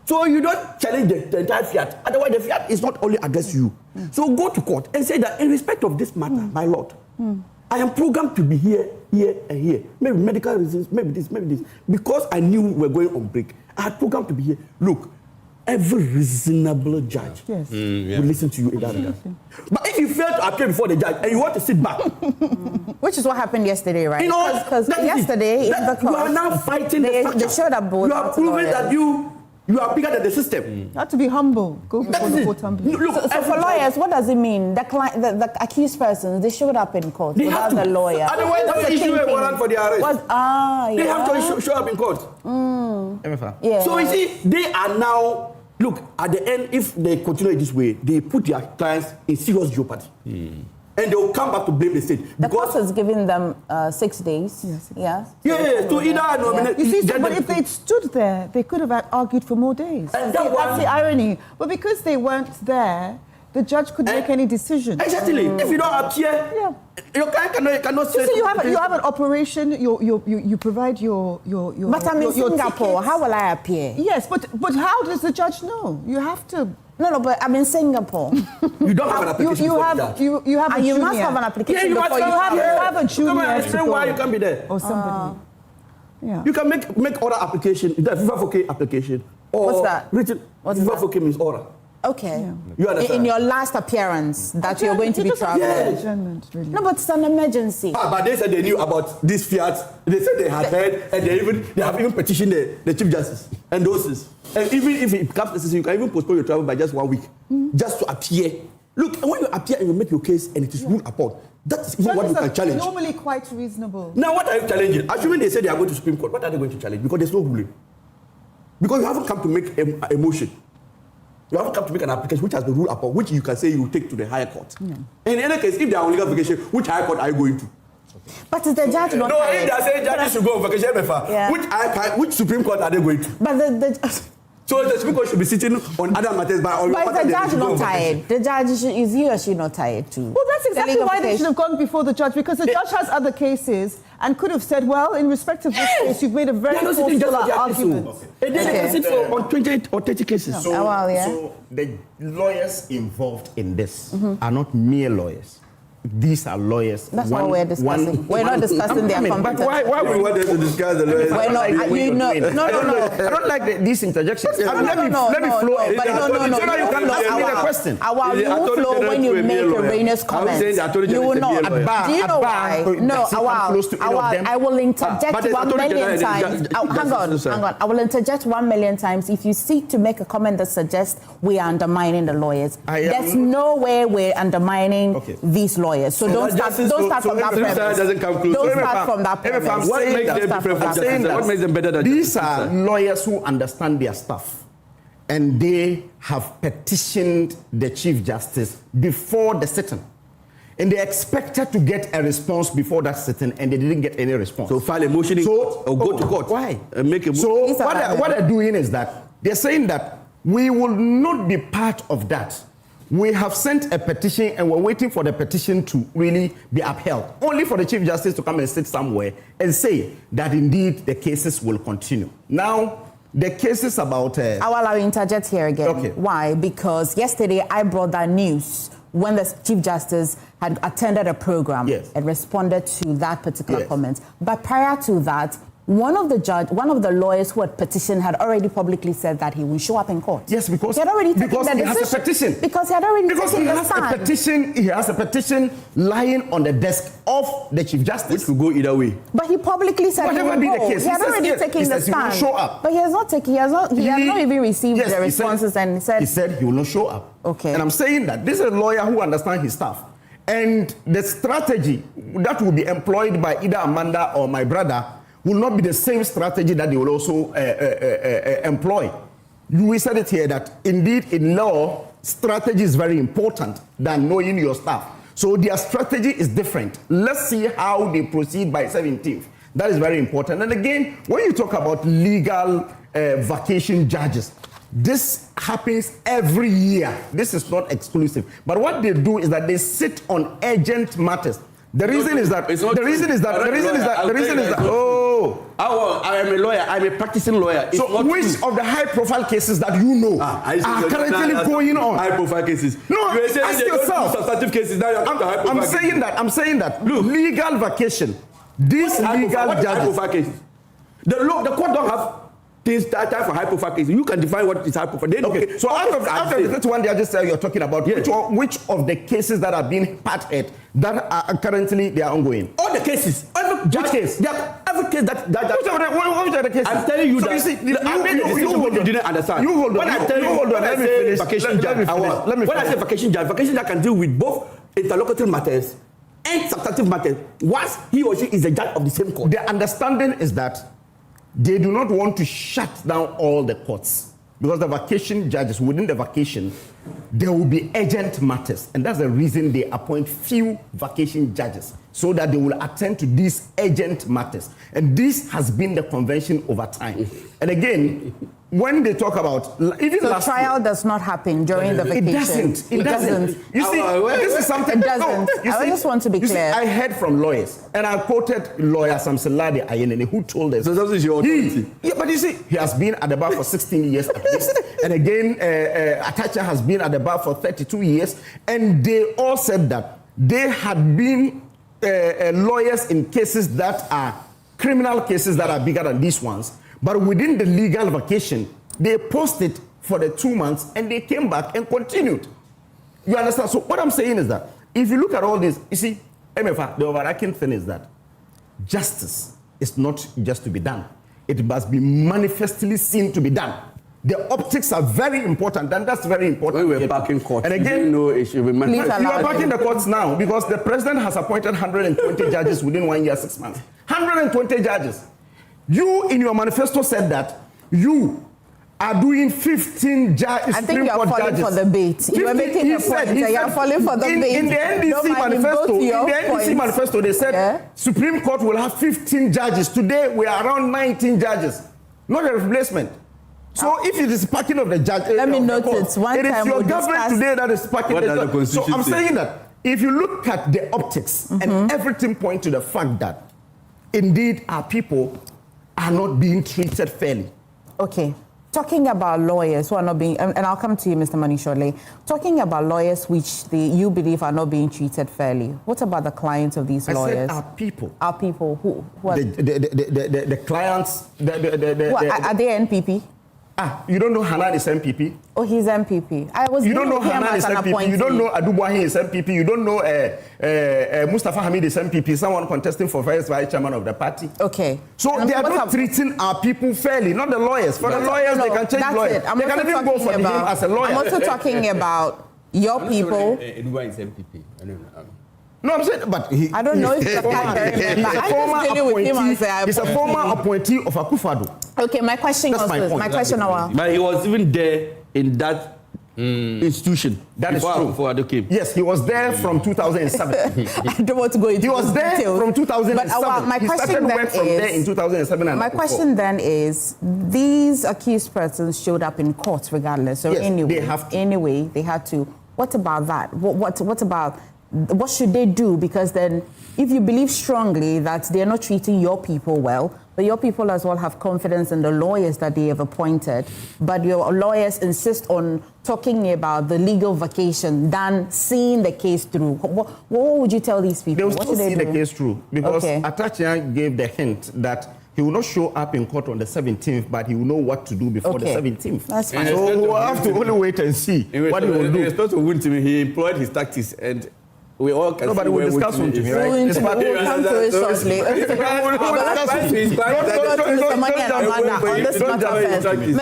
So you don't challenge the entire fiat. Otherwise, the fiat is not only addressed to you. So go to court and say that in respect of this matter, my lord, I am programmed to be here, here, and here. Maybe medical reasons, maybe this. Because I knew we were going on break, I had programmed to be here. Look, every reasonable judge will listen to you in that regard. But if you fail to appear before the judge and you want to sit back, which is what happened yesterday, right? Because yesterday, you are now fighting the structure. They showed up both. You are proving that you are bigger than the system. You have to be humble. Go before the court humbly. So for lawyers, what does it mean? The accused persons, they showed up in court without the lawyer. Otherwise, they issue a warrant for their arrest. They have to show up in court. Emefa. Yeah. So you see, they are now, look, at the end, if they continue this way, they put their clients in serious jeopardy. And they will come back to blame the state. The court has given them 6 days. Yes. Yeah, to either nominate. You see, but if they'd stood there, they could have argued for more days. And that's the irony. But because they weren't there, the judge couldn't make any decision. Exactly. If you don't appear, your client cannot say. So you have an operation. You provide your. But I'm in Singapore. How will I appear? Yes, but how does the judge know? You have to. No, but I'm in Singapore. You don't have an application you have a junior. You must have an application before you have a junior. Come and explain why you can't be there. Or somebody. You can make other application, the FIFA application. Or what's that? Written. FIFA means oral. Okay. You understand? In your last appearance that you're going to be traveling. Really. No, but it's an emergency. But they said they knew about this fiat. They said they had heard, and they have even petitioned the Chief Justice and those. And even if it becomes necessary, you can even postpone your travel by just 1 week, just to appear. Look, when you appear and you make your case and it is ruled upon, that's even what you can challenge. Normally quite reasonable. Now, what are you challenging? Assuming they say they are going to Supreme Court, what are they going to challenge? Because there's no ruling. Because you haven't come to make a motion. You haven't come to make an application which has been ruled upon, which you can say you take to the higher court. In any case, if they are on legal vacation, which higher court are you going to? But is the judge not tired? No, if they are saying judges should go on vacation, which Supreme Court are they going to? But so the Supreme Court should be sitting on other matters. But is the judge not tired? The judge is he or she not tired too? Well, that's exactly why they should have gone before the judge, because the judge has other cases and could have said, well, in respect of this case, you've made a very forceful argument. They sit on 20 or 30 cases. So the lawyers involved in this are not mere lawyers. These are lawyers. That's what we're discussing. We're not discussing their competence. Why we want them to discuss the lawyers? We're not. I don't like these interjections. Let me flow. No. So now you can ask me the question. You will flow when you make erroneous comments. You will not. Do you know why? No, I will interject 1 million times. Hang on. I will interject 1 million times if you seek to make a comment that suggests we are undermining the lawyers. There's no way we're undermining these lawyers. So don't start from that premise. Don't start from that premise. What makes them different from justice? What makes them better than these are lawyers who understand their stuff, and they have petitioned the Chief Justice before the sitting. And they expected to get a response before that sitting, and they didn't get any response. So file a motion in court or go to court. Why? Make a so what they're doing is that they're saying that we will not be part of that. We have sent a petition and we're waiting for the petition to really be upheld, only for the Chief Justice to come and sit somewhere and say that indeed the cases will continue. Now, the cases about... I'll interject here again. Okay. Why? Because yesterday I brought that news when the Chief Justice had attended a program and responded to that particular comment. But prior to that, one of the lawyers who had petitioned had already publicly said that he will show up in court. Yes, because he had already taken because the he decision. has a petition. Because he had already taken the stand. He has a petition lying on the desk of the Chief Justice. Which could go either way. But he publicly said whatever be the case. He had already taken the stand. He will show up. But he has not taken. He has not even received the responses, and he said he will not show up. Okay. And I'm saying that this is a lawyer who understands his stuff, and the strategy that will be employed by either Amanda or my brother will not be the same strategy that they will also employ. We said it here that indeed in law, strategy is very important than knowing your stuff. So their strategy is different. Let's see how they proceed by 17th. That is very important. And again, when you talk about legal vacation judges, this happens every year. This is not exclusive. But what they do is that they sit on urgent matters. The reason is that I am a lawyer. I'm a practicing lawyer. So which of the high-profile cases that you know are currently going on? High-profile cases. No, ask yourself. Substantive cases. Now you're I'm saying that. Look, legal vacation. These legal high-profile cases. The court don't have this time for high-profile cases. You can define what is high-profile. Okay. So out of the 31 judges you're talking about, which of the cases that are being parted that are currently they are ongoing? All the cases. Every case that which are the cases? I'm telling you so that. You see, you didn't understand. You hold on. When I tell you, when I say vacation judge, when I say vacation judge can deal with both interlocutory matters and substantive matters. Once he or she is a judge of the same court. The understanding is that they do not want to shut down all the courts because the vacation judges, within the vacation, there will be urgent matters. And that's the reason they appoint few vacation judges so that they will attend to these urgent matters. And this has been the convention over time. And again, when they talk about even so trial does not happen during the vacation. It doesn't. You see, this is something. It doesn't. I just want to be clear. I heard from lawyers, and I quoted lawyer Samselade Ayenene, who told us. So that is your authority. But you see, he has been at the bar for 16 years at least, and again, Atacha has been at the bar for 32 years, and they all said that they had been lawyers in cases that are criminal cases that are bigger than these ones. But within the legal vacation, they posted for the 2 months and they came back and continued. You understand? So what I'm saying is that if you look at all this, you see, Emefa, the overarching thing is that justice is not just to be done. It must be manifestly seen to be done. The optics are very important, and that's very important. When we're back in court, and again, it should be manifest. You are back in the courts now because the president has appointed 120 judges within 1 year, 6 months. 120 judges. You, in your manifesto, said that you are doing 15 judges. I think you are falling for the bait. You are making a point. You are falling for the bait. In the NDC manifesto, they said Supreme Court will have 15 judges. Today, we are around 19 judges. Not a replacement. So if it is packing of the judge, let me note it. It is your government today that is packing the judge. So I'm saying that if you look at the optics and everything points to the fact that indeed our people are not being treated fairly. Okay. Talking about lawyers who are not being, and I'll come to you, Mr. Money, shortly. Talking about lawyers which you believe are not being treated fairly. What about the clients of these lawyers? I said our people. Our people who? Are the clients. Are they NPP? You don't know Hanan is MPP? Oh, he's MPP. You don't know Hanan is MPP. You don't know Adubuahi is MPP. You don't know Mustafa Hamid is MPP. Someone contesting for vice chairman of the party. Okay. So they are not treating our people fairly, not the lawyers. For the lawyers, they can change lawyers. They can even go for him as a lawyer. I'm also talking about your people. Adubuahi is MPP. I don't know. No, I'm saying, but I don't know if he's a former appointee of Akufo-Addo. Okay, my question was this. My question was. But he was even there in that institution. That is true. Akufo-Addo came. Yes, he was there from 2007. I don't want to go into He was there details. from 2007. But my question then from there in 2007. And my question then is: these accused persons showed up in court regardless. So yes, anyway, they had to. What about that? What about? What should they do? Because then, if you believe strongly that they're not treating your people well, but your people as well have confidence in the lawyers that they have appointed, but your lawyers insist on talking about the legal vacation than seeing the case through, what would you tell these people? They will still see the case through because Atachian gave the hint that he will not show up in court on the 17th, but he will know what to do before the 17th. That's fine. So we'll have to only wait and see what he will do. In response to Wintimi, he employed his tactics and we all can Nobody will discuss with me, right? We'll come to it shortly.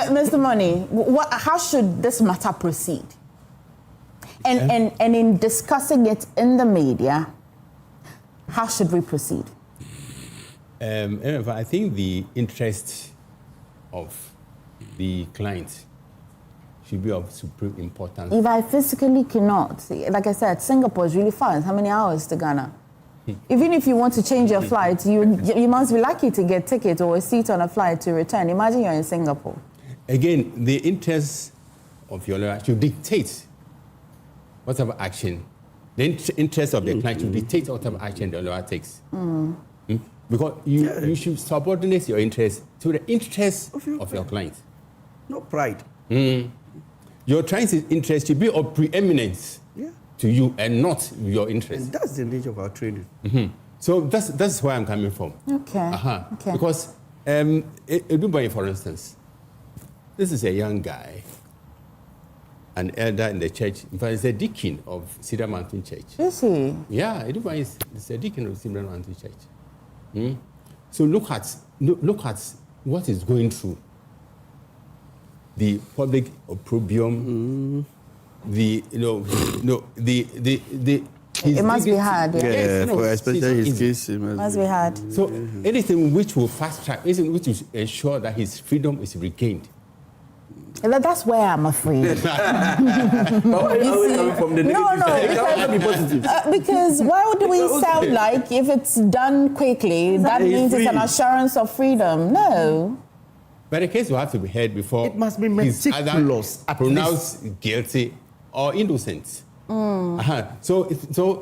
Mr. Money, how should this matter proceed? And in discussing it in the media, how should we proceed? I think the interest of the client should be of supreme importance. If I physically cannot, like I said, Singapore is really far. How many hours to Ghana? Even if you want to change your flight, you must be lucky to get ticket or a seat on a flight to return. Imagine you're in Singapore. Again, the interest of your lawyer should dictate whatever action. The interest of the client should dictate whatever action the lawyer takes. Because you should subordinate your interest to the interest of your client. No pride. Your client's interest should be of preeminence to you and not your interest. And that's the nature of our training. So that's where I'm coming from. Okay. Because Dubai, for instance, this is a young guy, an elder in the church. In fact, he's a deacon of Cedar Mountain Church. Is he? Yeah, Dubai is a deacon of Cedar Mountain Church. So look at what is going through. The public opprobrium, it must be hard. Especially his case. It must be hard. So anything which will fast track, anything which will ensure that his freedom is regained. That's where I'm afraid. Because why would we sound like if it's done quickly, that means it's an assurance of freedom? No. But the case will have to be heard before it must be meticulous, pronounced guilty or innocent. So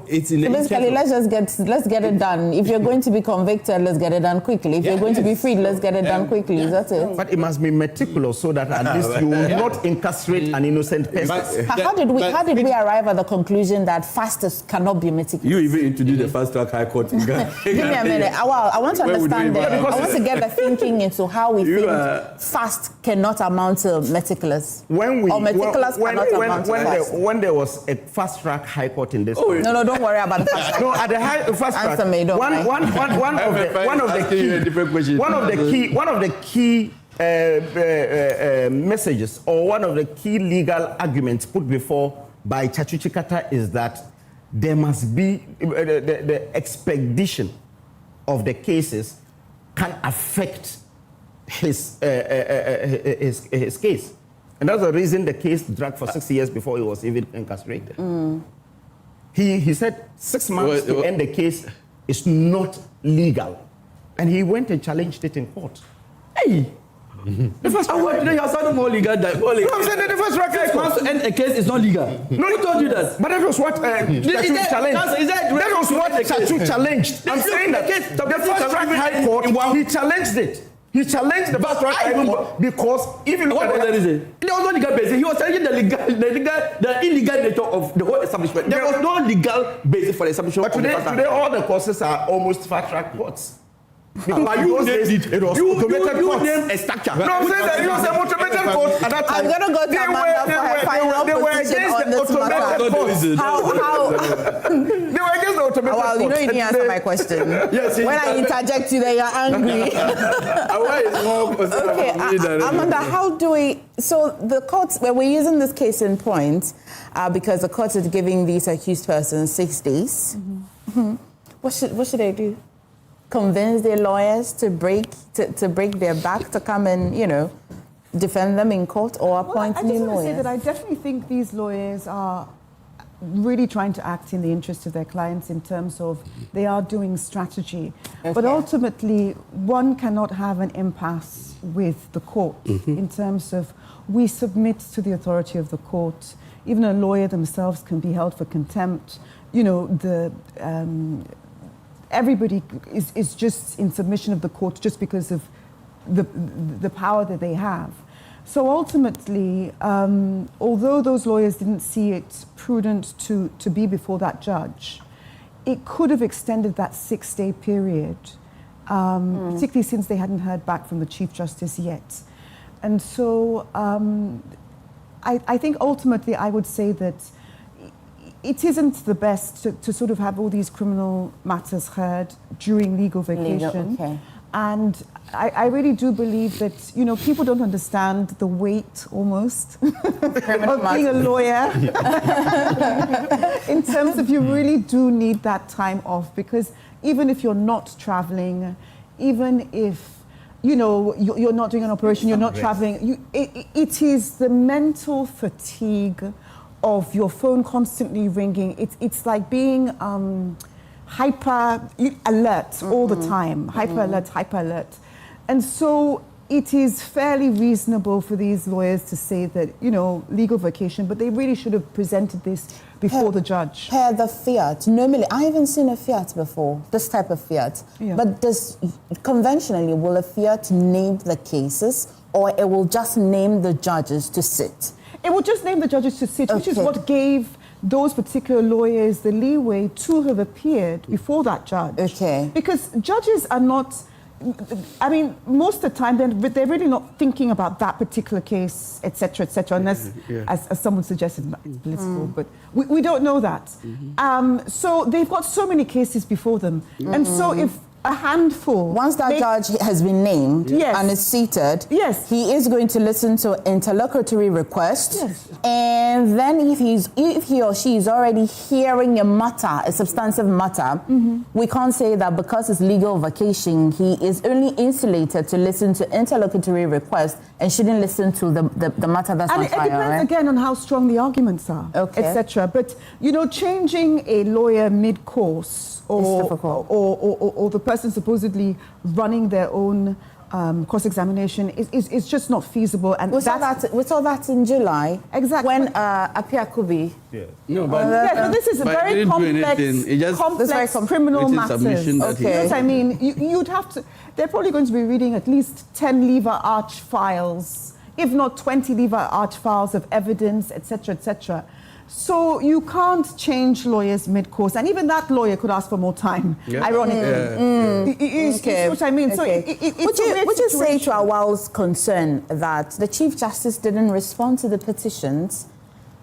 it's in the basically let's get it done. If you're going to be convicted, let's get it done quickly. If you're going to be freed, let's get it done quickly. That's it. But it must be meticulous so that at least you will not incarcerate an innocent person. How did we arrive at the conclusion that fastest cannot be meticulous? You even introduced the fast track high court in Ghana. Give me a minute. I want to understand that. I want to get the thinking into how we think fast cannot amount to meticulous. When there was a fast track high court in this country. No, don't worry about the fast track. No, at the fast track. Answer me, one of the key messages or one of the key legal arguments put before by Chachuchi Kata is that there must be the expedition of the cases can affect his case. And that's the reason the case dragged for 6 years before he was even incarcerated. He said 6 months to end the case is not legal. And he went and challenged it in court. Hey! The first track today has sounded more legal than more legal. No, I'm saying that the first track high court. To end a case is not legal. No, who told you that? But that was what Statute challenged. That was what Statute challenged. I'm saying that the first track high court, he challenged it. He challenged the first track high court because if you look at the reason, there was no legal basis. He was challenging the illegal nature of the whole establishment. There was no legal basis for the establishment. But today all the courses are almost fast track courts. But you named it was automated court. You named a structure. No, I'm saying that it was an automated court at that time. I'm going to go to Amanda for her final position on this matter. How? They were against the automated court. Well, you know you didn't answer my question. Yes, when I interject you, then you're angry. Okay, Amanda, how do we... So the courts, well, we're using this case in point because the court is giving these accused persons 6 days. Mm-hmm. What should they do? Convince their lawyers to break their back to come and, defend them in court or appoint new lawyers? I just want to say that I definitely think these lawyers are really trying to act in the interest of their clients in terms of they are doing strategy. Okay. But ultimately, one cannot have an impasse with the court in terms of we submit to the authority of the court. Even a lawyer themselves can be held for contempt. Everybody is just in submission of the court just because of the power that they have. So ultimately, although those lawyers didn't see it prudent to be before that judge, it could have extended that 6-day period, particularly since they hadn't heard back from the Chief Justice yet. And so I think ultimately I would say that it isn't the best to sort of have all these criminal matters heard during legal vacation. Okay. And I really do believe that, people don't understand the weight almost of being a lawyer in terms of you really do need that time off because even if you're not traveling, even if you're not doing an operation, you're not traveling, it is the mental fatigue of your phone constantly ringing. It's like being hyper alert all the time, hyper alert. And so it is fairly reasonable for these lawyers to say that, legal vacation, but they really should have presented this before the judge. Per the fiat, normally, I haven't seen a fiat before, this type of fiat. Yeah. But conventionally, will a fiat name the cases or it will just name the judges to sit? It would just name the judges to sit, which is what gave those particular lawyers the leeway to have appeared before that judge. Okay. Because judges are not, most of the time, they're really not thinking about that particular case, et cetera, unless, as someone suggested, it's political, but we don't know that. So they've got so many cases before them. And so if a handful. Once that judge has been named and is seated, he is going to listen to interlocutory requests. And then if he or she is already hearing a substantive matter, we can't say that because it's legal vacation, he is only insulated to listen to interlocutory requests and shouldn't listen to the matter that's on trial. It depends again on how strong the arguments are, etc. But changing a lawyer mid-course or the person supposedly running their own cross-examination is just not feasible. And we saw that in July. Exactly. When Apia-Kubi. No, but this is a very complex criminal matters. You know what I mean? You'd have to... They're probably going to be reading at least 10 lever arch files, if not 20 lever arch files of evidence, etc., etc. So you can't change lawyers mid-course, and even that lawyer could ask for more time, ironically. You see what I mean? So would you say to Awal's concern that the Chief Justice didn't respond to the petitions,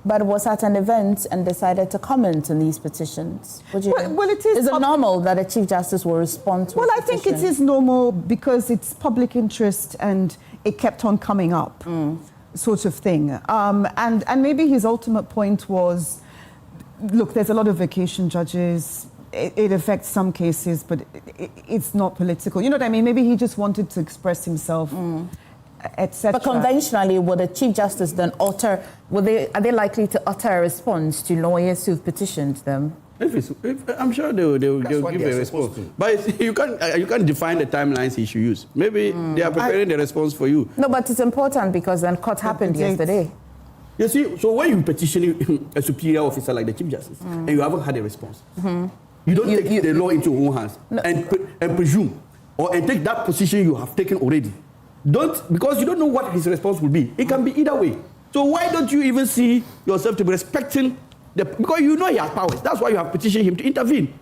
but was at an event and decided to comment on these petitions? Is it normal that a Chief Justice will respond to I think it is normal because it's public interest and it kept on coming up. Sort of thing. And maybe his ultimate point was, look, there's a lot of vacation judges. It affects some cases, but it's not political. You know what I mean? Maybe he just wanted to express himself, etc. But conventionally, would the Chief Justice then are they likely to utter a response to lawyers who've petitioned them? I'm sure they'll give a response. But you can't define the timelines he should use. Maybe they are preparing the response for you. No, but it's important because then court happened yesterday. You see, so when you petition a superior officer like the Chief Justice and you haven't had a response, you don't take the law into your own hands and presume and take that position you have taken already. Because you don't know what his response will be. It can be either way. So why don't you even see yourself to be respecting because you know he has powers. That's why you have petitioned him to intervene.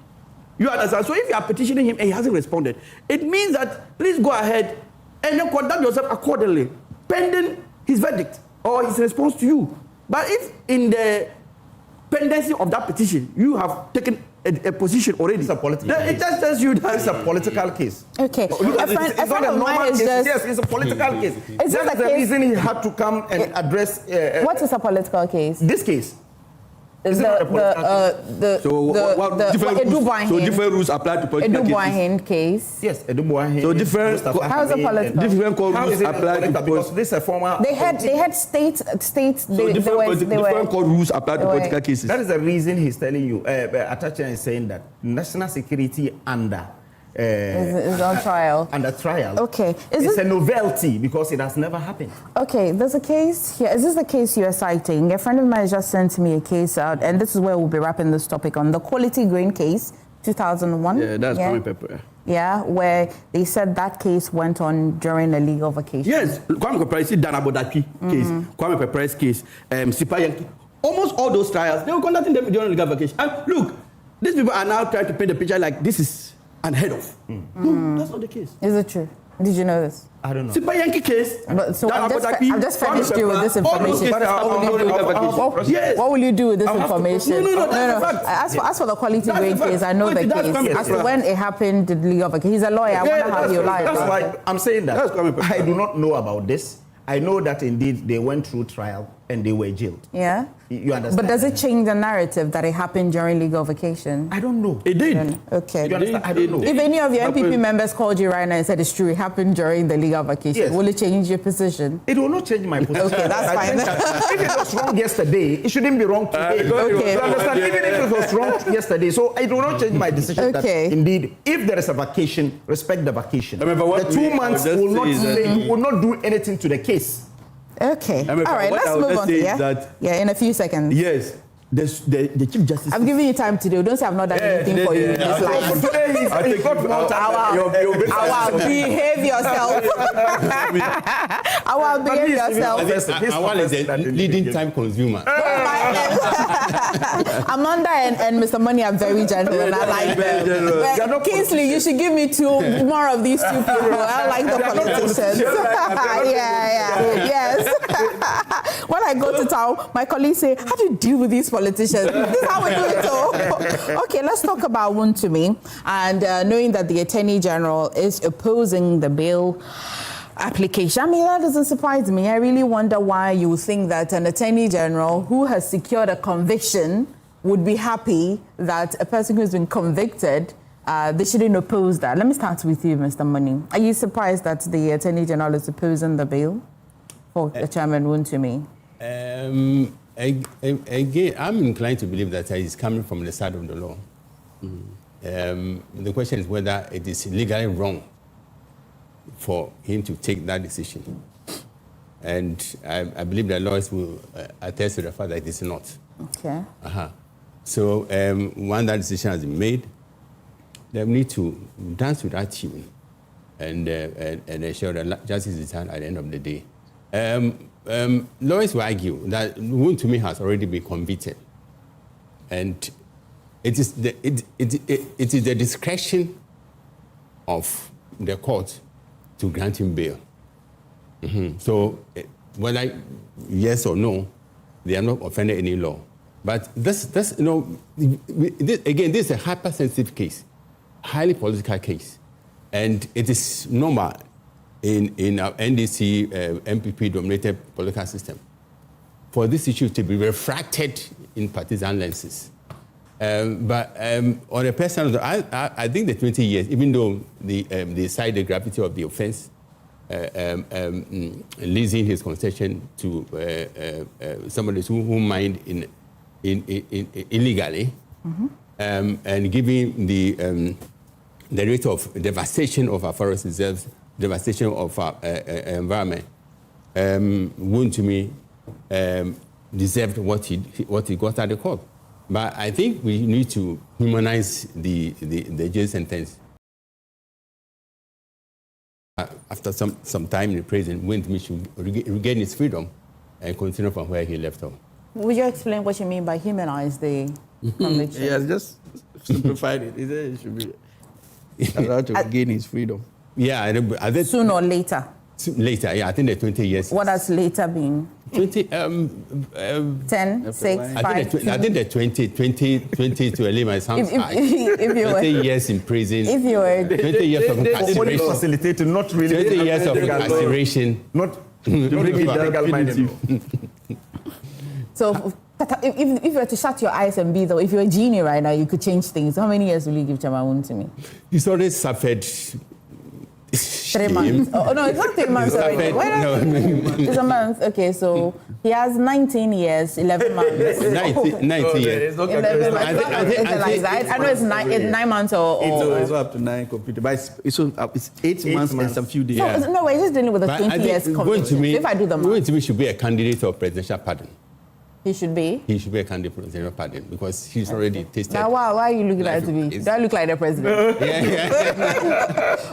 You understand? So if you are petitioning him and he hasn't responded, it means that please go ahead and then conduct yourself accordingly, pending his verdict or his response to you. But if in the pendency of that petition, you have taken a position already, it's a political case. It just tells you that it's a political case. Okay. It's not a normal case. Yes, it's a political case. That's the reason he had to come and address. What is a political case? This case. Different rules apply to political cases. Case. Yes, Edubuahin. So different. How's a political? Different rules apply to because this is a former. They had states. Different court rules apply to political cases. That is the reason he's telling you. Atacha is saying that national security under. Is on trial. Under trial. Okay. It's a novelty because it has never happened. Okay, there's a case here. Is this the case you are citing? A friend of mine just sent me a case out, and this is where we'll be wrapping this topic on the quality grain case, 2001. Yeah, that's Kwame Pepper. Yeah, where they said that case went on during a legal vacation. Yes, Kwame Pepper is Dana Bodaki case, Kwame Pepper's case, Sipa Yankee. Almost all those trials, they were conducting them during legal vacation. And look, these people are now trying to paint the picture like this is unheard of. No, that's not the case. Is it true? Did you know this? I don't know. Sipa Yankee case. So I've just finished you with this information. What will you do with this information? No. As for the quality grain case, I know the case. As for when it happened, the legal vacation. He's a lawyer. I wonder how you lie. That's why I'm saying that. I do not know about this. I know that indeed they went through trial and they were jailed. Yeah. You understand? But does it change the narrative that it happened during legal vacation? I don't know. It did. Okay. You understand? I don't know. If any of your MPP members called you right now and said it's true, it happened during the legal vacation, will it change your position? It will not change my position. Okay, that's fine. If it was wrong yesterday, it shouldn't be wrong today. Okay. You understand? Even if it was wrong yesterday, so it will not change my decision. Okay. That indeed, if there is a vacation, respect the vacation. The 2 months will not do anything to the case. Okay. All right, let's move on. In a few seconds. Yes. The Chief Justice. I'm giving you time to do. Don't say I've not done anything for you in this life. Today he's got more time. Behave yourself. Behave yourself. One is a leading time consumer. Amanda and Mr. Money are very gentle, and I like them. Kingsley, you should give me more of these two people. I like the politicians. Yes. When I go to town, my colleagues say, how do you deal with these politicians? This is how we do it all. Okay, let's talk about Wontumi. And knowing that the Attorney General is opposing the bail application. I mean, that doesn't surprise me. I really wonder why you think that an Attorney General who has secured a conviction would be happy that a person who's been convicted, they shouldn't oppose that. Let me start with you, Mr. Money. Are you surprised that the Attorney General is opposing the bail for the Chairman Wontumi? Again, I'm inclined to believe that he's coming from the side of the law. The question is whether it is legally wrong for him to take that decision. And I believe that lawyers will attest to the fact that it is not. Okay. So when that decision has been made, they need to dance with that tune and ensure that justice is done at the end of the day. Lawyers will argue that Wontumi has already been convicted, and it is the discretion of the court to grant him bail. So whether yes or no, they are not offended any law. But this is a hypersensitive case, highly political case, and it is normal in our NDC MPP-dominated political system for this issue to be refracted in partisan lenses. But on a personal note, I think the 20 years, even though they cite the gravity of the offense, leasing his concession to somebody who mined illegally, and given the rate of devastation of our forest reserves, devastation of our environment, Woon to me deserved what he got at the court. But I think we need to humanize the jail sentence. After some time in prison, Woon to me should regain his freedom and continue from where he left off. Would you explain what you mean by humanize the conviction? Yes, just simplified it. He said he should be allowed to regain his freedom. Yeah, I think sooner or later. Later, yeah, I think the 20 years. What has later been? 20, 10, 6, 5. I think the 20 to a limit sounds high. If you 20 years in prison. If you were 20 years of incarceration. Facilitated, not really. 20 years of incarceration. Not legal minded. So, if you were to shut your eyes and be though, if you're a genie right now, you could change things. How many years will you give Chairman to me? He's already suffered. 3 months. Oh, no, it's not 3 months already. It's a month. Okay, so he has 19 years, 11 months. 90 years. 11 months. I know it's 9 months or... It's up to 9 computer, but it's 8 months and some few days. No, we're just dealing with a 20 years conviction. If I do the math. Going to me should be a candidate of presidential pardon. He should be? He should be a candidate for presidential pardon because he's already tasted. Now, why are you looking at me? Do I look like the president?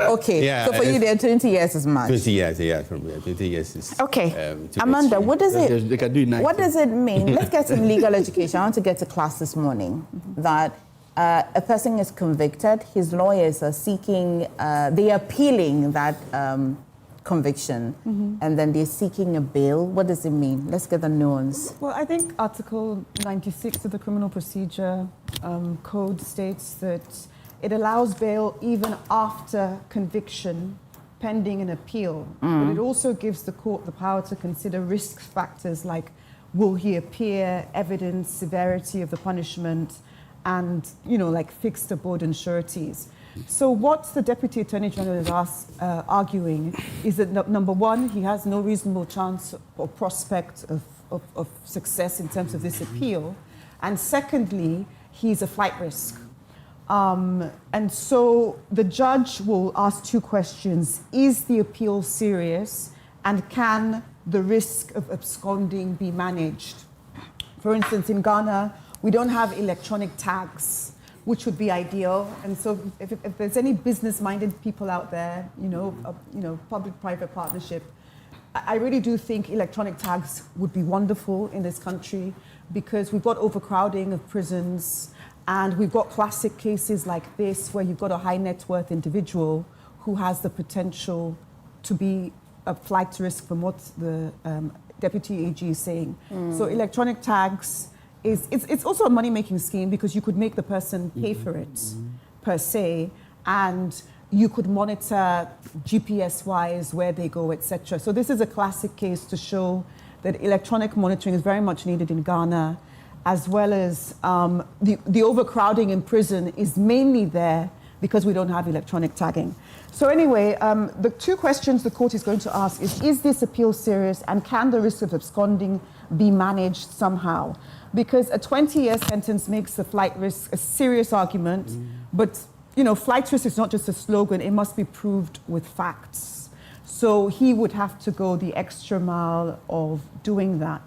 Okay. Yeah, so for you, there 20 years is much. 20 years, yeah. From 20 years is... Okay. Amanda, what does it mean? Let's get some legal education. I want to get to class this morning. That a person is convicted, his lawyers are seeking, they are appealing that conviction, and then they're seeking a bail. What does it mean? Let's get the nuance. Well, I think Article 96 of the Criminal Procedure Code states that it allows bail even after conviction pending an appeal. But it also gives the court the power to consider risk factors like will he appear, evidence, severity of the punishment, and, like fixed abode and sureties. So what the Deputy Attorney General is arguing is that, number one, he has no reasonable chance or prospect of success in terms of this appeal. And secondly, he's a flight risk. And so the judge will ask two questions. Is the appeal serious? And can the risk of absconding be managed? For instance, in Ghana, we don't have electronic tags, which would be ideal. And so if there's any business-minded people out there, public-private partnership, I really do think electronic tags would be wonderful in this country because we've got overcrowding of prisons and we've got classic cases like this where you've got a high net worth individual who has the potential to be a flight risk from what the Deputy AG is saying. So electronic tags, it's also a money-making scheme because you could make the person pay for it, per se, and you could monitor GPS-wise where they go, etc. So this is a classic case to show that electronic monitoring is very much needed in Ghana, as well as the overcrowding in prison is mainly there because we don't have electronic tagging. So anyway, the two questions the court is going to ask is this appeal serious and can the risk of absconding be managed somehow? Because a 20-year sentence makes the flight risk a serious argument, but flight risk is not just a slogan, it must be proved with facts. So he would have to go the extra mile of doing that.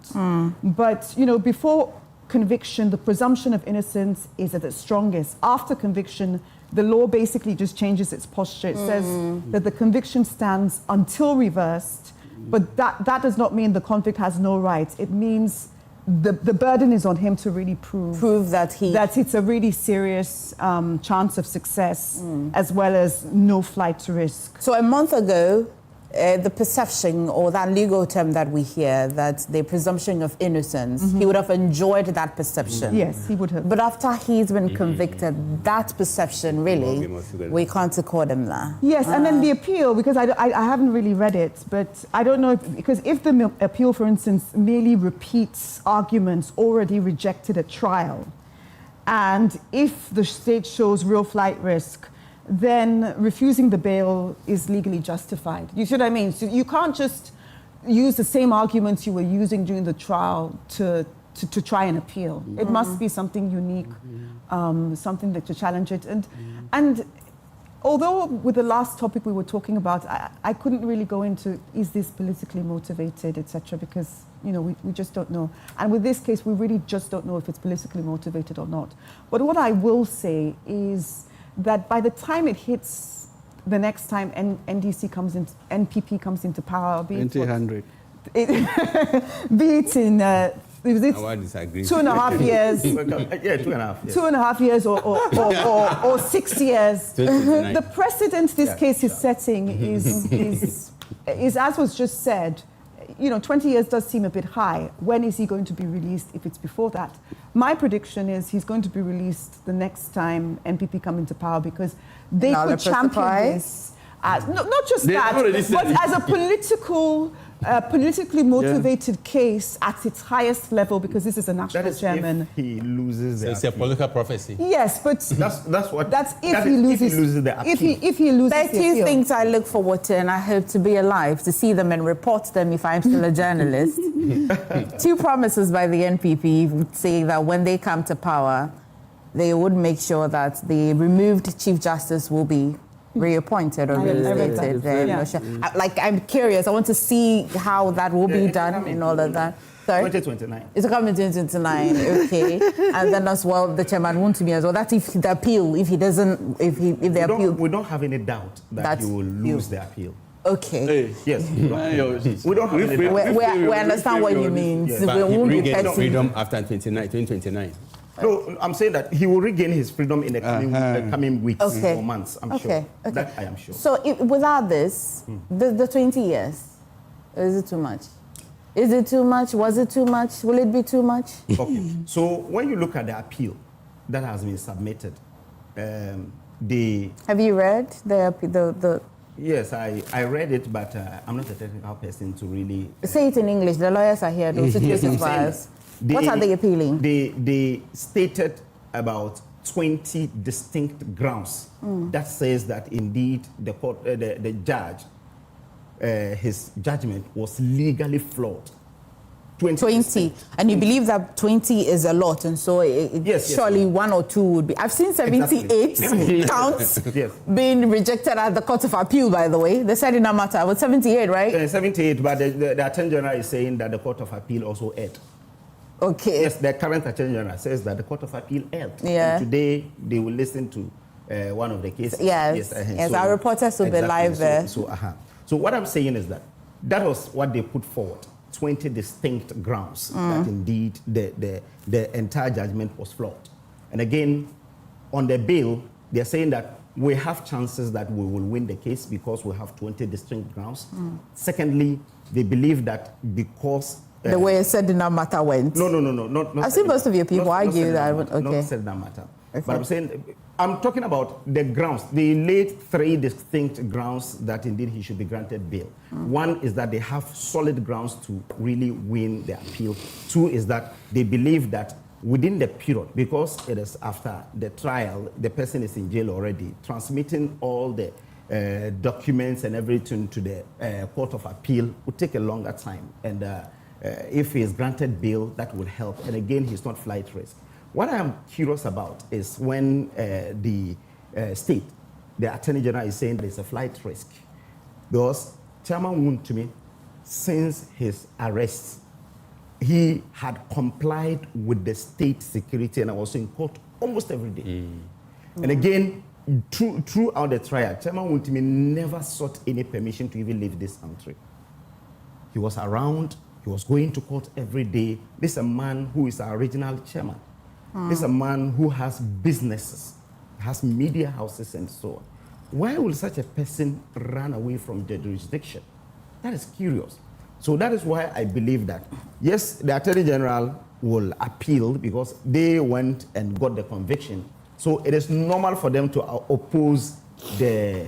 But, before conviction, the presumption of innocence is at its strongest. After conviction, the law basically just changes its posture. It says that the conviction stands until reversed, but that does not mean the convict has no rights. It means the burden is on him to really prove that it's a really serious chance of success, as well as no flight risk. So a month ago, the perception or that legal term that we hear, that the presumption of innocence, he would have enjoyed that perception. Yes, he would have. But after he's been convicted, that perception really, we can't accord him that. Yes, and then the appeal, because I haven't really read it, but I don't know, because if the appeal, for instance, merely repeats arguments already rejected at trial, and if the state shows real flight risk, then refusing the bail is legally justified. You see what I mean? So you can't just use the same arguments you were using during the trial to to try and appeal. It must be something unique, something that to challenge it. And although with the last topic we were talking about, I couldn't really go into, is this politically motivated, etc., because, you know, we just don't know. And with this case, we really just don't know if it's politically motivated or not. But what I will say is that by the time it hits the next time NPP comes into power, be it 2000. Be it in was it I disagree. 2.5 years? Yeah, 2.5 years. 2.5 years or 6 years. The precedent this case is setting is, as was just said, you know, 20 years does seem a bit high. When is he going to be released if it's before that? My prediction is he's going to be released the next time NPP come into power, because they could champion this. Not just that, but as a politically motivated case at its highest level, because this is a national chairman. If he loses the it's a political prophecy. Yes, but that's if he loses the appeal. If he loses there are the two appeal. things I look forward to, and I hope to be alive to see them and report them if I'm still a journalist. Two promises by the NPP saying that when they come to power, they would make sure that the removed Chief Justice will be reappointed or reinstated. Like, I'm curious. I want to see how that will be done in all of that. Sorry? 2029. It's coming 2029, okay. And then as well, the chairman wants to be as well. That's if the appeal, if he doesn't, if the appeal. We don't have any doubt that he will lose the appeal. Okay. Yes. We don't have any doubt. We understand what you mean. Yes. So we won't be regain freedom after 2029. No, I'm saying that he will regain his freedom in the coming weeks or months, I'm sure. That I am sure. So without this, the 20 years, is it too much? Is it too much? Was it too much? Will it be too much? Okay. So when you look at the appeal that has been submitted, Have you read the Yes, I read it, but I'm not a technical person to really... Say it in English. The lawyers are here. Those situations bias. What are they appealing? They stated about 20 distinct grounds that says that indeed the court, the judge, his judgment was legally flawed. 20. And you believe that 20 is a lot, and so surely one or two would be. I've seen 78 counts being rejected at the Court of Appeal, by the way. They said in a matter, it was 78, right? 78, but the Attorney General is saying that the Court of Appeal also erred. Okay. Yes, the current Attorney General says that the Court of Appeal erred. Yeah. And today they will listen to one of the cases. Yes, so, our reporters will be live there. So what I'm saying is that was what they put forward. 20 distinct grounds that indeed the entire judgment was flawed. And again, on the bail, they're saying that we have chances that we will win the case because we have 20 distinct grounds. Secondly, they believe that because... the way Sedina matter went. No. I've seen most of your people argue that. Okay. Not Sedina matter. Okay. But I'm saying... I'm talking about the grounds. They laid 3 distinct grounds that indeed he should be granted bail. One is that they have solid grounds to really win the appeal. 2 is that they believe that within the period, because it is after the trial, the person is in jail already, transmitting all the documents and everything to the Court of Appeal would take a longer time. And if he is granted bail, that will help. And again, he's not flight risk. What I'm curious about is when the state, the Attorney General is saying there's a flight risk. Because Chairman Wontumi, since his arrest, he had complied with the state security and I was in court almost every day. And again, throughout the trial, Chairman Wontumi never sought any permission to even leave this country. He was around, he was going to court every day. This is a man who is our regional chairman. This is a man who has businesses, has media houses and so on. Why will such a person run away from the jurisdiction? That is curious. So that is why I believe that, yes, the Attorney General will appeal because they went and got the conviction. So it is normal for them to oppose the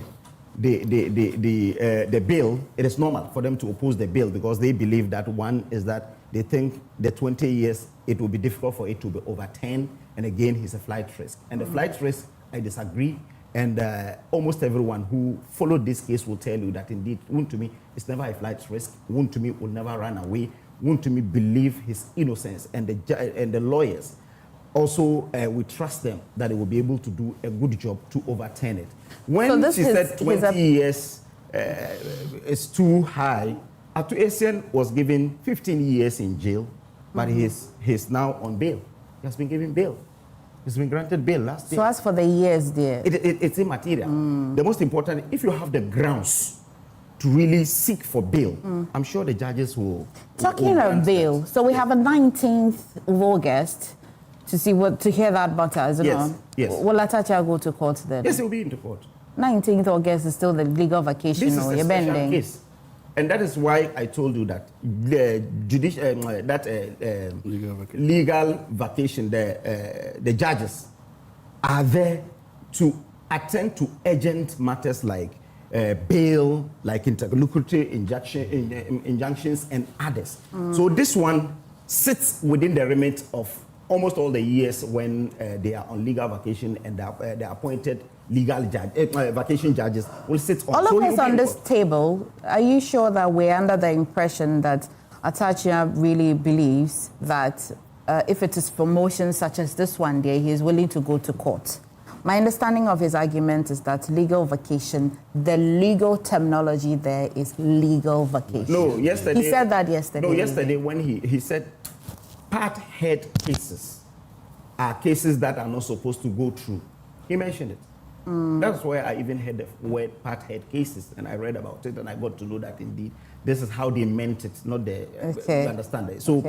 bill. It is normal for them to oppose the bill because they believe that one is that they think the 20 years, it will be difficult for it to be overturned. And again, he's a flight risk. And the flight risk, I disagree. And almost everyone who followed this case will tell you that indeed, Wontumi is never a flight risk. Wontumi will never run away. want to me believe his innocence, and the lawyers also we trust them that they will be able to do a good job to overturn it. When she said 20 years is too high, Atuesian was given 15 years in jail, but he's now on bail. He has been given bail. He's been granted bail last year. So as for the years there? It's immaterial. The most important, if you have the grounds to really seek for bail, I'm sure the judges will... Talking of bail, so we have a 19th of August to hear that matter, isn't it? Yes. Will Atacha go to court then? Yes, he will be into court. 19th August is still the legal vacation. This is a special case. And that is why I told you that the legal vacation, the judges are there to attend to urgent matters like bail, like interlocutory injunctions, and others. So this one sits within the remit of almost all the years when they are on legal vacation, and the appointed legal judge, vacation judges will sit on. All of us on this table, are you sure that we're under the impression that Atachia really believes that if it is for motions such as this one day, he is willing to go to court? My understanding of his argument is that legal vacation, the legal terminology there is legal vacation. No, yesterday. He said that yesterday. No, yesterday when he said part-head cases are cases that are not supposed to go through. He mentioned it. That's why I even heard the word part-head cases, and I read about it, and I got to know that indeed this is how they meant it, not the you understand it. So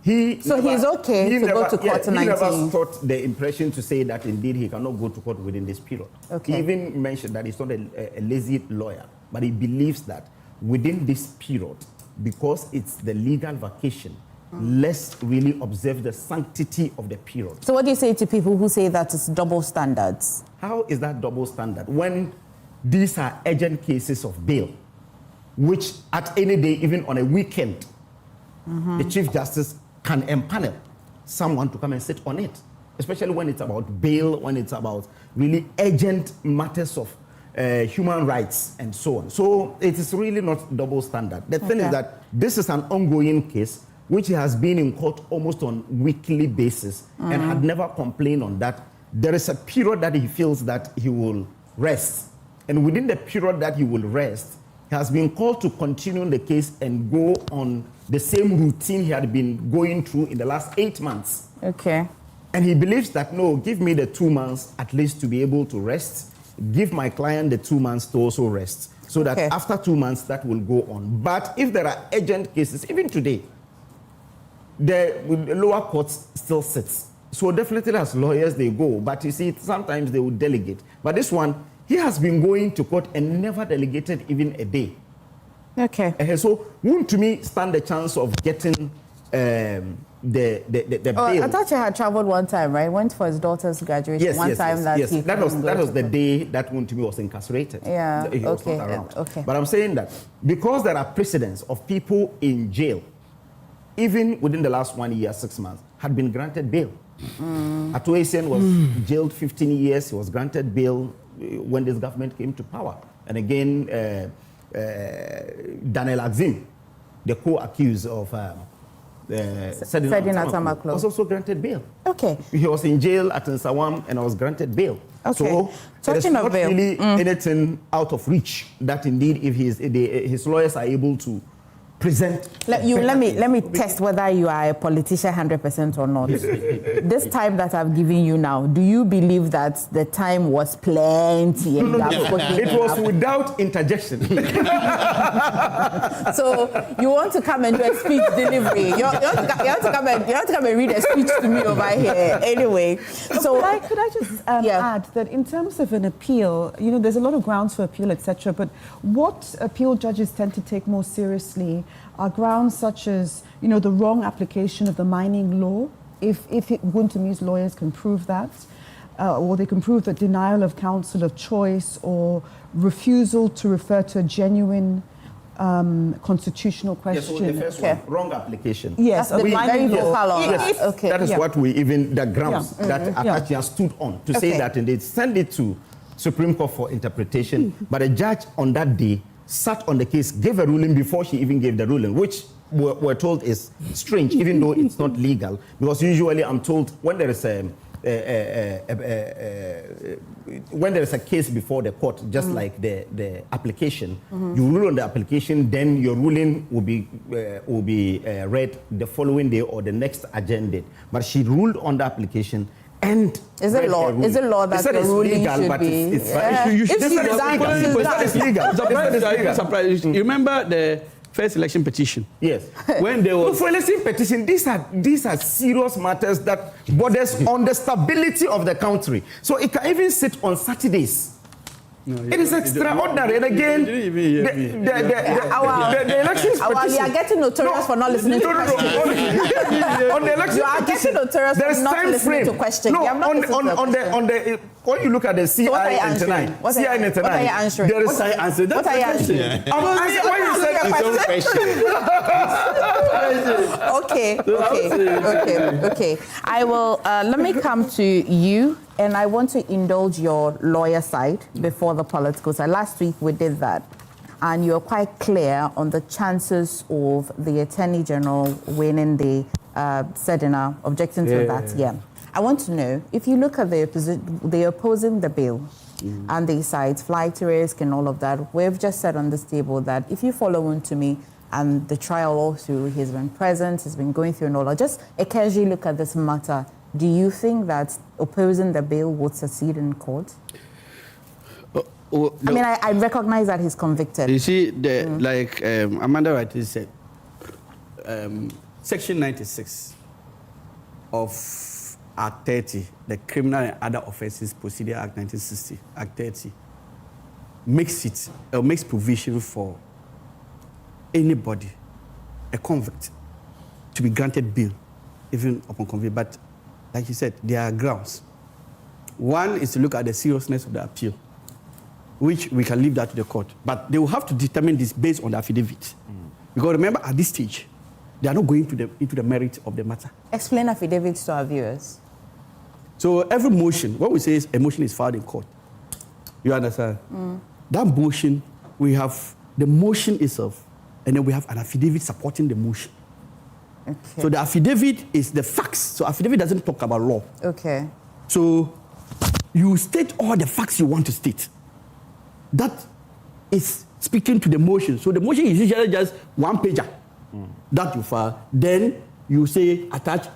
he's okay to go to court in 19. He never thought the impression to say that indeed he cannot go to court within this period. He even mentioned that he's not a lazy lawyer, but he believes that within this period, because it's the legal vacation, let's really observe the sanctity of the period. So what do you say to people who say that it's double standards? How is that double standard when these are urgent cases of bail, which at any day, even on a weekend, the Chief Justice can empanel someone to come and sit on it, especially when it's about bail, when it's about really urgent matters of human rights and so on. So it is really not double standard. The thing is that this is an ongoing case which has been in court almost on weekly basis and had never complained on that. There is a period that he feels that he will rest. And within the period that he will rest, he has been called to continue the case and go on the same routine he had been going through in the last 8 months. And he believes that, no, give me the 2 months at least to be able to rest. Give my client the 2 months to also rest. So that after 2 months, that will go on. But if there are urgent cases, even today, the lower courts still sits. So definitely as lawyers, they go. But you see, sometimes they will delegate. But this one, he has been going to court and never delegated even a day. So won't to me stand the chance of getting the bail. Atacha had traveled one time, right? Went for his daughter's graduation That was the day that Wuntumi was incarcerated. He was not around. But I'm saying that because there are precedents of people in jail, even within the last 1 year, 6 months, had been granted bail. Atuesian was jailed 15 years. He was granted bail when this government came to power. And again, Daniel Axim, the co-accused of Sedina Tamaklo, was also granted bail. He was in jail at Nsawam and was granted bail. So there's not really anything out of reach that indeed if his lawyers are able to present. Let me test whether you are a politician 100% or not. This time that I've given you now, do you believe that the time was plenty? It was without interjection. So you want to come and do a speech delivery? You want to come and read a speech to me over here? Anyway, so could I just add that in terms of an appeal, there's a lot of grounds for appeal, etc. But what appeal judges tend to take more seriously are grounds such as, the wrong application of the mining law, if Wuntumi's lawyers can prove that, or they can prove the denial of counsel of choice or refusal to refer to a genuine constitutional question. So the first one, wrong application. Yes, the mining law. That is what we even, the grounds that Atachi has stood on to say that indeed send it to Supreme Court for interpretation. But a judge on that day sat on the case, gave a ruling before she even gave the ruling, which we're told is strange, even though it's not legal. Because usually I'm told when there is when there is a case before the court, just like the application, you rule on the application, then your ruling will be read the following day or the next agenda. But she ruled on the application. And is it law? Is it law that the ruling legal, should but be? It's legal. You remember the first election petition? Yes. When there was for election petition, these are serious matters that borders on the stability of the country. So it can even sit on Saturdays. No, it is extraordinary. And again, the elections petition. You are getting notorious for not listening to questions. On the election you are getting notorious for not listening to questions. No, on the when you look at the CI so what and tonight, what are you answering? There is what are you answering? What are you answering? Why you said Okay. I will. Let me come to you. And I want to indulge your lawyer side before the political side. Last week we did that. And you're quite clear on the chances of the Attorney General winning the Sedina, objecting to that. Yeah. I want to know, if you look at the opposing the bill and the sides, flight to risk and all of that, we've just said on this table that if you follow on to me and the trial also, he's been present, he's been going through and all that, just a casual look at this matter. Do you think that opposing the bill would succeed in court? I mean, I recognize that he's convicted. You see, like Amanda rightly said, Section 96 of Act 30, the Criminal and Other Offences Procedure Act 1960, Act 30, makes provision for anybody, a convict, to be granted bail, even upon conviction. But like you said, there are grounds. One is to look at the seriousness of the appeal, which we can leave that to the court. But they will have to determine this based on the affidavit. Because remember, at this stage, they are not going into the merit of the matter. Explain affidavits to our viewers. So every motion, what we say is a motion is filed in court. You understand? That motion, we have the motion itself, and then we have an affidavit supporting the motion. Okay. So the affidavit is the facts. So affidavit doesn't talk about law. Okay. So you state all the facts you want to state. That is speaking to the motion. So the motion is usually just one pager that you file. Then you say attach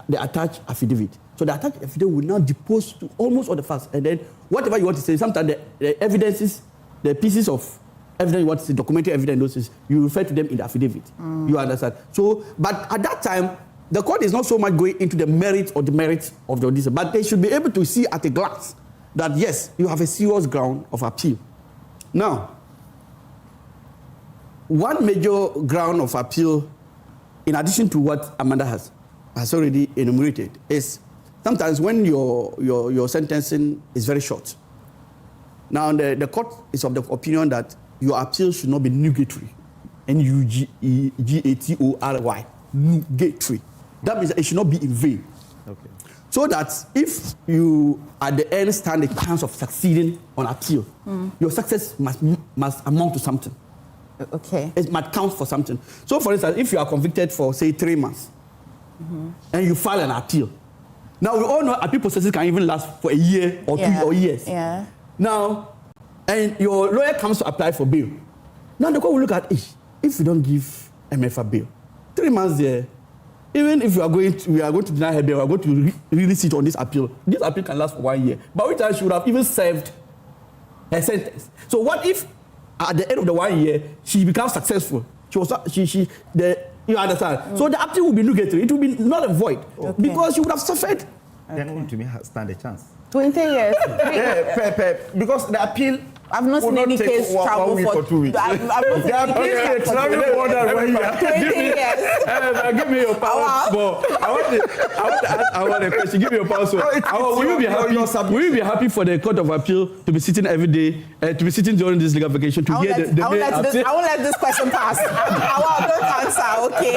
affidavit. So the attached affidavit will now depose to almost all the facts. And then whatever you want to say, sometimes the evidences, the pieces of evidence you want to say, documentary evidence, you refer to them in the affidavit. You understand? So, but at that time, the court is not so much going into the merits of the auditor, but they should be able to see at a glance that yes, you have a serious ground of appeal. Now, one major ground of appeal, in addition to what Amanda has already enumerated, is sometimes when your sentencing is very short. Now, the court is of the opinion that your appeal should not be nugatory. N-U-G-A-T-O-R-Y. Nugatory. That means it should not be in vain. Okay. So that if you, at the end, stand a chance of succeeding on appeal, your success must amount to something. Okay. It must count for something. So, for instance, if you are convicted for, say, 3 months, and you file an appeal, now we all know appeal processes can even last for a year or 2 years. Yeah. Now, and your lawyer comes to apply for bail. Now the court will look at it. If you don't give Emefa bail, 3 months there, even if we are going to deny her bail, we are going to really sit on this appeal. This appeal can last for 1 year. But which time she would have even served her sentence. So what if at the end of the 1 year she becomes successful? You understand? So the appeal will be nugatory. It will be not a void because she would have suffered. Then to me stand a chance. 20 years. Because the appeal. I've not seen any case travel for 2 weeks. I've not seen any case travel for 20 years. Give me your power. I want a question. Give me your power. Will you be happy for the Court of Appeal to be sitting every day, to be sitting during this legal vacation to hear the I won't let this question pass. I don't answer, okay?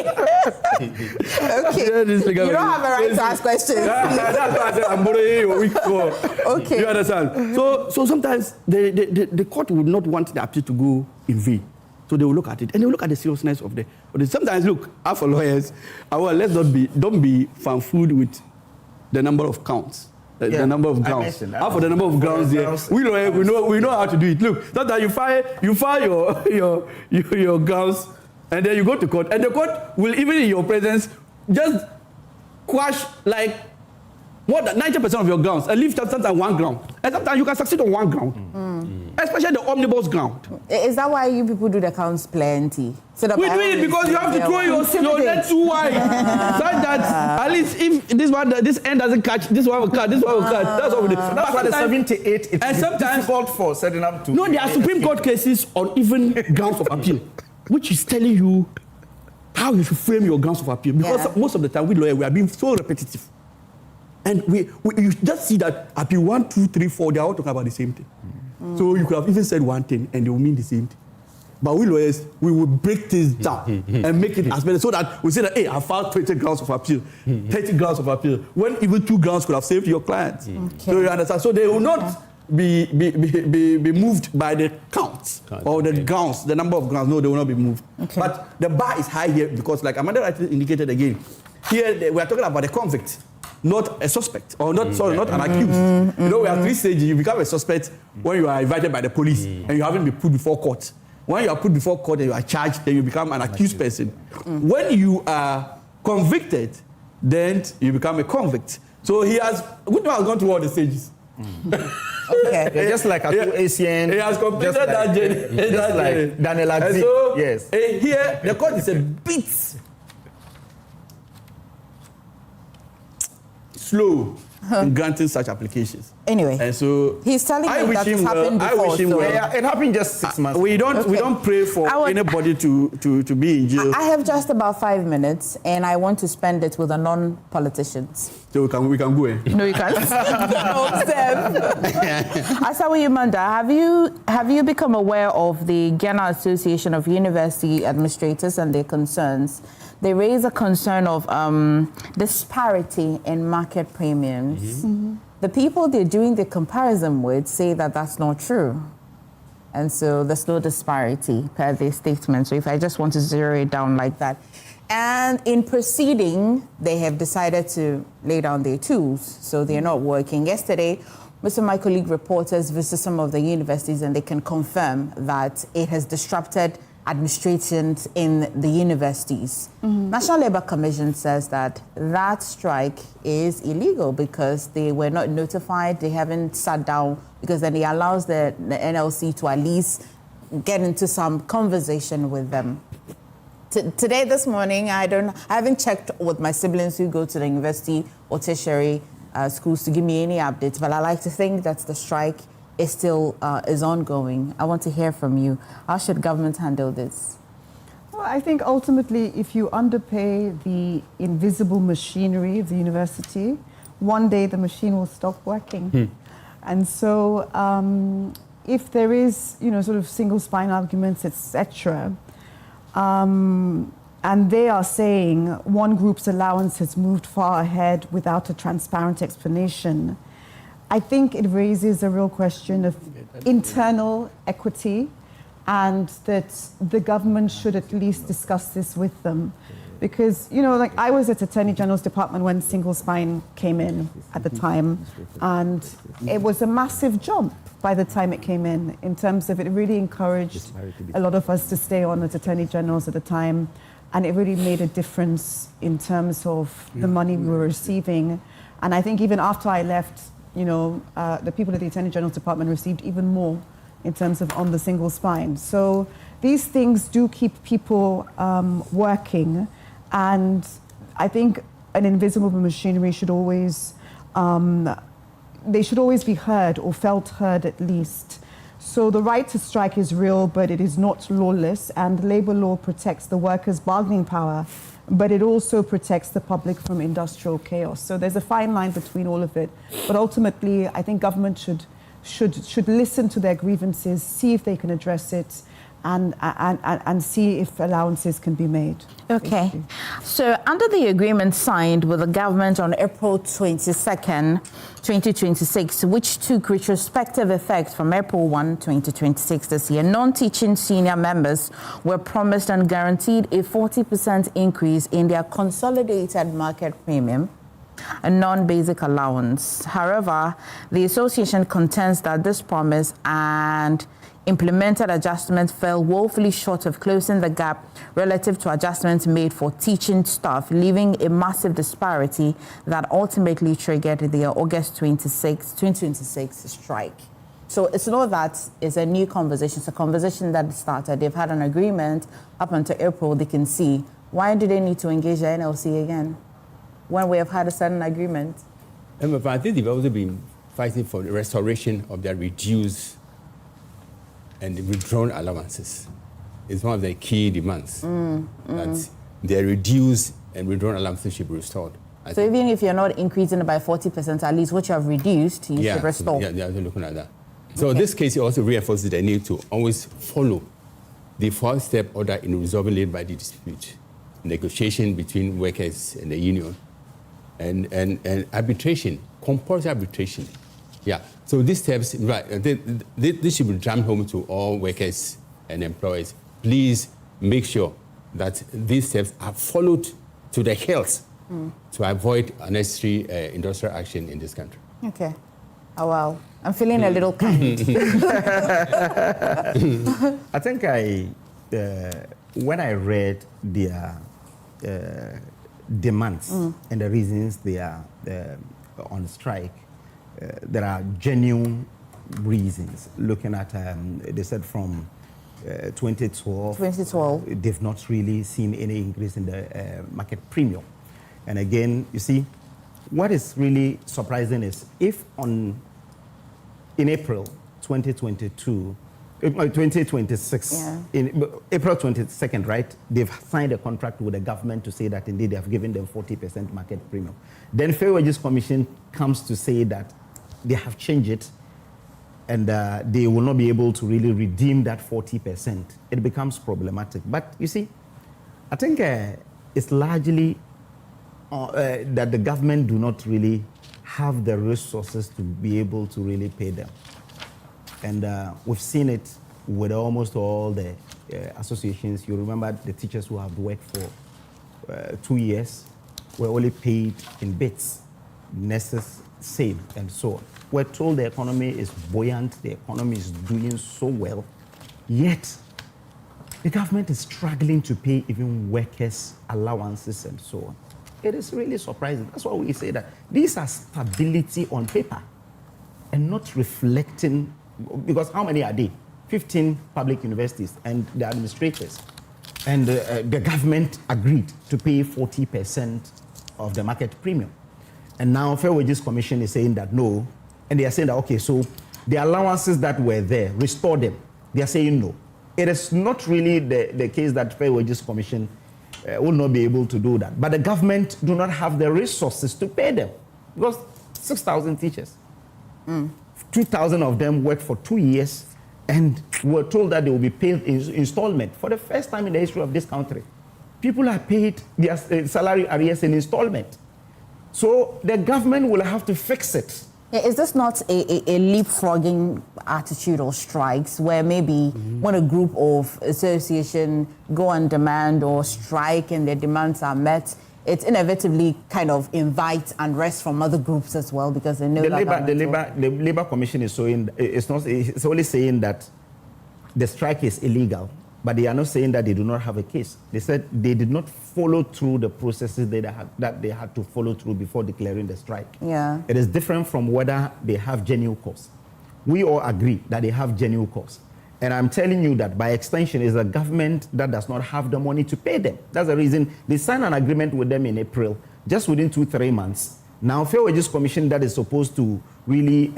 Okay. You don't have a right to ask questions. That's why I said I'm borrowing your week for. Okay. You understand? So sometimes the court would not want the appeal to go in vain. So they will look at it, and they will look at the seriousness of the. Sometimes, look, for lawyers, don't be fan-food with the number of counts. The number of grounds. For the number of grounds there, we know how to do it. Look, sometimes you file your grounds, and then you go to court, and the court will, even in your presence, just quash like more than 90% of your grounds, and leave sometimes one ground. And sometimes you can succeed on one ground, especially the omnibus ground. Is that why you people do the counts plenty? So we do it because you have to throw your net too wide, so that at least if this end doesn't catch, this one will cut, this one will cut. That's what we do. That's why the 78 it's difficult for setting up to. No, there are Supreme Court cases on even grounds of appeal, which is telling you how you should frame your grounds of appeal. Because most of the time we lawyers, we are being so repetitive. And you just see that appeal 1, 2, 3, 4, they are all talking about the same thing. So you could have even said one thing and they will mean the same thing. But we lawyers, we will break things down and make it as many, so that we say that, hey, I filed 20 grounds of appeal, 30 grounds of appeal, when even 2 grounds could have saved your clients. So you understand? So they will not be moved by the counts or the grounds, the number of grounds. No, they will not be moved. But the bar is high here because, like Amanda rightly indicated again, here we are talking about a convict, not a suspect, or not an accused. You know, we have 3 stages. You become a suspect when you are invited by the police and you haven't been put before court. When you are put before court and you are charged, then you become an accused person. When you are convicted, then you become a convict. So he has gone through all the stages. Okay. Just like ACN. He has completed that journey. Just like Daniel Adeti. So, yes. Here, the court is a bit slow in granting such applications. Anyway, and so he's telling me that it's happened before. I wish him well. Yeah, it happened just 6 months. We don't pray for anybody to be in jail. I have just about 5 minutes, and I want to spend it with the non-politicians. So we can go in. No, you can't. Asawa Yumanda, have you become aware of the Ghana Association of University Administrators and their concerns? They raise a concern of disparity in market premiums. The people they're doing the comparison with say that that's not true. And so there's no disparity per their statement. So if I just want to zero it down like that. And in proceeding, they have decided to lay down their tools. So they're not working. Yesterday, Mr. My colleague reporters visited some of the universities and they can confirm that it has disrupted administrations in the universities. National Labour Commission says that strike is illegal because they were not notified, they haven't sat down, because then it allows the NLC to at least get into some conversation with them. Today, this morning, I haven't checked with my siblings who go to the university or tertiary schools to give me any updates, but I like to think that the strike is still is ongoing. I want to hear from you. How should government handle this? Well, I think ultimately, if you underpay the invisible machinery of the university, one day the machine will stop working. And so, if there is, sort of single spine arguments, etc., and they are saying one group's allowance has moved far ahead without a transparent explanation, I think it raises a real question of internal equity, and that the government should at least discuss this with them. Because, I was at Attorney-General's Department when single spine came in at the time, and it was a massive jump by the time it came in terms of it really encouraged a lot of us to stay on as Attorney-Generals at the time, and it really made a difference in terms of the money we were receiving. And I think even after I left, the people at the Attorney-General's Department received even more in terms of on the single spine. So these things do keep people working, and I think an invisible machinery should always, they should always be heard or felt heard at least. So the right to strike is real, but it is not lawless, and labor law protects the workers' bargaining power, but it also protects the public from industrial chaos. So there's a fine line between all of it. But ultimately, I think government should listen to their grievances, see if they can address it, and see if allowances can be made. Okay. So under the agreement signed with the government on April 22nd, 2026, which took retrospective effect from April 1, 2026 this year. Non-teaching senior members were promised and guaranteed a 40% increase in their consolidated market premium, a non-basic allowance. However, the association contends that this promise and implemented adjustments fell woefully short of closing the gap relative to adjustments made for teaching staff, leaving a massive disparity that ultimately triggered the August 2026 strike. So it's not that it's a new conversation. It's a conversation that started. They've had an agreement up until April. They can see. Why do they need to engage the NLC again when we have had a certain agreement? Emefa, I think they've also been fighting for the restoration of their reduced and the withdrawn allowances. It's one of the key demands that their reduced and withdrawn allowances should be restored. So even if you're not increasing it by 40%, at least what you have reduced, you should restore. Yeah, they're looking at that. So this case also reinforces the need to always follow the 4-step order in resolving labor body dispute, negotiation between workers and the union, and arbitration, compulsory arbitration. Yeah. So these steps, right, this should be jammed home to all workers and employers. Please make sure that these steps are followed to the hilt to avoid unnecessary industrial action in this country. Okay. Oh, wow. I'm feeling a little kind. I think when I read their demands and the reasons they are on strike, there are genuine reasons. Looking at, they said from 2012, they've not really seen any increase in the market premium. And again, you see, what is really surprising is if in April 2026, in April 22nd, right, they've signed a contract with the government to say that indeed they have given them 40% market premium. Then Fair Wages Commission comes to say that they have changed it and they will not be able to really redeem that 40%. It becomes problematic. But you see, I think it's largely that the government do not really have the resources to be able to really pay them. And we've seen it with almost all the associations. You remember the teachers who have worked for 2 years were only paid in bits, nurses, same, and so on. We're told the economy is buoyant, the economy is doing so well, yet the government is struggling to pay even workers' allowances and so on. It is really surprising. That's why we say that these are stability on paper and not reflecting, because how many are they? 15 public universities and the administrators. And the government agreed to pay 40% of the market premium. And now Fair Wages Commission is saying that no, and they are saying that, okay, so the allowances that were there, restore them. They are saying no. It is not really the case that Fair Wages Commission will not be able to do that. But the government do not have the resources to pay them. Because 6,000 teachers, 2,000 of them worked for 2 years and were told that they will be paid in installment. For the first time in the history of this country, people are paid their salary arrears in installment. So the government will have to fix it. Is this not a leapfrogging attitude or strikes where maybe when a group of association go on demand or strike and their demands are met, it inevitably kind of invites unrest from other groups as well because they know the Labour Commission is showing, it's only saying that the strike is illegal, but they are not saying that they do not have a case. They said they did not follow through the processes that they had to follow through before declaring the strike. Yeah. It is different from whether they have genuine cause. We all agree that they have genuine cause. And I'm telling you that by extension is a government that does not have the money to pay them. That's the reason they signed an agreement with them in April, just within 2-3 months. Now, Fair Wages Commission that is supposed to really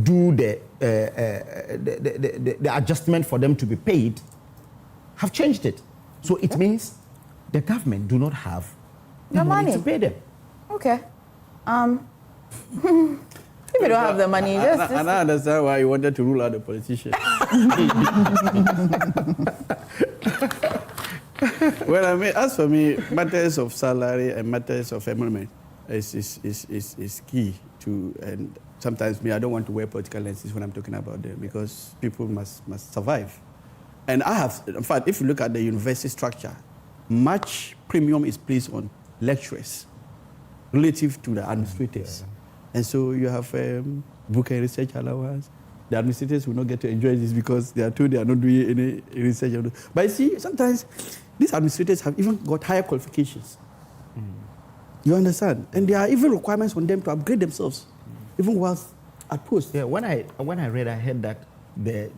do the adjustment for them to be paid have changed it. So it means the government do not have the money to pay them. Okay. If you don't have the money, I understand why you wanted to rule out the politician. Well, I mean, as for me, matters of salary and matters of emolument is key and sometimes I don't want to wear political lenses when I'm talking about them because people must survive. And I have, in fact, if you look at the university structure, much premium is placed on lecturers relative to the administrators. Yeah. And so you have book and research allowance. The administrators will not get to enjoy this because they are told they are not doing any research. But you see, sometimes these administrators have even got higher qualifications. You understand? And there are even requirements on them to upgrade themselves, even whilst at post. Yeah, when I read, I heard that the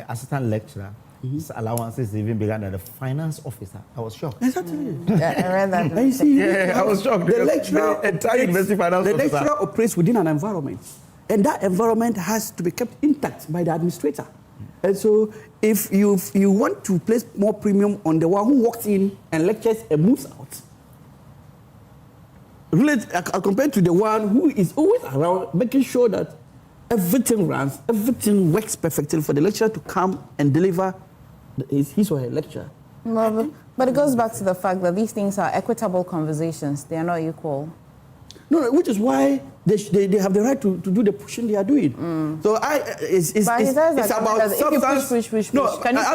assistant lecturer, his allowances even bigger than the finance officer. I was shocked. Exactly. Yeah, I read that. I see. Yeah, I was shocked. The lecturer, entire university finance officer. The lecturer operates within an environment, and that environment has to be kept intact by the administrator. And so, if you want to place more premium on the one who walks in and lectures and moves out, compared to the one who is always around, making sure that everything runs, everything works perfectly for the lecturer to come and deliver his or her lecture. But it goes back to the fact that these things are equitable conversations. They are not equal. No, which is why they have the right to do the pushing they are doing. So it's about substance. Push. No,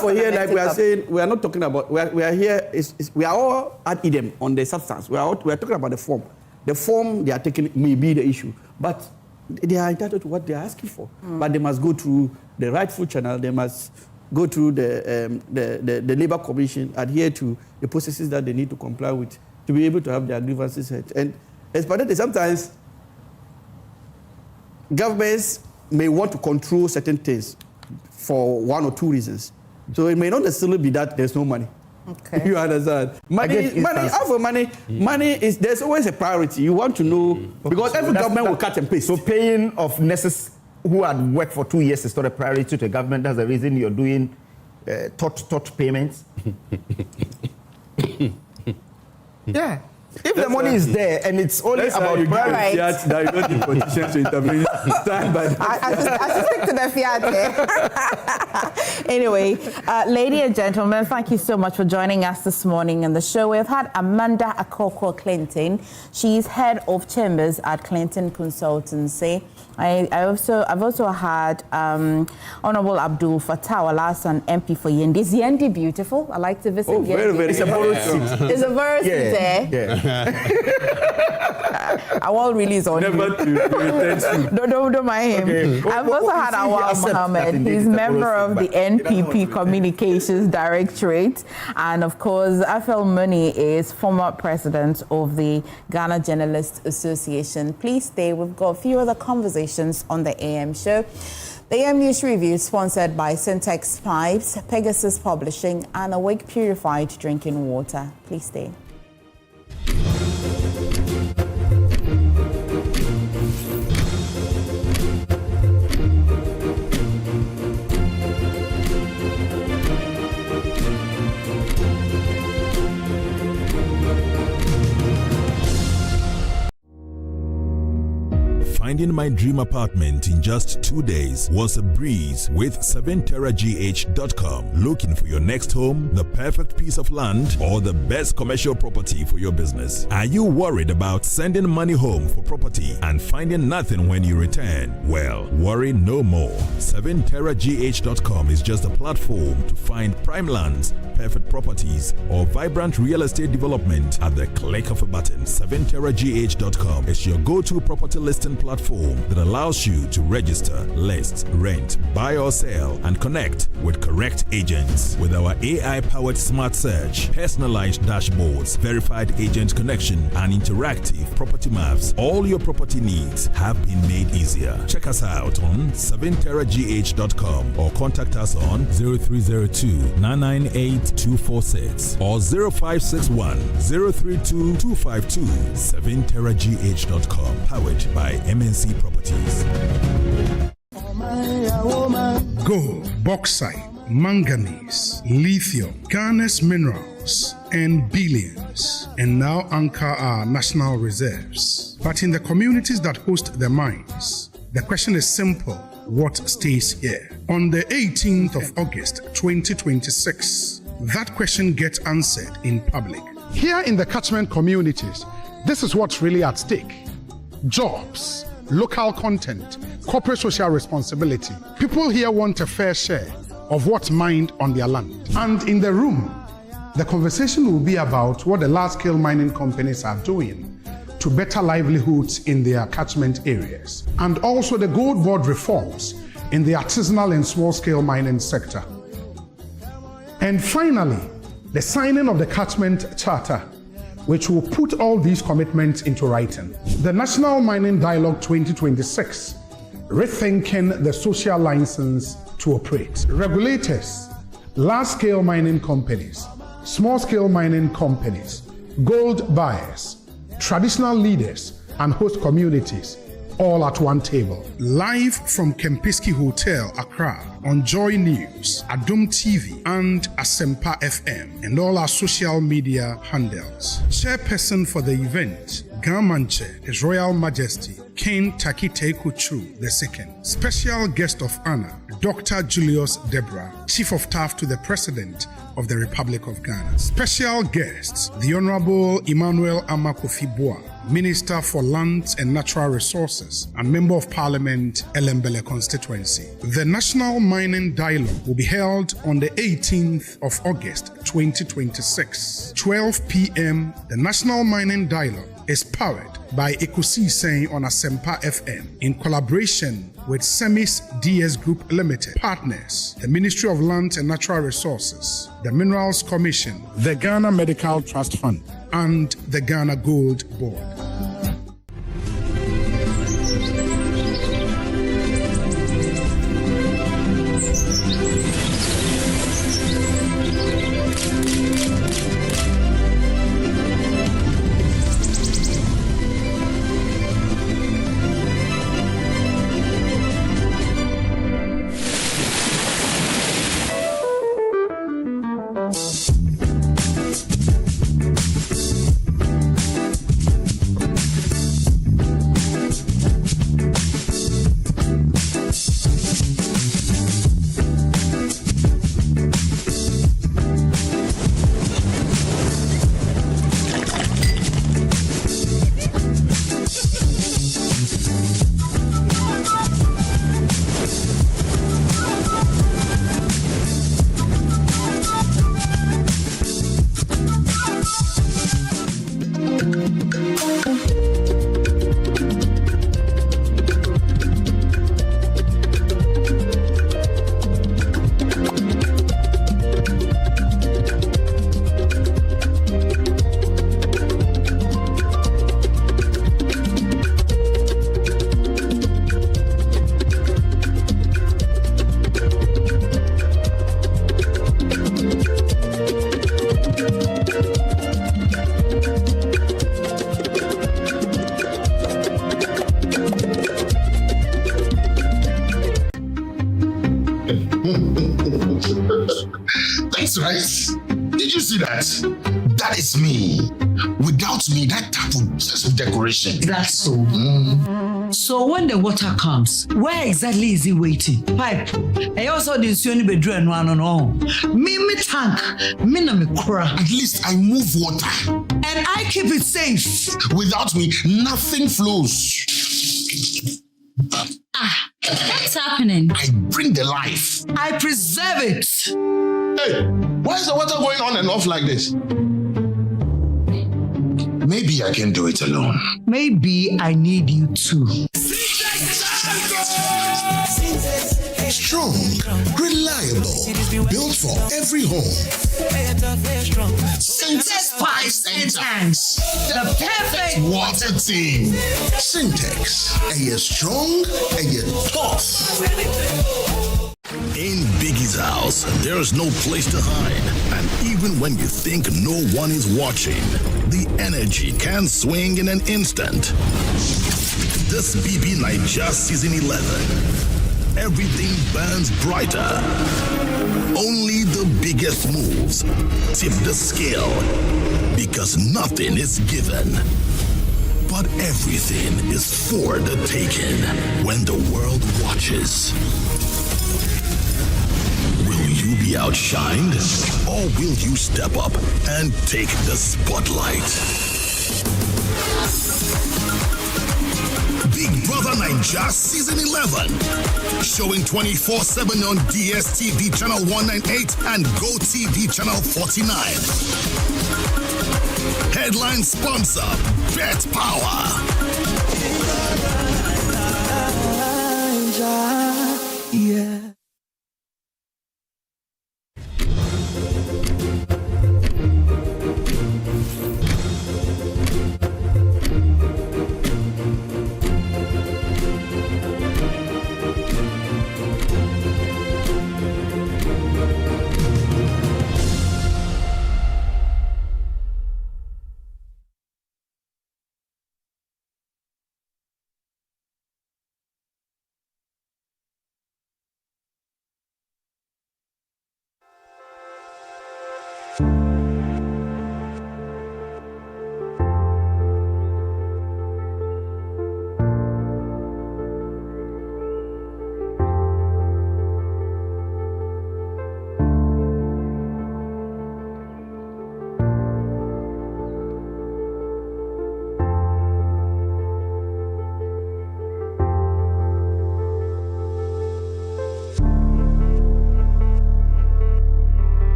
for here, like we are saying, we are not talking about. We are here. We are all ad idem on the substance. We are talking about the form. The form they are taking may be the issue, but they are entitled to what they are asking for. But they must go through the rightful channel. They must go through the Labour Commission, adhere to the processes that they need to comply with to be able to have their grievances heard. And especially sometimes governments may want to control certain things for one or two reasons. So it may not necessarily be that there's no money. Okay. You understand? Money is, there's always a priority. You want to know, because every government will cut and paste. So paying of nurses who had worked for 2 years is not a priority to the government. That's the reason you're doing tot payments. Yeah. If the money is there and it's only about priority. Now you don't need politicians to intervene. I should stick to the fiat. Anyway, ladies and gentlemen, thank you so much for joining us this morning on the show. We've had Amanda Akokwa Clinton. She's head of chambers at Clinton Consultancy. I've also had Honorable Abdul Fattah Alasan MP for Yendi. Is Yendi beautiful? I like to visit Yendi. Very. It's a borrowed seat. It's a borrowed seat, eh? Yeah. Our release on Never you. Don't mind him. Okay. I've also had Awal Mohammed. He's member of the NPP Communications Directorate. And of course, Afel Muni is former president of the Ghana Journalists Association. Please stay. We've got a few other conversations on the AM show. The AM News Review is sponsored by Syntex Pipes, Pegasus Publishing, and Awake Purified Drinking Water. Please stay. Finding my dream apartment in just 2 days was a breeze with 7terragh.com. Looking for your next home, the perfect piece of land, or the best commercial property for your business? Are you worried about sending money home for property and finding nothing when you return? Well, worry no more. 7terragh.com is just a platform to find prime lands, perfect properties, or vibrant real estate development at the click of a button. 7terragh.com is your go-to property listing platform that allows you to register, list, rent, buy or sell, and connect with correct agents. With our AI-powered smart search, personalized dashboards, verified agent connection, and interactive property maps, all your property needs have been made easier. Check us out on 7terragh.com or contact us on 0302-998-246 or 0561 032 252. 7terragh.com, powered by MNC Properties. Gold, bauxite, manganese, lithium, Ghana's minerals, and billions, and now anchor our national reserves. But in the communities that host the mines, the question is simple: what stays here? On the 18th of August 2026, that question gets answered in public. Here in the catchment communities, this is what's really at stake: jobs, local content, corporate social responsibility. People here want a fair share of what's mined on their land. And in the room, the conversation will be about what the large-scale mining companies are doing to better livelihoods in their catchment areas, and also the gold board reforms in the artisanal and small-scale mining sector. And finally, the signing of the catchment charter, which will put all these commitments into writing. The National Mining Dialogue 2026, rethinking the social license to operate. Regulators, large-scale mining companies, small-scale mining companies, gold buyers, traditional leaders, and host communities, all at one table. Live from Kempinski Hotel, Accra, on Joy News, Adom TV, and Asempa FM, and all our social media handles. Chairperson for the event, Gamanche, His Royal Majesty, King Takite Kuchu II. Special guest of honor, Dr. Julius Debra, Chief of Staff to the President of the Republic of Ghana. Special guests, the Honorable Emmanuel Amakofi-Boa, Minister for Lands and Natural Resources and Member of Parliament, Elembele Constituency. The National Mining Dialogue will be held on the 18th of August 2026, 12 p.m. The National Mining Dialogue is powered by Akosua on Asempa FM in collaboration with Semis DS Group Limited, partners, the Ministry of Lands and Natural Resources, the Minerals Commission, the Ghana Medical Trust Fund, and the Ghana Gold Board. That's right. Did you see that? That is me. Without me, that tap would just be decoration. That's so. So when the water comes, where exactly is it waiting? Pipe. I also didn't see any bedroom no. Me tank. Me na me kura. At least I move water. And I keep it safe. Without me, nothing flows. What's happening? I bring the life. I preserve it. Hey, why is the water going on and off like this? Maybe I can do it alone. Maybe I need you too. Strong, reliable, built for every home. Syntex pipes and tanks. The perfect water team. Syntex. Are you strong? Are you tough? In Biggie's house, there's no place to hide. And even when you think no one is watching, the energy can swing in an instant. This BB Naija Season 11. Everything burns brighter. Only the biggest moves tip the scale. Because nothing is given. But everything is for the taking when the world watches. Will you be outshined? Or will you step up and take the spotlight? Big Brother Naija Season 11. Showing 24/7 on DSTV Channel 198 and GoTV Channel 49. Headline sponsor, Bet Power. Yeah.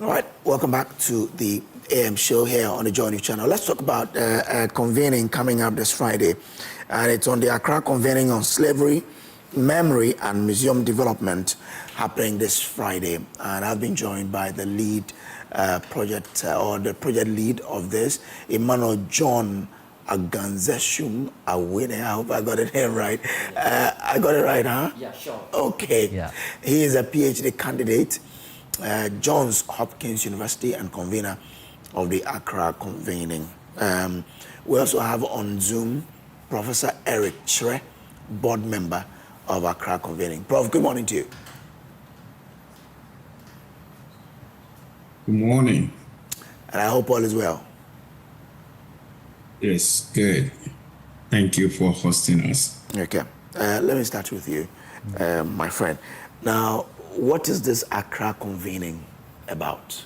All right, welcome back to the AM show here on the Joy News channel. Let's talk about convening coming up this Friday. And it's on the Accra Convening on Slavery, Memory and Museum Development happening this Friday. And I've been joined by the lead project lead of this, Emmanuel John Aganzeshum Awene. I hope I got it here right. I got it right, huh? Yeah, sure. Okay. Yeah. He is a PhD candidate, Johns Hopkins University, and convener of the Accra Convening. We also have on Zoom Professor Eric Chere, board member of Accra Convening. Prof, good morning to you. Good morning. And I hope all is well. Yes, good. Thank you for hosting us. Okay. Let me start with you, my friend. Now, what is this Accra Convening about?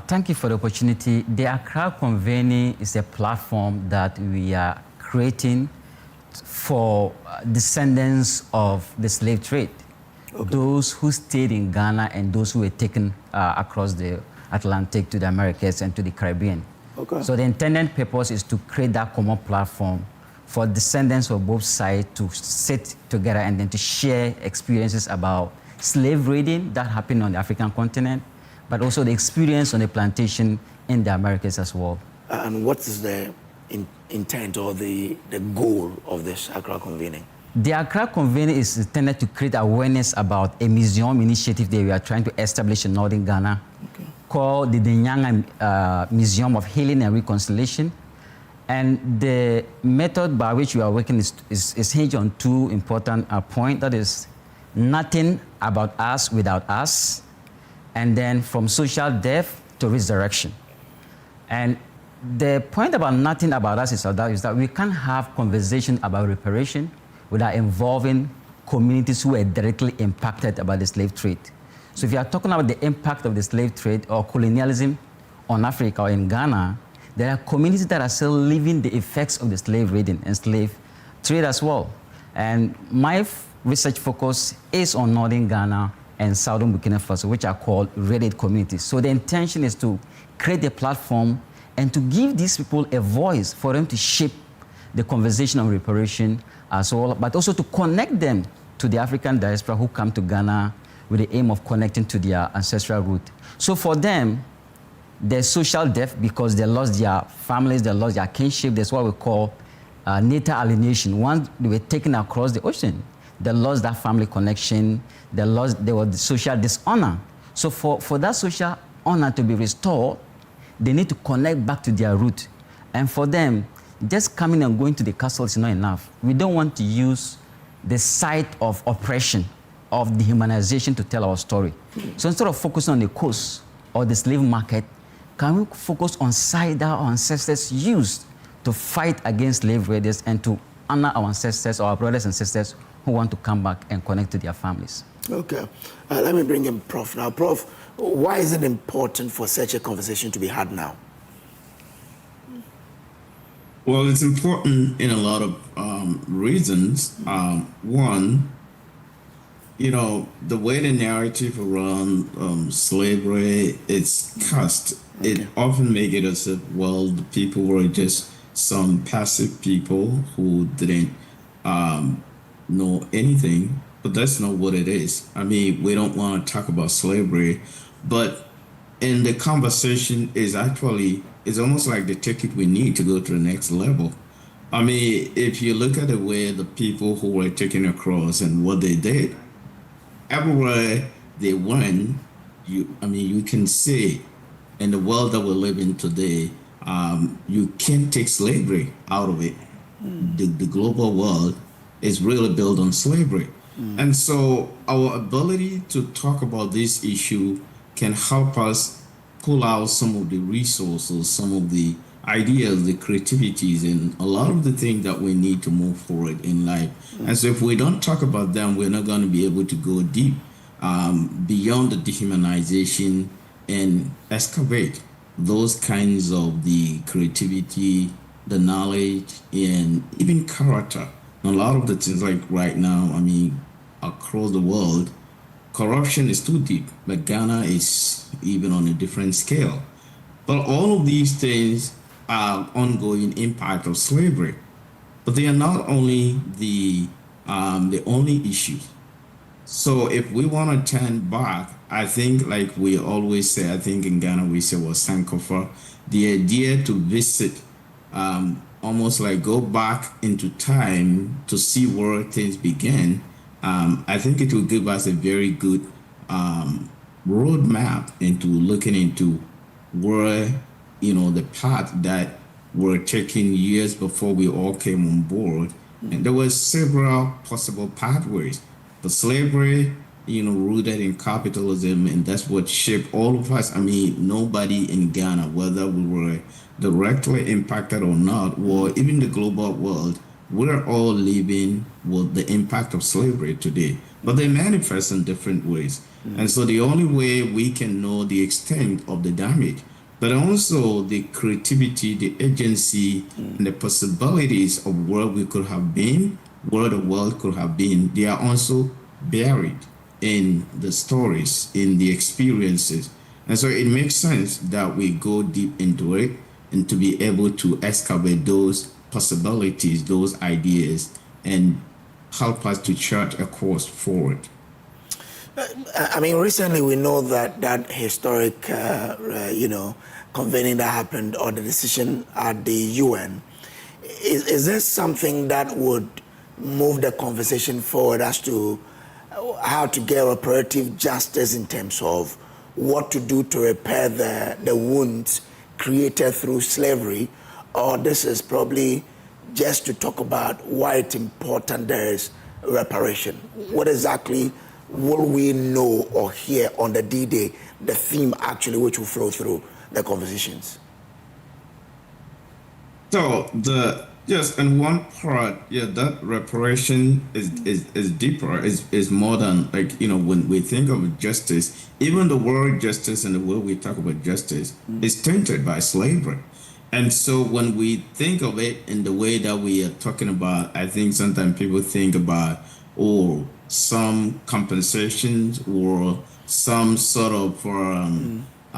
Thank you for the opportunity. The Accra Convening is a platform that we are creating for descendants of the slave trade, those who stayed in Ghana and those who were taken across the Atlantic to the Americas and to the Caribbean. Okay. So the intended purpose is to create that common platform for descendants of both sides to sit together and then to share experiences about slave raiding that happened on the African continent, but also the experience on the plantation in the Americas as well. And what is the intent or the goal of this Accra Convening? The Accra Convening is intended to create awareness about a museum initiative that we are trying to establish in northern Ghana called the Nyanga Museum of Healing and Reconciliation. And the method by which we are working is hinged on two important points. That is, nothing about us without us, and then from social death to resurrection. And the point about nothing about us is that we can't have conversation about reparation without involving communities who are directly impacted by the slave trade. So if you are talking about the impact of the slave trade or colonialism on Africa or in Ghana, there are communities that are still living the effects of the slave raiding and slave trade as well. And my research focus is on northern Ghana and southern Burkina Faso, which are called raided communities. So the intention is to create a platform and to give these people a voice for them to shape the conversation on reparation as well, but also to connect them to the African diaspora who come to Ghana with the aim of connecting to their ancestral root. So for them, there's social death because they lost their families, they lost their kinship. That's what we call natal alienation. Once they were taken across the ocean, they lost that family connection, they was social dishonor. So for that social honor to be restored, they need to connect back to their root. And for them, just coming and going to the castle is not enough. We don't want to use the site of oppression, of dehumanization to tell our story. So instead of focusing on the coast or the slave market, can we focus on site that our ancestors used to fight against slave raiders and to honor our ancestors, our brothers and sisters who want to come back and connect to their families? Okay. Let me bring in Prof. Now, Prof, why is it important for such a conversation to be had now? Well, it's important in a lot of reasons. One, the way the narrative around slavery is cast, it often makes it as if, well, the people were just some passive people who didn't know anything, but that's not what it is. I mean, we don't want to talk about slavery, but in the conversation is actually, it's almost like the ticket we need to go to the next level. I mean, if you look at the way the people who were taken across and what they did, everywhere they went, you can see in the world that we live in today, you can't take slavery out of it. The global world is really built on slavery. And so our ability to talk about this issue can help us pull out some of the resources, some of the ideas, the creativities, and a lot of the things that we need to move forward in life. And so if we don't talk about them, we're not going to be able to go deep beyond the dehumanization and excavate those kinds of the creativity, the knowledge, and even character. And a lot of the things, like right now, I mean, across the world, corruption is too deep. Like Ghana is even on a different scale. But all of these things are ongoing impact of slavery. But they are not only the only issues. So if we want to turn back, I think, like we always say, I think in Ghana we say was Sankofa, the idea to visit, almost like go back into time to see where things began, I think it will give us a very good roadmap into looking into where, the path that were taken years before we all came on board. And there were several possible pathways. But slavery, rooted in capitalism, and that's what shaped all of us. I mean, nobody in Ghana, whether we were directly impacted or not, or even the global world, we're all living with the impact of slavery today. But they manifest in different ways. And so the only way we can know the extent of the damage, but also the creativity, the agency, and the possibilities of where we could have been, where the world could have been, they are also buried in the stories, in the experiences. And so it makes sense that we go deep into it and to be able to excavate those possibilities, those ideas, and help us to chart a course forward. I mean, recently we know that historic, convening that happened, or the decision at the UN. Is there something that would move the conversation forward as to how to get reparative justice in terms of what to do to repair the wounds created through slavery? Or this is probably just to talk about why it's important there is reparation? What exactly will we know or hear on the D-Day, the theme actually which will flow through the conversations? So in one part, that reparation is deeper, is more than, like, when we think of justice, even the word justice and the way we talk about justice is tainted by slavery. And so when we think of it in the way that we are talking about, I think sometimes people think about, some compensations or some sort of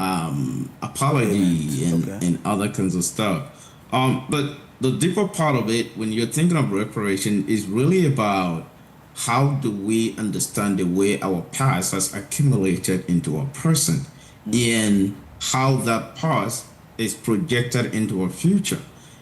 apology and other kinds of stuff. But the deeper part of it, when you're thinking of reparation, is really about how do we understand the way our past has accumulated into a person and how that past is projected into our future.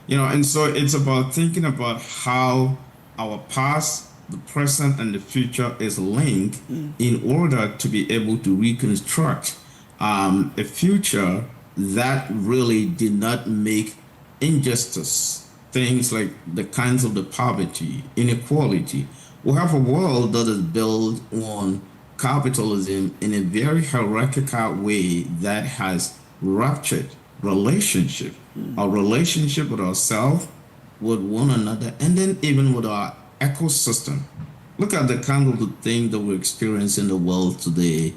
And so it's about thinking about how our past, the present, and the future is linked in order to be able to reconstruct a future that really did not make injustice, things like the kinds of the poverty, inequality. We have a world that is built on capitalism in a very hierarchical way that has ruptured relationship, our relationship with ourselves, with one another, and then even with our ecosystem. Look at the kind of the thing that we're experiencing in the world today,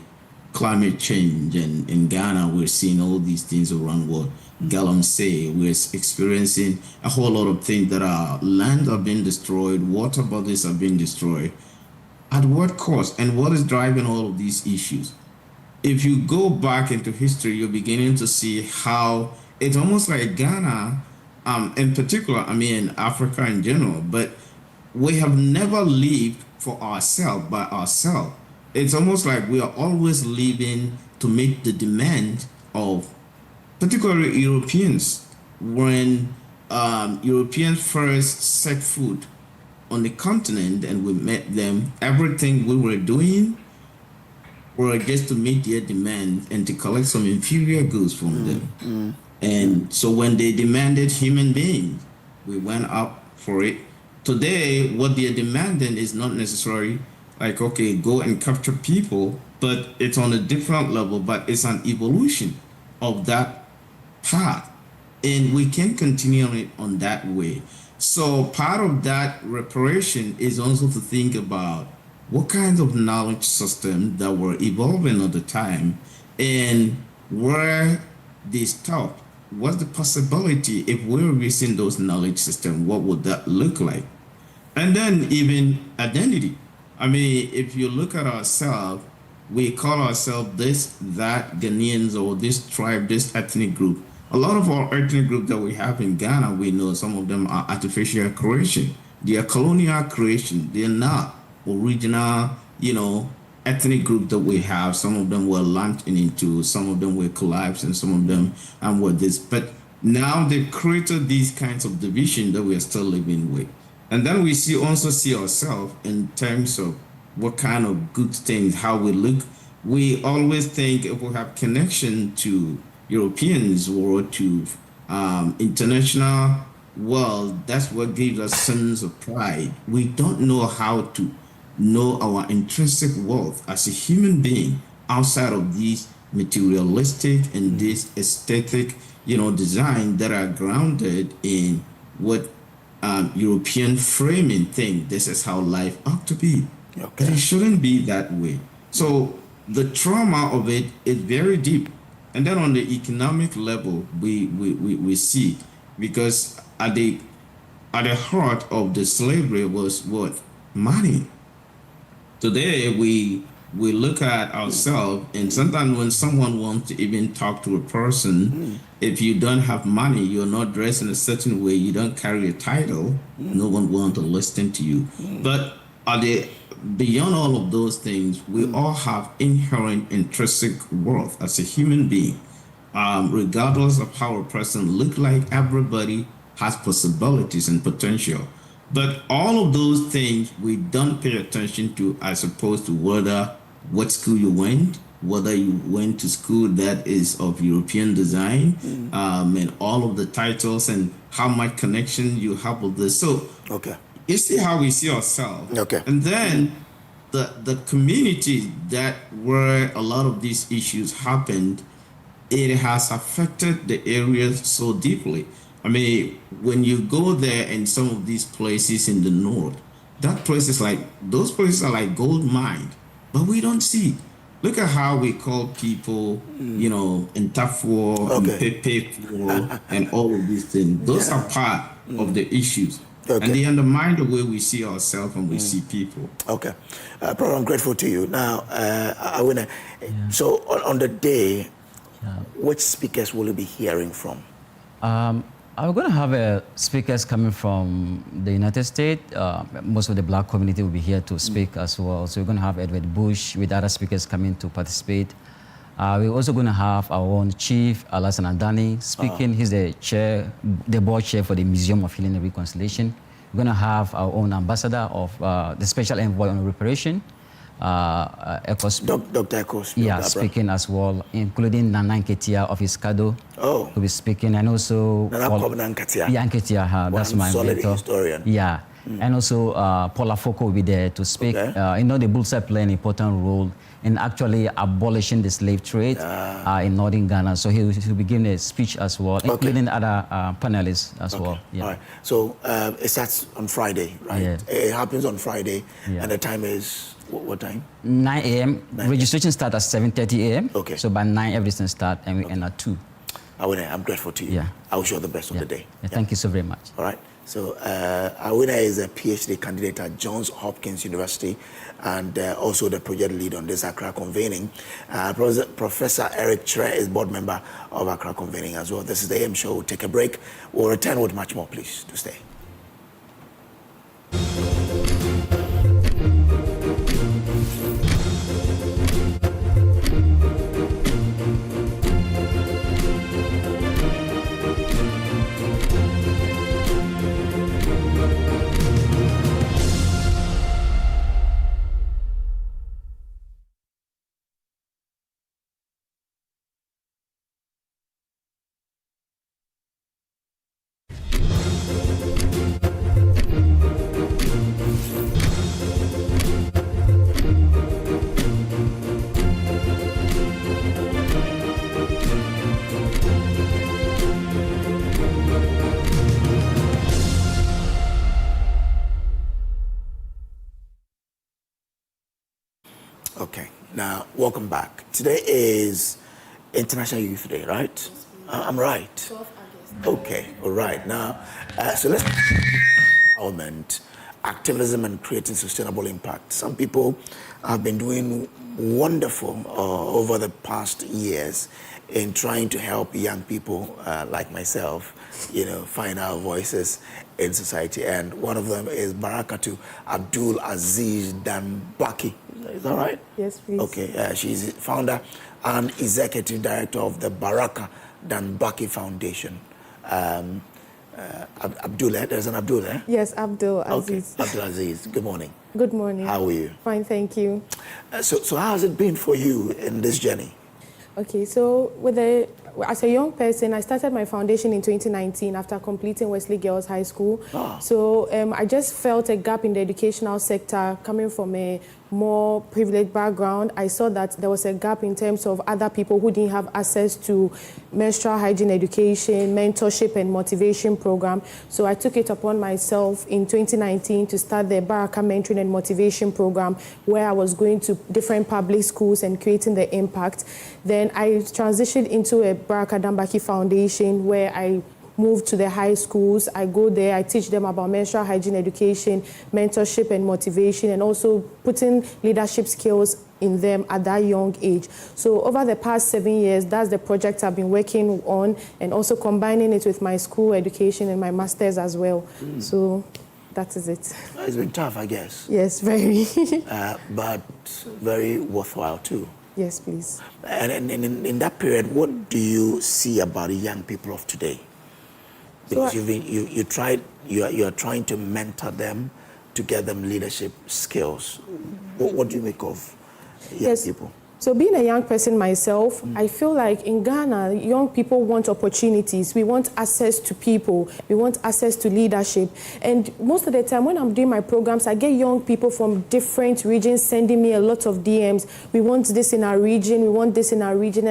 climate change, and in Ghana, we're seeing all these things around what Galamsey, we're experiencing a whole lot of things that are land are being destroyed, water bodies are being destroyed. At what cost? And what is driving all of these issues? If you go back into history, you're beginning to see how it's almost like Ghana, in particular, Africa in general, but we have never lived for ourselves, by ourselves. It's almost like we are always living to meet the demand of particularly Europeans. When Europeans first set foot on the continent and we met them, everything we were doing were just to meet their demand and to collect some inferior goods from them. And so when they demanded human beings, we went up for it. Today, what they're demanding is not necessarily like, okay, go and capture people, but it's on a different level, but it's an evolution of that path. And we can continue on it on that way. So part of that reparation is also to think about what kinds of knowledge systems that were evolving at the time and where they stopped. What's the possibility if we're using those knowledge systems? What would that look like? And then even identity. If you look at ourselves, we call ourselves this, that, Ghanaians, or this tribe, this ethnic group. A lot of our ethnic groups that we have in Ghana, we know some of them are artificial creation. They are colonial creation. They're not original, ethnic group that we have. Some of them were lumped into, some of them were collapsed, and some of them were this. But now they've created these kinds of division that we are still living with. And then we also see ourselves in terms of what kind of good things, how we look. We always think if we have connection to Europeans or to international world, that's what gives us sense of pride. We don't know how to know our intrinsic worth as a human being outside of these materialistic and this aesthetic, design that are grounded in what European framing thing. This is how life ought to be. But it shouldn't be that way. So the trauma of it is very deep. And then on the economic level, we see, because at the heart of the slavery was what? Money. Today, we look at ourselves, and sometimes when someone wants to even talk to a person, if you don't have money, you're not dressed in a certain way, you don't carry a title, no one wants to listen to you. But beyond all of those things, we all have inherent intrinsic worth as a human being. Regardless of how a person looks like, everybody has possibilities and potential. But all of those things we don't pay attention to, as opposed to what school you went, whether you went to school that is of European design, and all of the titles and how much connection you have with this. So you see how we see ourselves. And then the community that where a lot of these issues happened, it has affected the areas so deeply. When you go there in some of these places in the north, those places are like gold mine, but we don't see. Look at how we call people, in Tafuo, in Pepe, and all of these things. Those are part of the issues. And they undermine the way we see ourselves and we see people. Brother, I'm grateful to you. Now, so on the day Which speakers will you be hearing from? I'm going to have speakers coming from the United States. Most of the black community will be here to speak as well. So we're going to have Edward Bush with other speakers coming to participate. We're also going to have our own chief, Alassane Adani, speaking. He's the board chair for the Museum of Healing and Reconciliation. We're going to have our own ambassador of the Special Envoy on Reparation, Dr. Akosua. Yeah, speaking as well, including Nana Nketia of Iskado. Oh. Who is speaking, and also Nana Nketia. Yeah, Nketia, that's my mentor. Historian. Yeah, and also Paula Foko will be there to speak. Okay. You know, the Bullseye play an important role in actually abolishing the slave trade in northern Ghana. So he'll be giving a speech as well, including other panelists as well. Yeah. All right. So it starts on Friday, right? Yeah. It happens on Friday, and the time is what time? 9 a.m. Registration starts at 7:30 a.m. Okay. So by 9, everything starts, and we end at 2. I'm grateful to you. Yeah. I wish you all the best of the day. Yeah. Thank you so very much. All right. So Awina is a PhD candidate at Johns Hopkins University and also the project lead on this Accra convening. Professor Eric Tre is board member of Accra convening as well. This is the AM show. We'll take a break. We'll return with much more. Please do stay. Okay, now welcome back. Today is International Youth Day, right? I'm right. 12 August. Okay, all right. Now, so let's empowerment, activism, and creating sustainable impact. Some people have been doing wonderful over the past years in trying to help young people like myself, find our voices in society. And one of them is Barakatu Abdul Aziz Danbaki. Is that right? Yes, please. Okay, she's founder and executive director of the Baraka Danbaki Foundation. Abdul, there's an Abdul, eh? Yes, Abdul Aziz. Okay, Abdul Aziz, good morning. Good morning. How are you? Fine, thank you. So how has it been for you in this journey? Okay, so as a young person, I started my foundation in 2019 after completing Wesley Girls High School. So I just felt a gap in the educational sector coming from a more privileged background. I saw that there was a gap in terms of other people who didn't have access to menstrual hygiene education, mentorship, and motivation program. So I took it upon myself in 2019 to start the Baraka Mentoring and Motivation Program, where I was going to different public schools and creating the impact. Then I transitioned into a Baraka Danbaki Foundation, where I moved to the high schools. I go there, I teach them about menstrual hygiene education, mentorship and motivation, and also putting leadership skills in them at that young age. So over the past 7 years, that's the project I've been working on, and also combining it with my school education and my master's as well. So that is it. It's been tough, I guess. Yes, very. But very worthwhile too. Yes, please. And in that period, what do you see about the young people of today? Because you are trying to mentor them to get them leadership skills. What do you make of young people? So being a young person myself, I feel like in Ghana, young people want opportunities. We want access to people. We want access to leadership. And most of the time when I'm doing my programs, I get young people from different regions sending me a lot of DMs. We want this in our region. We want this in our region.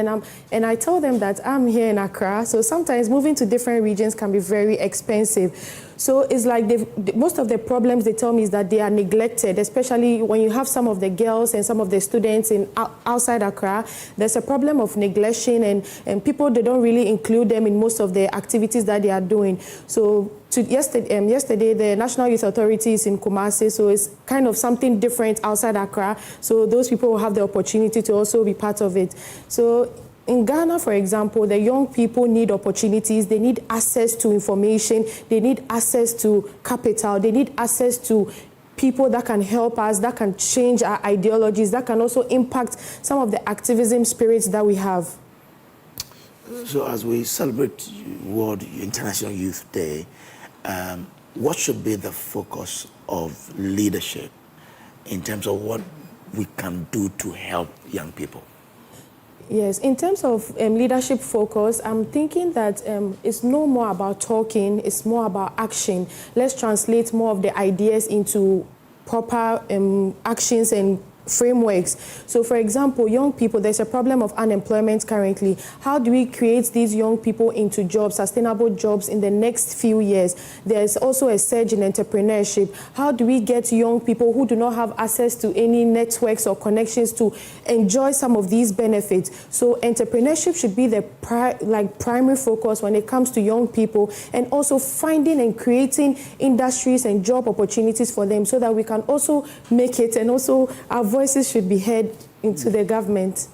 And I tell them that I'm here in Accra. So sometimes moving to different regions can be very expensive. So it's like most of the problems they tell me is that they are neglected, especially when you have some of the girls and some of the students outside Accra. There's a problem of neglection, and people, they don't really include them in most of the activities that they are doing. So yesterday, the National Youth Authority is in Kumasi, so it's kind of something different outside Accra. So those people will have the opportunity to also be part of it. So in Ghana, for example, the young people need opportunities, they need access to information, they need access to capital, they need access to people that can help us, that can change our ideologies, that can also impact some of the activism spirits that we have. So as we celebrate World International Youth Day, what should be the focus of leadership in terms of what we can do to help young people? Yes, in terms of leadership focus, I'm thinking that it's no more about talking, it's more about action. Let's translate more of the ideas into proper actions and frameworks. So, for example, young people, there's a problem of unemployment currently. How do we create these young people into jobs, sustainable jobs in the next few years? There's also a surge in entrepreneurship. How do we get young people who do not have access to any networks or connections to enjoy some of these benefits? So entrepreneurship should be the primary focus when it comes to young people, and also finding and creating industries and job opportunities for them so that we can also make it, and also our voices should be heard into the government.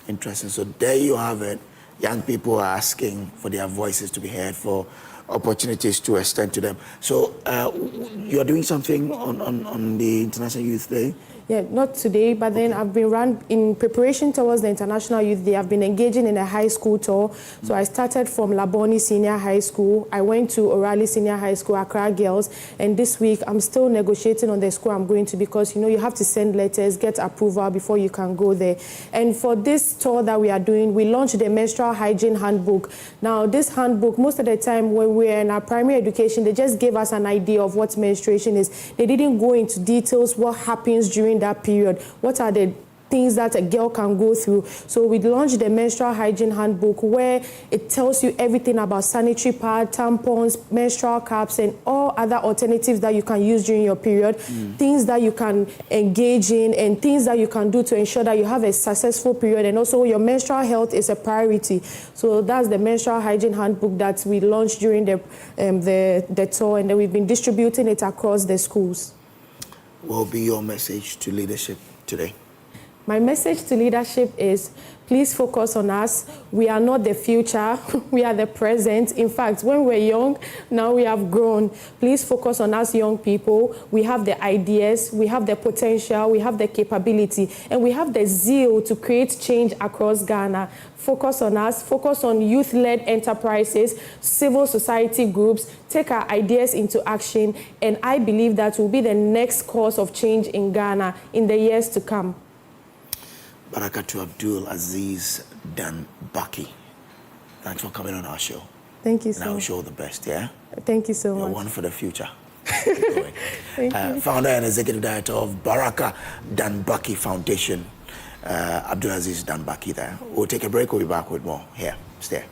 Interesting. So there you have it. Young people are asking for their voices to be heard, for opportunities to extend to them. So you're doing something on the International Youth Day? Yeah, not today, but then I've been run in preparation towards the International Youth Day. I've been engaging in a high school tour. So I started from Laboni Senior High School. I went to Orali Senior High School, Accra Girls. And this week, I'm still negotiating on the school I'm going to, because, you know, you have to send letters, get approval before you can go there. And for this tour that we are doing, we launched the Menstrual Hygiene Handbook. Now, this handbook, most of the time when we're in our primary education, they just gave us an idea of what menstruation is. They didn't go into details what happens during that period, what are the things that a girl can go through. So we launched the Menstrual Hygiene Handbook, where it tells you everything about sanitary pads, tampons, menstrual cups, and all other alternatives that you can use during your period, things that you can engage in, and things that you can do to ensure that you have a successful period, and also your menstrual health is a priority. So that's the Menstrual Hygiene Handbook that we launched during the tour, and then we've been distributing it across the schools. What will be your message to leadership today? My message to leadership is, please focus on us. We are not the future, we are the present. In fact, when we're young, now we have grown. Please focus on us young people. We have the ideas, we have the potential, we have the capability, and we have the zeal to create change across Ghana. Focus on us, focus on youth-led enterprises, civil society groups, take our ideas into action, and I believe that will be the next course of change in Ghana in the years to come. Barakatu Abdul Aziz Dan Baki, thanks for coming on our show. Thank you so much. And I wish you all the best, yeah? Thank you so much. You're one for the future. Thank you. Founder and Executive Director of Baraka Dan Baki Foundation, Abdulaziz Dan Baki there. We'll take a break, we'll be back with more. Here, stay.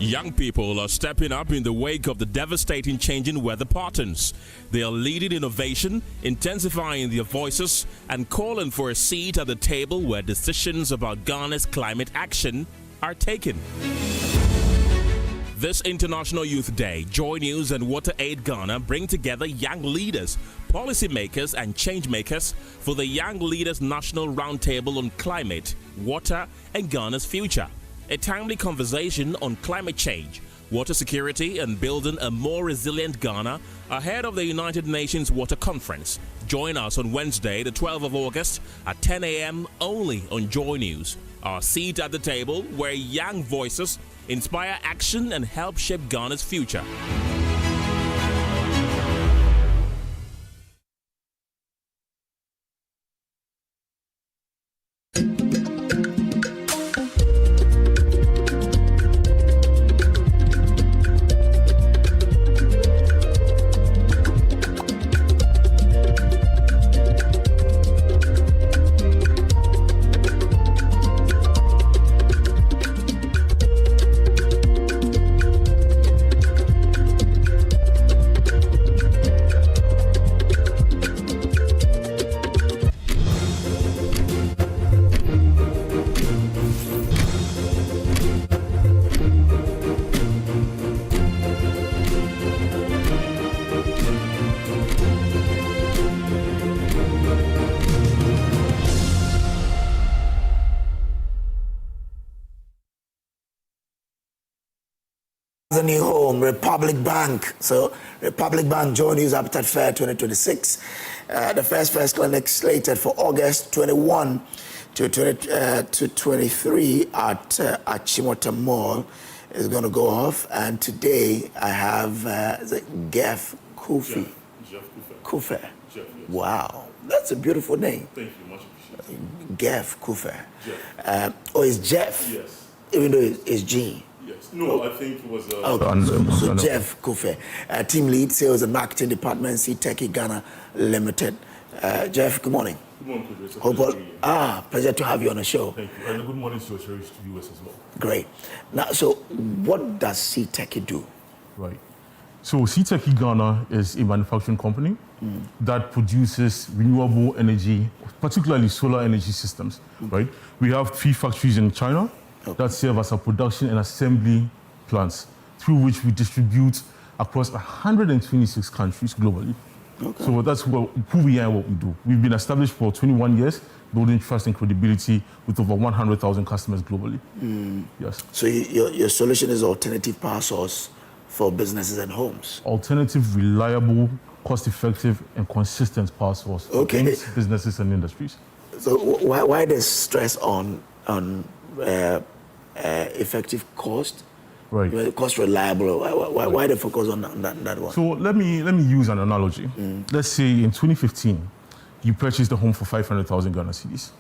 Young people are stepping up in the wake of the devastating changing weather patterns. They are leading innovation, intensifying their voices, and calling for a seat at the table where decisions about Ghana's climate action are taken. This International Youth Day, Joy News and Water Aid Ghana bring together young leaders, policymakers, and changemakers for the Young Leaders National Roundtable on Climate, Water, and Ghana's Future. A timely conversation on climate change, water security, and building a more resilient Ghana ahead of the United Nations Water Conference. Join us on Wednesday, the 12th of August at 10 a.m. only on Joy News. Our seat at the table where young voices inspire action and help shape Ghana's future. The new home, Republic Bank. So, Republic Bank Joy News Habitat Fair 2026. The first clinic slated for August 21 to 23 at Chimota Mall is going to go off. And today I have Jeff Kufi. Jeff Kufe. Jeff, yes. Wow, that's a beautiful name. Thank you, much appreciated. Jeff Kufe. Jeff. It's Jeff. Yes. Even though it's G. Yes. No, I think it was. So Jeff Kufe, team lead, sales and marketing department, CTech Ghana Limited. Jeff, good morning. Good morning, Kojo. It's a pleasure to be here. Pleasure to have you on the show. Thank you. And good morning to your cherished viewers as well. Great. Now, so what does CTech do? Right. So CTech Ghana is a manufacturing company that produces renewable energy, particularly solar energy systems, right? We have 3 factories in China that serve as our production and assembly plants, through which we distribute across 126 countries globally. Okay. So that's who we are and what we do. We've been established for 21 years, building trust and credibility with over 100,000 customers globally. Yes. So your solution is alternative power source for businesses and homes. Alternative, reliable, cost-effective, and consistent power source for homes, businesses, and industries. So why the stress on effective cost? Right. Cost reliable. Why the focus on that one? So let me use an analogy. Let's say in 2015, you purchased a home for 500,000 Ghana cedis,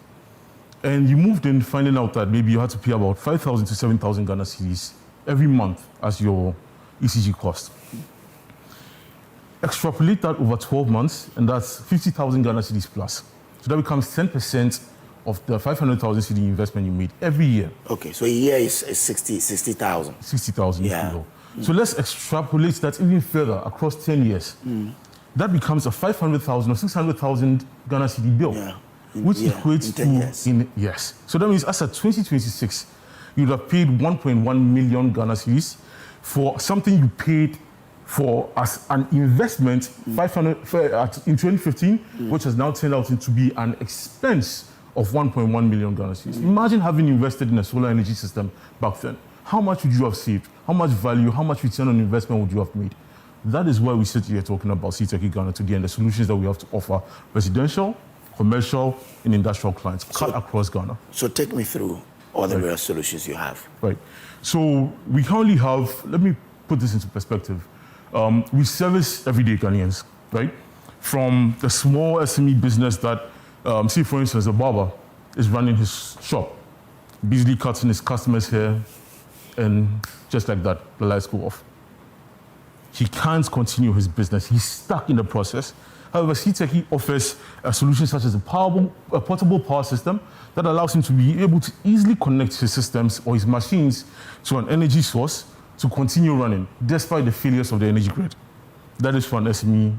and you moved in finding out that maybe you had to pay about 5,000 to 7,000 Ghana cedis every month as your ECG cost. Extrapolate that over 12 months, and that's 50,000 Ghana cedis plus. So that becomes 10% of the 500,000 cedi investment you made every year. Okay, so a year is 60,000. 60,000, yeah. So let's extrapolate that even further across 10 years. That becomes a 500,000 or 600,000 Ghana cedi bill, which equates to yes. So that means as of 2026, you'd have paid 1.1 million Ghana cedis for something you paid for as an investment 500 in 2015, which has now turned out to be an expense of 1.1 million Ghana cedis. Imagine having invested in a solar energy system back then. How much would you have saved? How much value, how much return on investment would you have made? That is why we sit here talking about CTech Ghana today and the solutions that we have to offer residential, commercial, and industrial clients cut across Ghana. So take me through all the various solutions you have. Right. So we currently have, let me put this into perspective. We service everyday Ghanaians, right? From the small SME business that, say for instance, a barber is running his shop, busily cutting his customers' hair, and just like that, the lights go off. He can't continue his business. He's stuck in the process. However, CTech offers a solution such as a portable power system that allows him to be able to easily connect his systems or his machines to an energy source to continue running, despite the failures of the energy grid. That is for an SME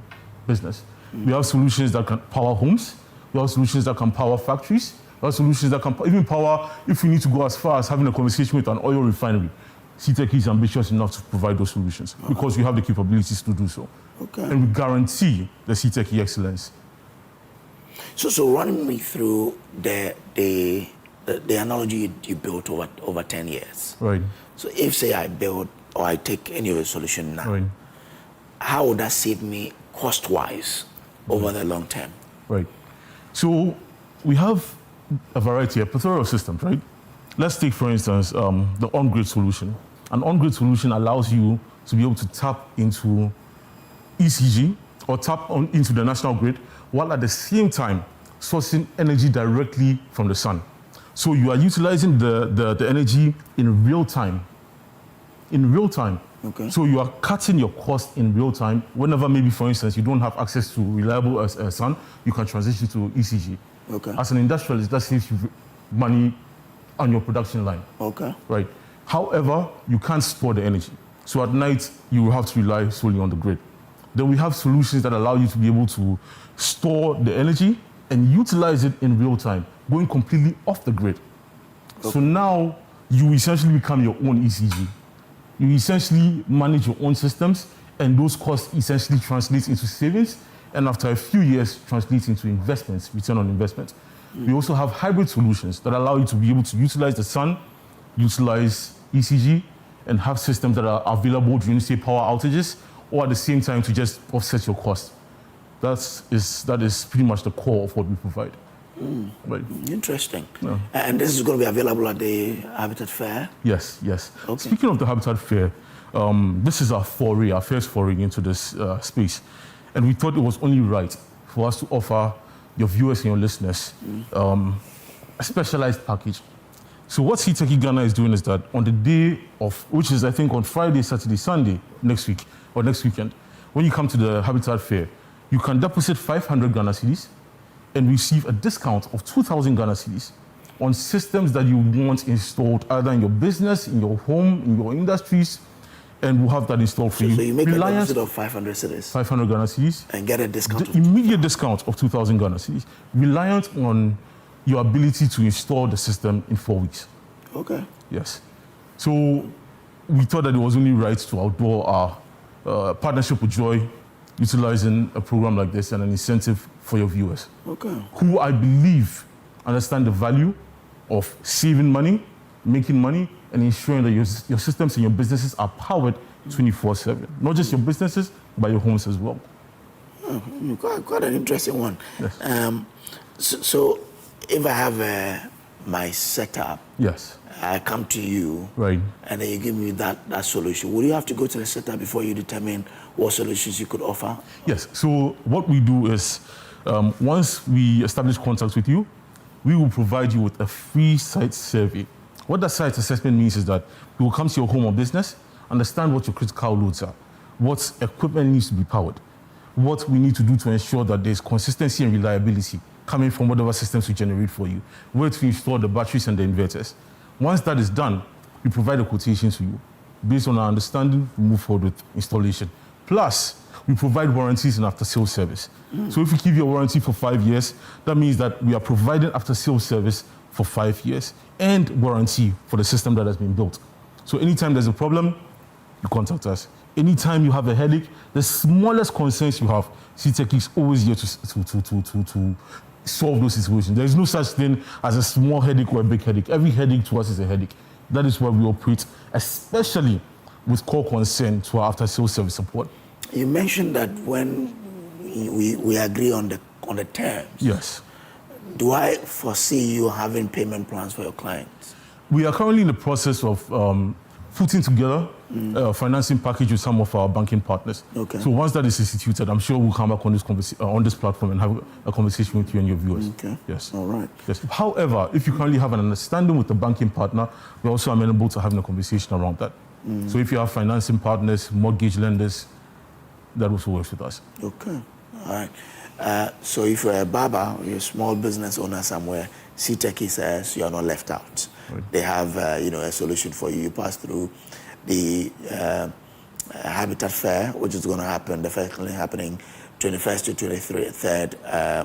business. We have solutions that can power homes. We have solutions that can power factories. We have solutions that can even power, if we need to go as far as having a conversation with an oil refinery. CTech is ambitious enough to provide those solutions because we have the capabilities to do so. Okay. And we guarantee the CTech excellence. So run me through the analogy you built over 10 years. Right. So if, say, I build or I take any of your solution now, right, how would that save me cost-wise over the long term? Right. So we have a variety, a plethora of systems, right? Let's take, for instance, the on-grid solution. An on-grid solution allows you to be able to tap into ECG or tap into the national grid while at the same time sourcing energy directly from the sun. So you are utilizing the energy in real time. In real time. Okay. So you are cutting your cost in real time. Whenever maybe, for instance, you don't have access to reliable sun, you can transition to ECG. Okay. As an industrialist, that saves you money on your production line. Okay. Right. However, you can't store the energy. So at night, you will have to rely solely on the grid. Then we have solutions that allow you to be able to store the energy and utilize it in real time, going completely off the grid. Okay. So now you essentially become your own ECG. You essentially manage your own systems, and those costs essentially translate into savings, and after a few years, translate into investments, return on investment. We also have hybrid solutions that allow you to be able to utilize the sun, utilize ECG, and have systems that are available during, say, power outages, or at the same time to just offset your cost. That is pretty much the core of what we provide. Right. Interesting. Yeah. And this is going to be available at the Habitat Fair? Yes, yes. Okay. Speaking of the Habitat Fair, this is our first foray into this space. And we thought it was only right for us to offer your viewers and your listeners a specialized package. So what CTechie Ghana is doing is that on the day of, which is I think on Friday, Saturday, Sunday next week, or next weekend, when you come to the Habitat Fair, you can deposit 500 Ghana cedis and receive a discount of 2,000 Ghana cedis on systems that you want installed either in your business, in your home, in your industries, and we'll have that installed for you. So you make a deposit of 500 cedis? 500 Ghana cedis. And get a discount? The immediate discount of 2,000 Ghana cedis, reliant on your ability to install the system in 4 weeks. Okay. Yes. So we thought that it was only right to outdoor our partnership with Joy, utilizing a program like this and an incentive for your viewers. Okay. Who I believe understand the value of saving money, making money, and ensuring that your systems and your businesses are powered 24/7. Not just your businesses, but your homes as well. Quite an interesting one. Yes. So if I have my setup, yes, I come to you, right, and then you give me that solution. Would you have to go to the setup before you determine what solutions you could offer? Yes. So what we do is, once we establish contact with you, we will provide you with a free site survey. What that site assessment means is that we will come to your home or business, understand what your critical loads are, what equipment needs to be powered, what we need to do to ensure that there's consistency and reliability coming from whatever systems we generate for you, where to install the batteries and the inverters. Once that is done, we provide a quotation to you. Based on our understanding, we move forward with installation. Plus, we provide warranties and after-sales service. So if we give you a warranty for 5 years, that means that we are providing after-sales service for 5 years and warranty for the system that has been built. So anytime there's a problem, you contact us. Anytime you have a headache, the smallest concerns you have, CTechie is always here to solve those situations. There is no such thing as a small headache or a big headache. Every headache to us is a headache. That is why we operate, especially with core concern to our after-sales service support. You mentioned that when we agree on the terms. Yes. Do I foresee you having payment plans for your clients? We are currently in the process of putting together a financing package with some of our banking partners. Okay. So once that is instituted, I'm sure we'll come back on this platform and have a conversation with you and your viewers. Okay. Yes. All right. Yes. However, if you currently have an understanding with the banking partner, we're also amenable to having a conversation around that. So if you have financing partners, mortgage lenders, that also works with us. Okay. All right. So if you're a barber, you're a small business owner somewhere, CTechie says you're not left out. Right. They have a solution for you. You pass through the Habitat Fair, which is going to happen, the first happening 21st to 23rd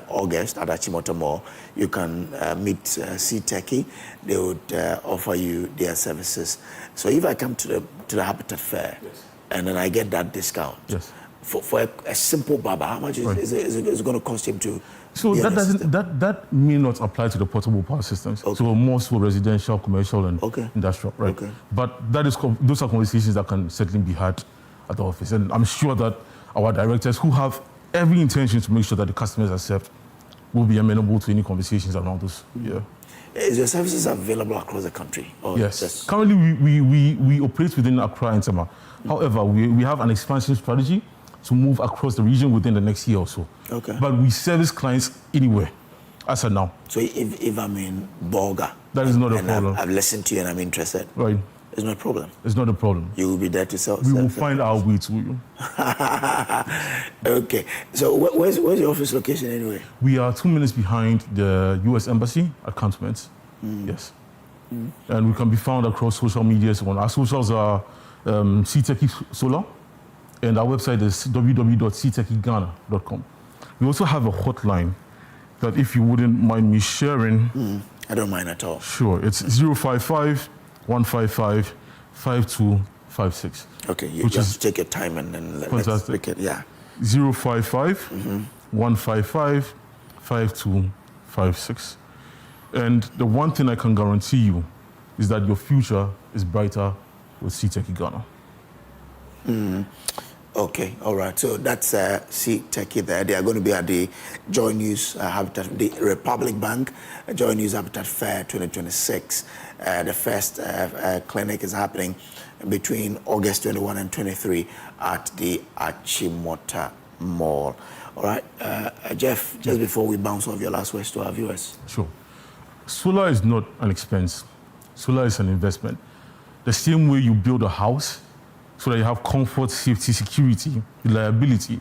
August at Achimota Mall. You can meet CTechie. They would offer you their services. So if I come to the Habitat Fair, yes, and then I get that discount, yes, for a simple barber, how much is it going to cost him to? So that may not apply to the portable power systems. Okay. So more so residential, commercial, and industrial, right? Okay. But those are conversations that can certainly be had at the office, and I'm sure that our directors, who have every intention to make sure that the customers are served, will be amenable to any conversations around this. Yeah. Is your services available across the country? Yes. Currently, we operate within Accra and Tema. However, we have an expansion strategy to move across the region within the next year or so. Okay. But we service clients anywhere, as of now. So if I'm in Bolga, that is not a problem. I've listened to you and I'm interested. Right. It's not a problem. It's not a problem. You will be there to sell. We will find our way to you. Okay. So where's your office location anyway? We are 2 minutes behind the U.S. Embassy at Cantonment. Yes. And we can be found across social media. Our socials are CTechie Solar, and our website is www.ctechiegana.com. We also have a hotline that, if you wouldn't mind me sharing. I don't mind at all. Sure. It's 055-155-5256. Okay, you just have to take your time and then let's pick it. Yeah. 055-155-5256. And the one thing I can guarantee you is that your future is brighter with See Turkey Ghana. Okay, all right. So that's See Turkey there. They are going to be at the Joy News Habitat, the Republic Bank Joy News Habitat Fair 2026. The first clinic is happening between August 21 and 23 at the Achimota Mall. All right, Jeff, just before we bounce off your last words to our viewers. Sure. Solar is not an expense. Solar is an investment. The same way you build a house so that you have comfort, safety, security, reliability,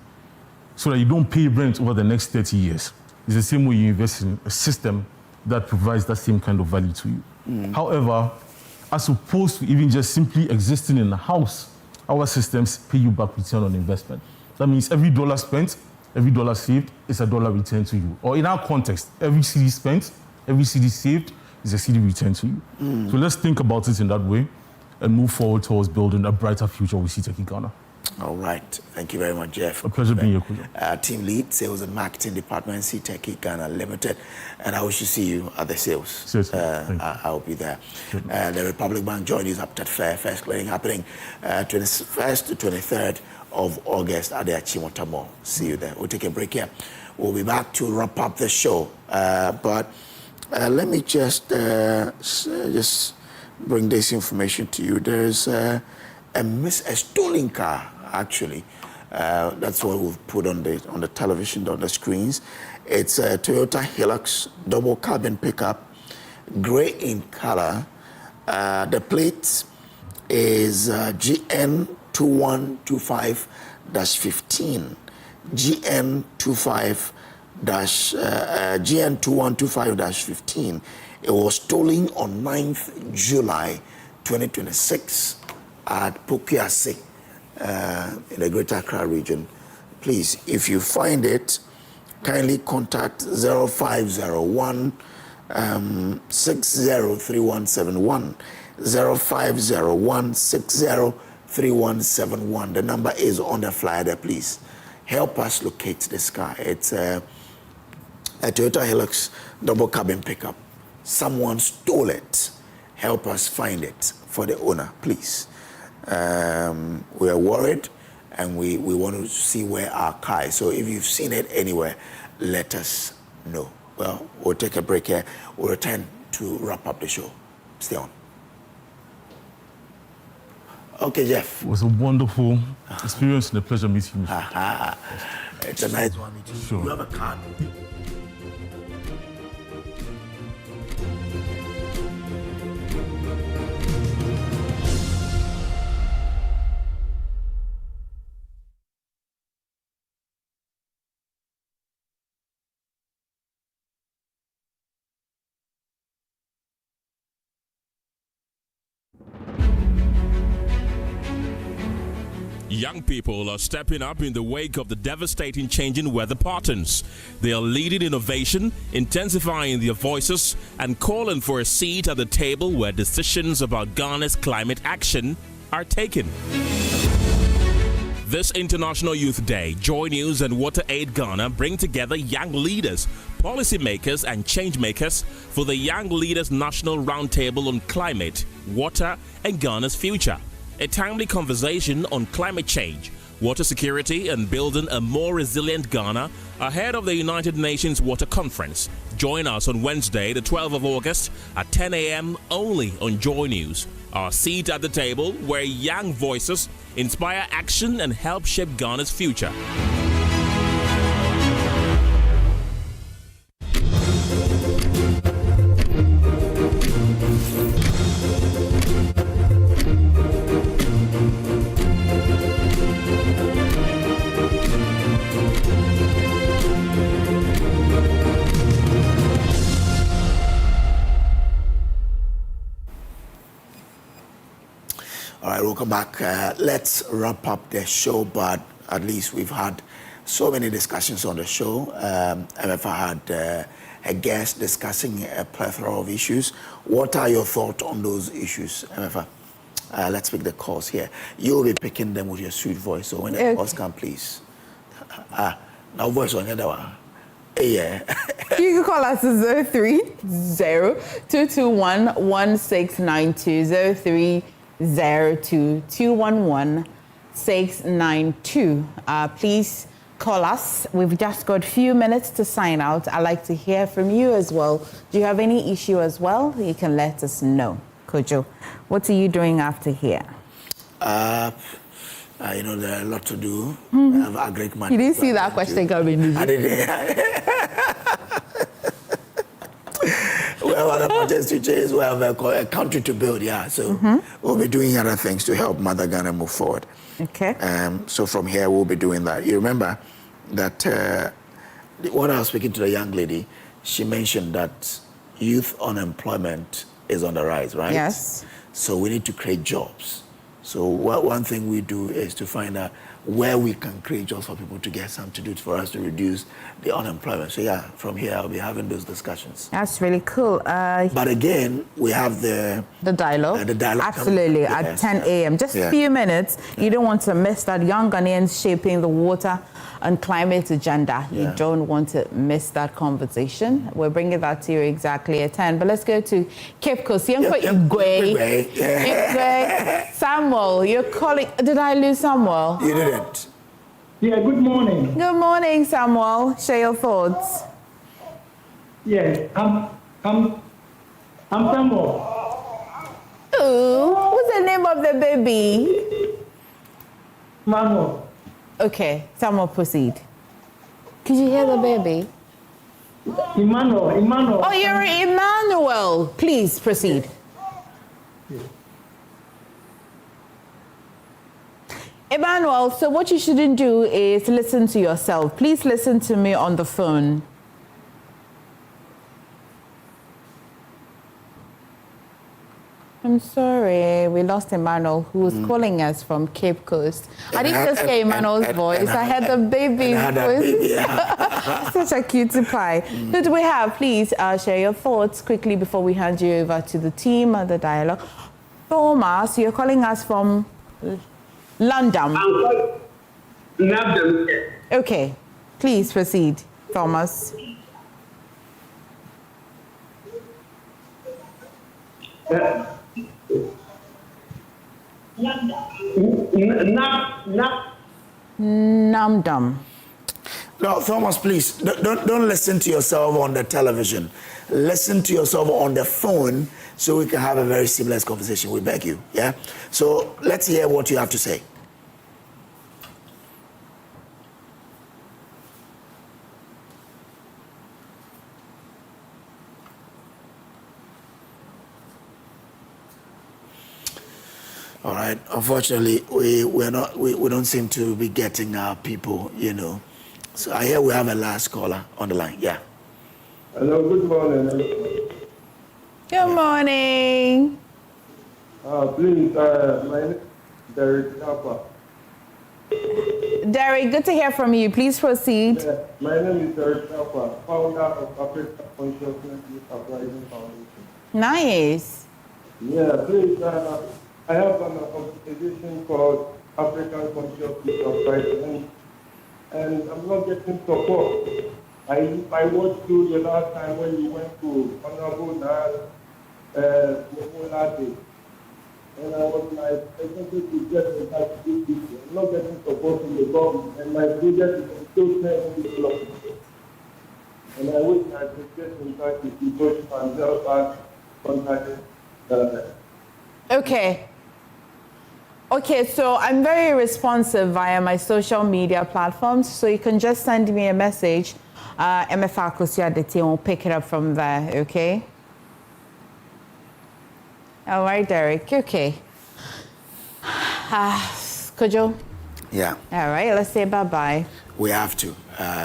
so that you don't pay rent over the next 30 years. It's the same way you invest in a system that provides that same kind of value to you. However, as opposed to even just simply existing in a house, our systems pay you back return on investment. That means every dollar spent, every dollar saved is a dollar returned to you. Or in our context, every CD spent, every CD saved is a CD returned to you. So let's think about it in that way and move forward towards building a brighter future with See Turkey Ghana. All right. Thank you very much, Jeff. A pleasure being here, Kojo. Team lead, Sales and Marketing Department, See Turkey Ghana Limited. And I wish to see you at the sales. I'll be there. The Republic Bank Joy News Habitat Fair, first clearing happening 21st to 23rd of August at the Achimota Mall. See you there. We'll take a break here. We'll be back to wrap up the show. But let me just bring this information to you. There's a stolen car, actually. That's what we've put on the television, on the screens. It's a Toyota Hilux double cabin pickup, gray in color. The plate is GN2125-15. GN2125-15. It was stolen on 9th July 2026 at Popiase in the Greater Accra region. Please, if you find it, kindly contact 0501 603171. 0501 603171. The number is on the flyer there, please. Help us locate this car. It's a Toyota Hilux double cabin pickup. Someone stole it. Help us find it for the owner, please. We are worried and we want to see where our car is. So if you've seen it anywhere, let us know. Well, we'll take a break here. We'll return to wrap up the show. Stay on. Okay, Jeff. It was a wonderful experience and a pleasure meeting you. It's a nice one meeting you. Sure. You have a card. Young people are stepping up in the wake of the devastating changing weather patterns. They are leading innovation, intensifying their voices, and calling for a seat at the table where decisions about Ghana's climate action are taken. This International Youth Day, Joy News and Water Aid Ghana bring together young leaders, policymakers, and changemakers for the Young Leaders National Roundtable on Climate, Water, and Ghana's Future. A timely conversation on climate change, water security, and building a more resilient Ghana ahead of the United Nations Water Conference. Join us on Wednesday, the 12th of August at 10 a.m. only on Joy News. Our seat at the table where young voices inspire action and help shape Ghana's future. All right, welcome back. Let's wrap up the show, but at least we've had so many discussions on the show. Emefa had a guest discussing a plethora of issues. What are your thoughts on those issues, Emefa? Let's pick the calls here. You'll be picking them with your sweet voice, so when the calls come, please. Now voice on the other one. Yeah. You can call us at 030-221-1692, 02-211-692. Please call us. We've just got a few minutes to sign out. I'd like to hear from you as well. Do you have any issue as well? You can let us know. Kojo, what are you doing after here? You know, there are a lot to do. I have a great man. You didn't see that question coming, did you? I didn't. We have other projects to chase. We have a country to build, yeah. So we'll be doing other things to help Mother Ghana move forward. Okay. So from here, we'll be doing that. You remember that when I was speaking to the young lady, she mentioned that youth unemployment is on the rise, right? Yes. So we need to create jobs. So one thing we do is to find out where we can create jobs for people to get something to do for us to reduce the unemployment. So yeah, from here I'll be having those discussions. That's really cool. But again, we have the dialogue. The dialogue. Absolutely, at 10 a.m. Just a few minutes. You don't want to miss that. Young Ghanaians shaping the water and climate agenda. You don't want to miss that conversation. We're bringing that to you exactly at 10. But let's go to Cape Coast. Samuel, you're calling. Did I lose Samuel? You didn't. Yeah, good morning. Good morning, Samuel. Share your thoughts. Yes, I'm Samuel. Ooh, what's the name of the baby? Manuel. Okay, Samuel, proceed. Could you hear the baby? Emmanuel. Oh, you're Emmanuel. Please proceed. Yes. Emmanuel, so what you shouldn't do is listen to yourself. Please listen to me on the phone. I'm sorry, we lost Emmanuel, who was calling us from Cape Coast. I didn't just hear Emmanuel's voice, I heard the baby voice. Such a cutie pie. Who do we have? Please share your thoughts quickly before we hand you over to the team and the dialogue. Thomas, you're calling us from London. London. Okay, please proceed, Thomas. Namdam. No, Thomas, please don't listen to yourself on the television. Listen to yourself on the phone so we can have a very seamless conversation. We beg you. Yeah. So let's hear what you have to say. All right. Unfortunately, we don't seem to be getting our people, you know. So I hear we have a last caller on the line. Yeah. Hello. Good morning. Good morning. Please, my name is Derek Kappa. Derek, good to hear from you. Please proceed. My name is Derek Kappa, founder of Africa Consciousness Youth Uprising Foundation. Nice. Yeah, please. I have an organization called African Consciousness Uprising, and I'm not getting support. I watched you the last time when you went to Honorable Nas Adeti, and I was like, I wanted to get in touch with these people. I'm not getting support from the government, and my project is still saying development. And I wish I could get in touch with people and help us contact them. Okay, so I'm very responsive via my social media platforms, so you can just send me a message, Emefa Akosua-Adeti, and we'll pick it up from there, okay? All right, Derek, okay. Kojo? Yeah. All right, let's say bye-bye. We have to.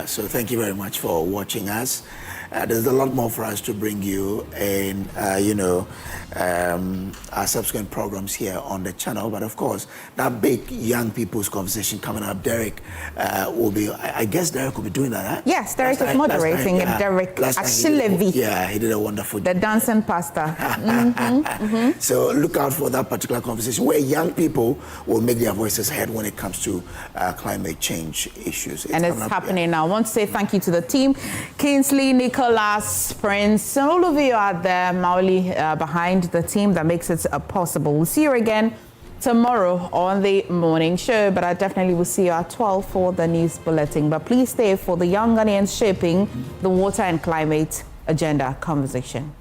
So thank you very much for watching us. There's a lot more for us to bring you in, our subsequent programs here on the channel. But of course, that big young people's conversation coming up, Derek will be, I guess Derek will be doing that, huh? Yes, Derek is moderating it. Derek Ashlevi. Yeah, he did a wonderful job. The dancing pastor. So look out for that particular conversation where young people will make their voices heard when it comes to climate change issues. It's happening now. I want to say thank you to the team. Kingsley, Nick Nicholas, Prince, and all of you out there, Maoli, behind the team that makes it possible. We'll see you again tomorrow on the morning show, but I definitely will see you at 12 for the news bulletin. But please stay for the Young Ghanaians shaping the water and climate agenda conversation.